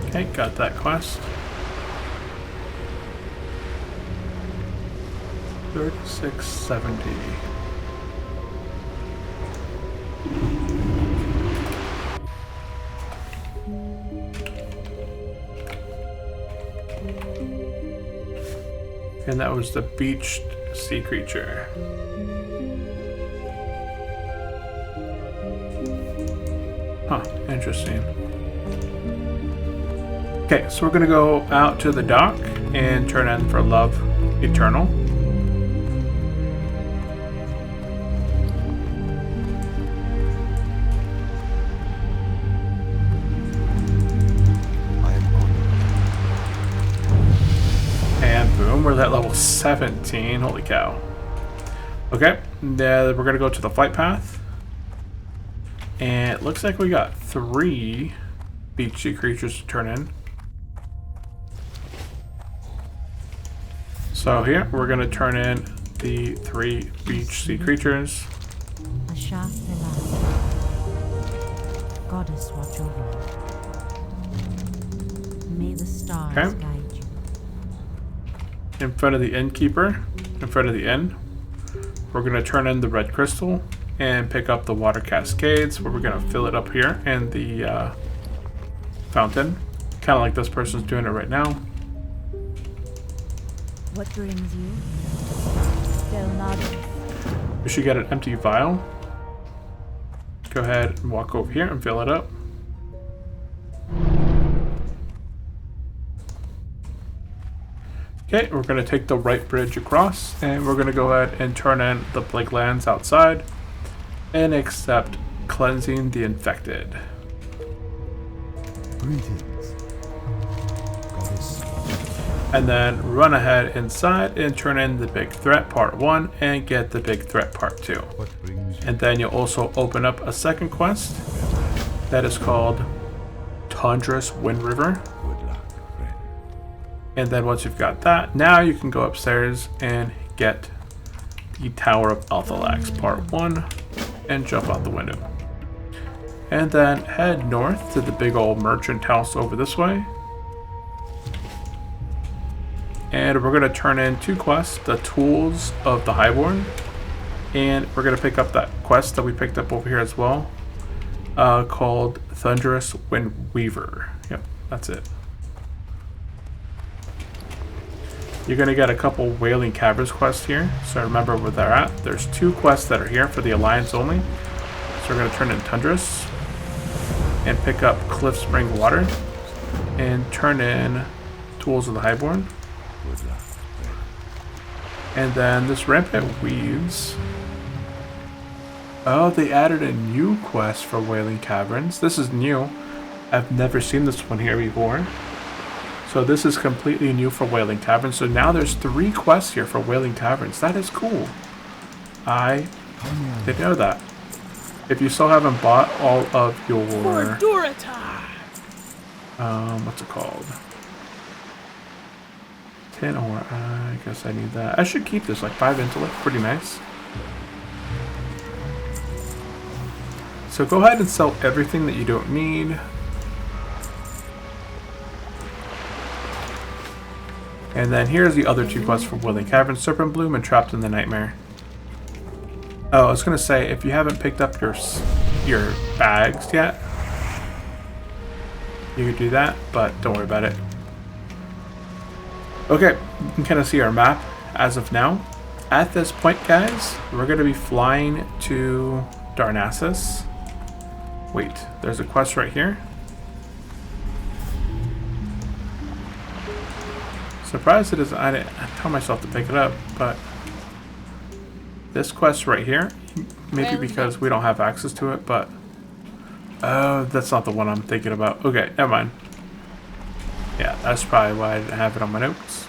A: Okay, got that quest. 3670. And that was the beached sea creature. Huh, interesting. Okay, so we're gonna go out to the dock and turn in for Love Eternal. We're at level 17. Holy cow. Okay, then we're gonna go to the flight path. And it looks like we got 3 beach sea creatures to turn in. So here, we're gonna turn in the 3 beach sea creatures.
C: Goddess watch over. May the stars guide you.
A: In front of the innkeeper, in front of the inn, we're going to turn in the red crystal and pick up the water cascades, where we're going to fill it up here in the fountain, kind of like this person's doing it right now.
C: What brings you? Still nodding.
A: You should get an empty vial. Go ahead and walk over here and fill it up. Okay, we're going to take the right bridge across, and we're going to go ahead and turn in the plague lands outside and accept cleansing the infected.
B: Greetings, Goddess.
A: And then run ahead inside and turn in the big threat part 1 and get the big threat part 2.
B: What brings you?
A: And then you'll also open up a second quest that is called Tundra's Wind River.
B: Good luck, friend.
A: And then once you've got that, now you can go upstairs and get the Tower of Althalax part 1 and jump out the window. And then head north to the big old merchant house over this way. And we're going to turn in 2 quests, the Tools of the Highborn. And we're going to pick up that quest that we picked up over here as well, called Thunderous Wind Weaver. Yep, that's it. You're going to get a couple Wailing Caverns quests here, so remember where they're at. There's 2 quests that are here for the Alliance only. So we're going to turn in Tundras and pick up Cliff Spring Water and turn in Tools of the Highborn.
B: Good luck, friend.
A: And then this Rampant Weeds. Oh, they added a new quest for Wailing Caverns. This is new. I've never seen this one here before. So this is completely new for Wailing Caverns. So now there's 3 quests here for Wailing Caverns. That is cool. I didn't know that. If you still haven't bought all of your... what's it called? 10 ore. I guess I need that. I should keep this, like 5 intellect. Pretty nice. So go ahead and sell everything that you don't need. And then here's the other two quests for Willing Cavern, Serpent Bloom and Trapped in the Nightmare. Oh, I was gonna say, if you haven't picked up your bags yet, you could do that, but don't worry about it. Okay, you can kind of see our map as of now. At this point, guys, we're gonna be flying to Darnassus. Wait, there's a quest right here. Surprised it is. I didn't tell myself to pick it up, but this quest right here, maybe because we don't have access to it, but oh, that's not the one I'm thinking about. Okay, never mind. Yeah, that's probably why I didn't have it on my notes.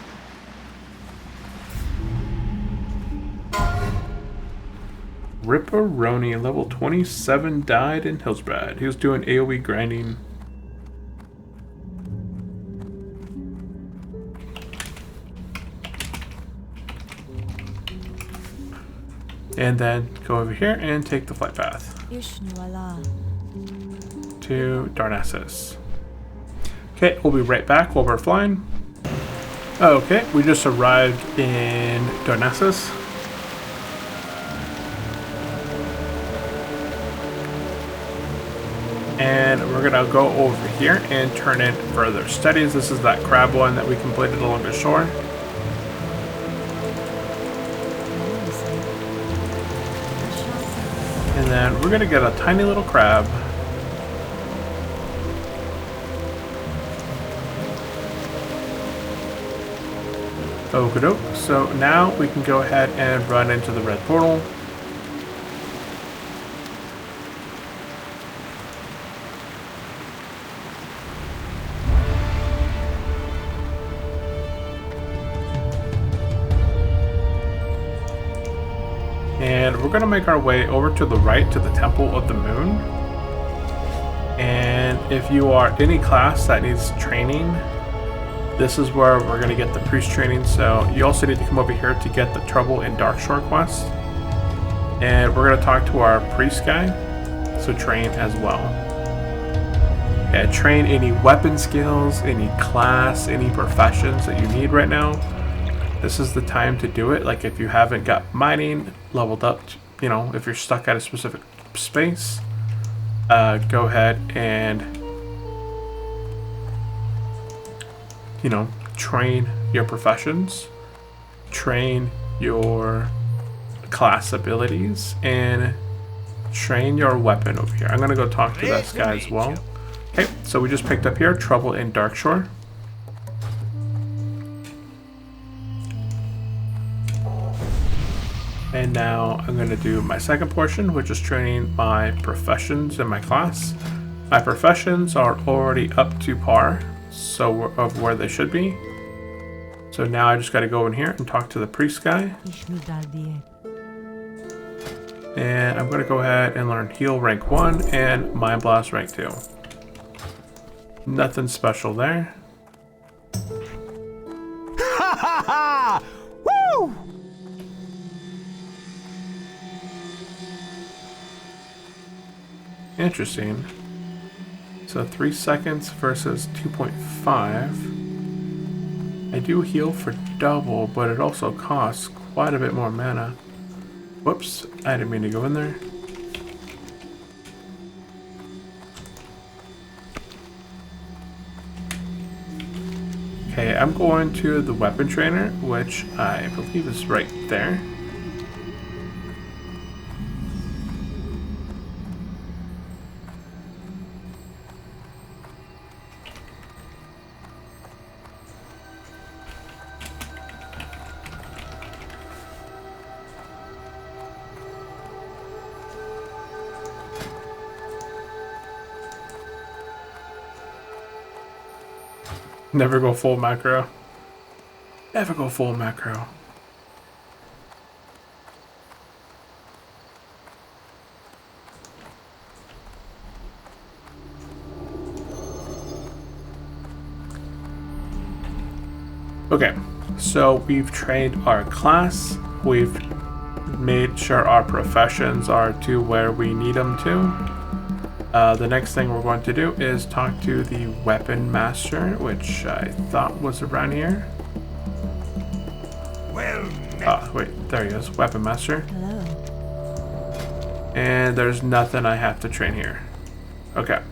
A: Ripperoni, level 27, died in Hillsbrad. He was doing AoE grinding. And then go over here and take the flight path to Darnassus. Okay, we'll be right back while we're flying. Okay, we just arrived in Darnassus. And we're gonna go over here and turn in further studies. This is that crab one that we completed along the shore. And then we're gonna get a tiny little crab. Okie doke. So now we can go ahead and run into the red portal. And we're going to make our way over to the right to the Temple of the Moon. And if you are any class that needs training, this is where we're going to get the priest training. So you also need to come over here to get the Trouble in Darkshore quest. And we're going to talk to our priest guy, so train as well. Yeah, train any weapon skills, any class, any professions that you need right now. This is the time to do it. Like if you haven't got mining leveled up, you know, if you're stuck at a specific space, go ahead and, you know, train your professions, train your class abilities, and train your weapon over here. I'm gonna go talk to this guy as well. Okay, so we just picked up here, Trouble in Darkshore. And now I'm going to do my second portion, which is training my professions in my class. My professions are already up to par, so of where they should be. So now I just got to go in here and talk to the priest guy. And I'm going to go ahead and learn Heal rank 1 and Mind Blast rank 2. Nothing special there.
F: Ha ha ha! Woo!
A: Interesting. So 3 seconds versus 2.5. I do heal for double, but it also costs quite a bit more mana. Whoops, I didn't mean to go in there. Okay, I'm going to the weapon trainer, which I believe is right there. Never go full macro. Never go full macro. Okay, so we've trained our class. We've made sure our professions are to where we need them to. The next thing we're going to do is talk to the weapon master, which I thought was around here.
F: Well,
A: Oh, wait, there he is, weapon master.
C: Hello.
A: And there's nothing I have to train here. Okay.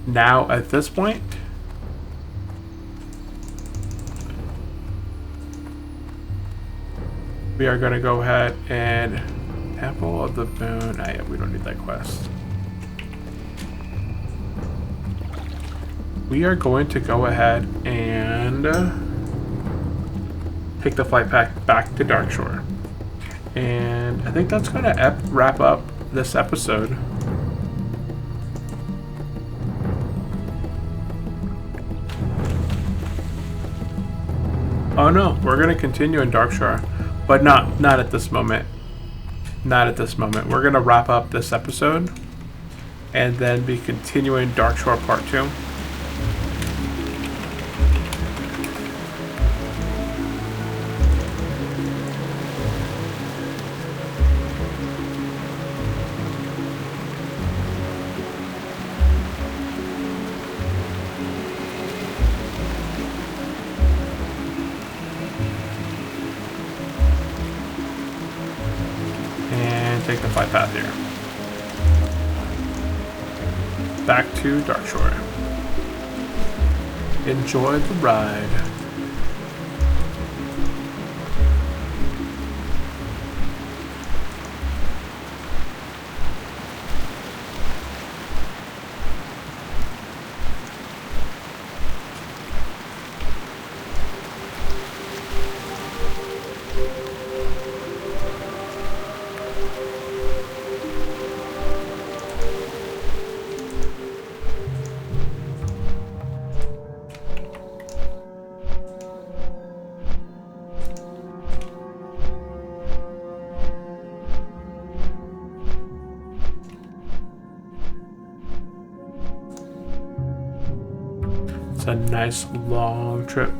A: Now, at this point, we are going to go ahead and Temple of the Moon. Ah, yeah, we don't need that quest. We are going to go ahead and take the flight back to Darkshore. And I think that's going to wrap up this episode. Oh no, we're going to continue in Darkshore, but not at this moment. Not at this moment. We're going to wrap up this episode and then be continuing Darkshore Part 2. Take the flight path here. Back to Darkshore. Enjoy the ride. It's a nice long trip.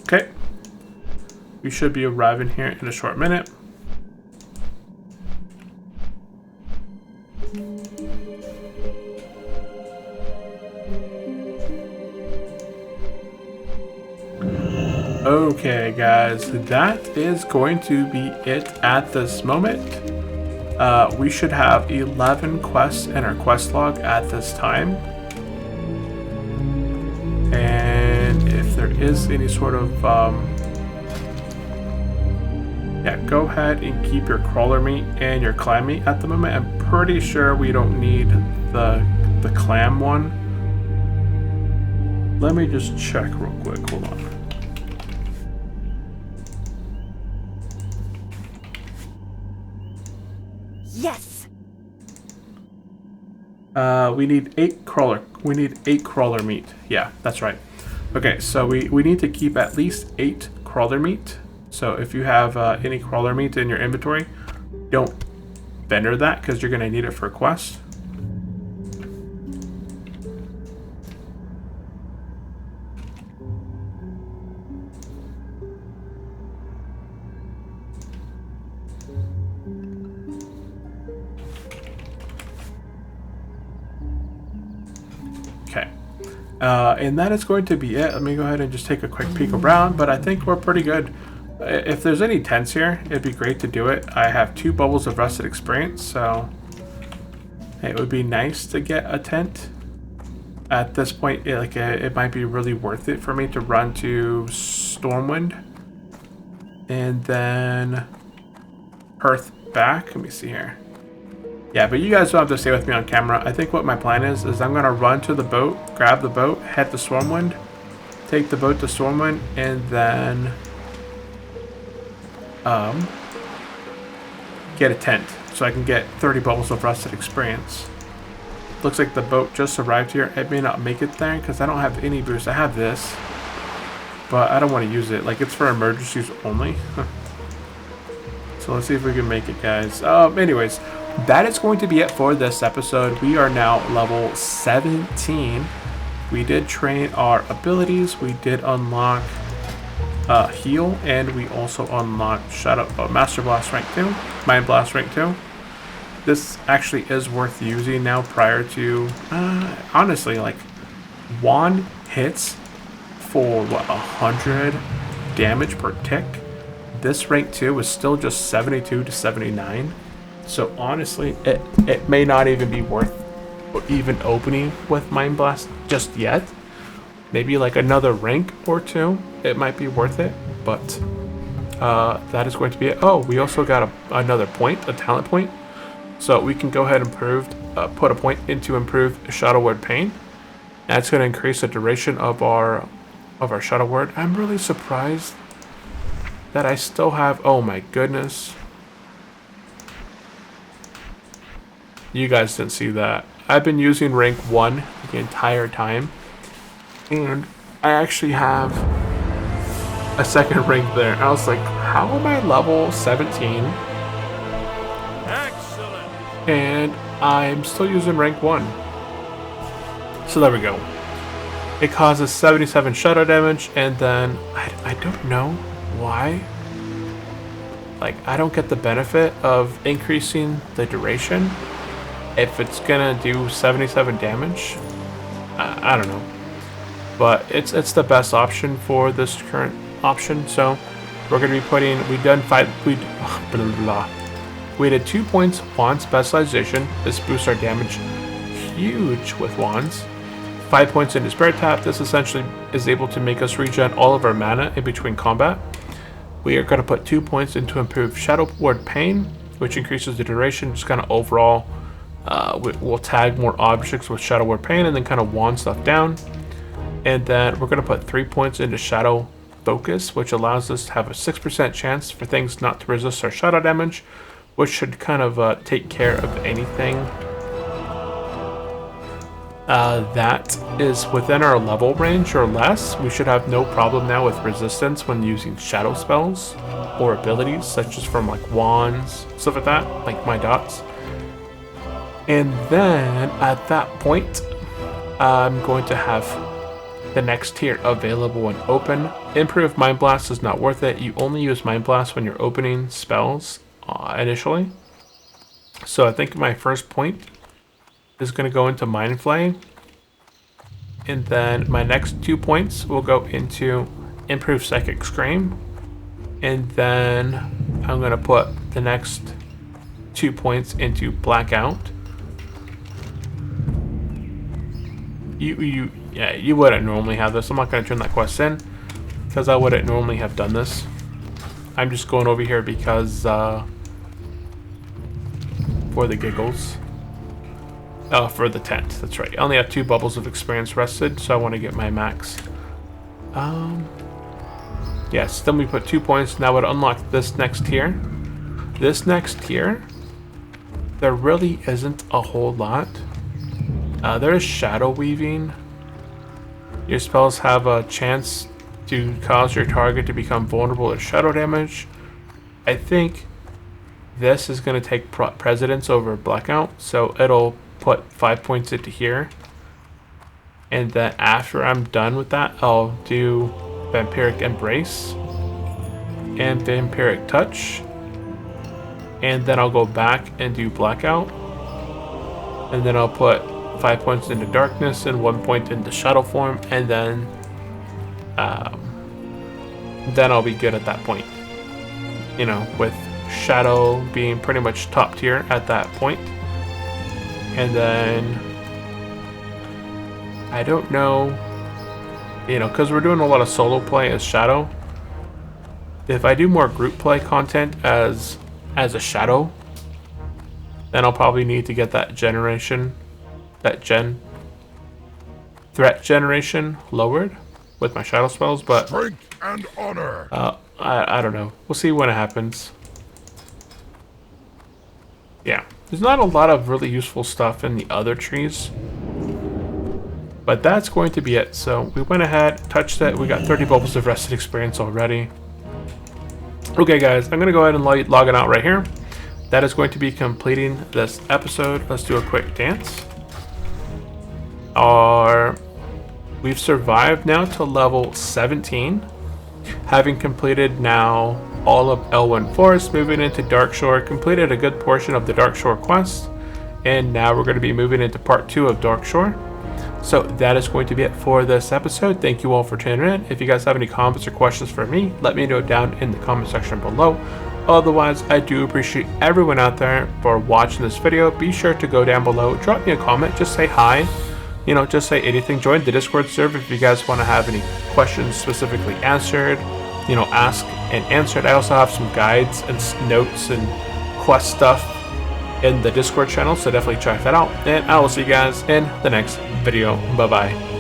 A: Okay. We should be arriving here in a short minute. Okay, guys, that is going to be it at this moment. We should have 11 quests in our quest log at this time. And if there is any sort of, yeah, go ahead and keep your crawler meat and your clam meat at the moment. I'm pretty sure we don't need the clam one. Let me just check real quick, hold on.
C: Yes.
A: We need 8 crawler. We need 8 crawler meat. Yeah, that's right. Okay, so we need to keep at least 8 crawler meat. So if you have any crawler meat in your inventory, don't vendor that because you're gonna need it for a quest. Okay, and that is going to be it. Let me go ahead and just take a quick peek around, but I think we're pretty good. If there's any tents here, it'd be great to do it. I have 2 bubbles of rusted experience, so it would be nice to get a tent. At this point, it might be really worth it for me to run to Stormwind and then Earth back. Let me see here. Yeah, but you guys don't have to stay with me on camera. I think what my plan is I'm going to run to the boat, grab the boat, head to Stormwind, take the boat to Stormwind, and then get a tent so I can get 30 bubbles of rusted experience. Looks like the boat just arrived here. It may not make it there because I don't have any boost. I have this, but I don't want to use it. Like, it's for emergencies only. So let's see if we can make it, guys. Anyways, that is going to be it for this episode. We are now level 17. We did train our abilities. We did unlock heal, and we also unlocked Master Blast rank 2, Mind Blast rank 2. This actually is worth using now prior to, honestly, like, wand hits for, what, 100 damage per tick. This rank 2 is still just 72 to 79. So honestly, it may not even be worth even opening with Mind Blast just yet. Maybe like another rank or two, it might be worth it. But that is going to be it. Oh, we also got another point, a talent point. So we can go ahead and put a point into improved Shadow Word Pain. That's going to increase the duration of our Shadow Word. I'm really surprised that I still have, oh my goodness. You guys didn't see that. I've been using rank 1 the entire time. And I actually have a second rank there. I was like, how am I level 17?
E: Excellent.
A: And I'm still using rank 1. So there we go. It causes 77 shadow damage, and then I don't know why. Like, I don't get the benefit of increasing the duration if it's gonna do 77 damage. I don't know, but it's the best option for this current option. So we're gonna be putting, we did 2 points wand specialization. This boosts our damage huge with wands. 5 points into Spirit Tap. This essentially is able to make us regen all of our mana in between combat. We are going to put 2 points into improved Shadow Word Pain, which increases the duration, just kind of overall. We'll tag more objects with Shadow Word Pain and then kind of wand stuff down. And then we're going to put 3 points into Shadow Focus, which allows us to have a 6% chance for things not to resist our shadow damage, which should kind of take care of anything that is within our level range or less. We should have no problem now with resistance when using shadow spells or abilities, such as from like wands, stuff like that, like my dots. And then at that point, I'm going to have the next tier available and open. Improved Mind Blast is not worth it. You only use Mind Blast when you're opening spells initially. So I think my first point is going to go into Mind Flay, and then my next 2 points will go into Improved Psychic Scream, and then I'm going to put the next 2 points into Blackout. You wouldn't normally have this. I'm not going to turn that quest in because I wouldn't normally have done this. I'm just going over here because for the giggles. Oh, for the tent, that's right. I only have 2 bubbles of experience rested, so I want to get my max. Yes, then we put 2 points. Now would unlock this next tier. This next tier, there really isn't a whole lot. There is Shadow Weaving. Your spells have a chance to cause your target to become vulnerable to shadow damage. I think this is going to take precedence over Blackout, so it'll put 5 points into here, and then after I'm done with that, I'll do Vampiric Embrace and Vampiric Touch, and then I'll go back and do Blackout, and then I'll put 5 points into Darkness and 1 point into Shadow Form, and then I'll be good at that point, you know, with Shadow being pretty much top tier at that point. And then I don't know, you know, because we're doing a lot of solo play as Shadow. If I do more group play content as a Shadow, then I'll probably need to get that threat generation lowered with my shadow spells, but
B: Strength and honor.
A: I don't know. We'll see when it happens. Yeah, there's not a lot of really useful stuff in the other trees, but that's going to be it. So we went ahead, touched it. We got 30 bubbles of rested experience already. Okay guys, I'm gonna go ahead and log it out right here. That is going to be completing this episode. Let's do a quick dance. We've survived now to level 17, having completed now all of Elwynn Forest, moving into Darkshore, completed a good portion of the Darkshore quest, and now we're going to be moving into part 2 of Darkshore. So that is going to be it for this episode. Thank you all for tuning in. If you guys have any comments or questions for me, let me know down in the comment section below. Otherwise, I do appreciate everyone out there for watching this video. Be sure to go down below, drop me a comment, just say hi, you know, just say anything. Join the Discord server if you guys want to have any questions specifically answered, you know, ask and answered. I also have some guides and notes and quest stuff in the Discord channel, so definitely check that out. And I will see you guys in the next video. Bye bye.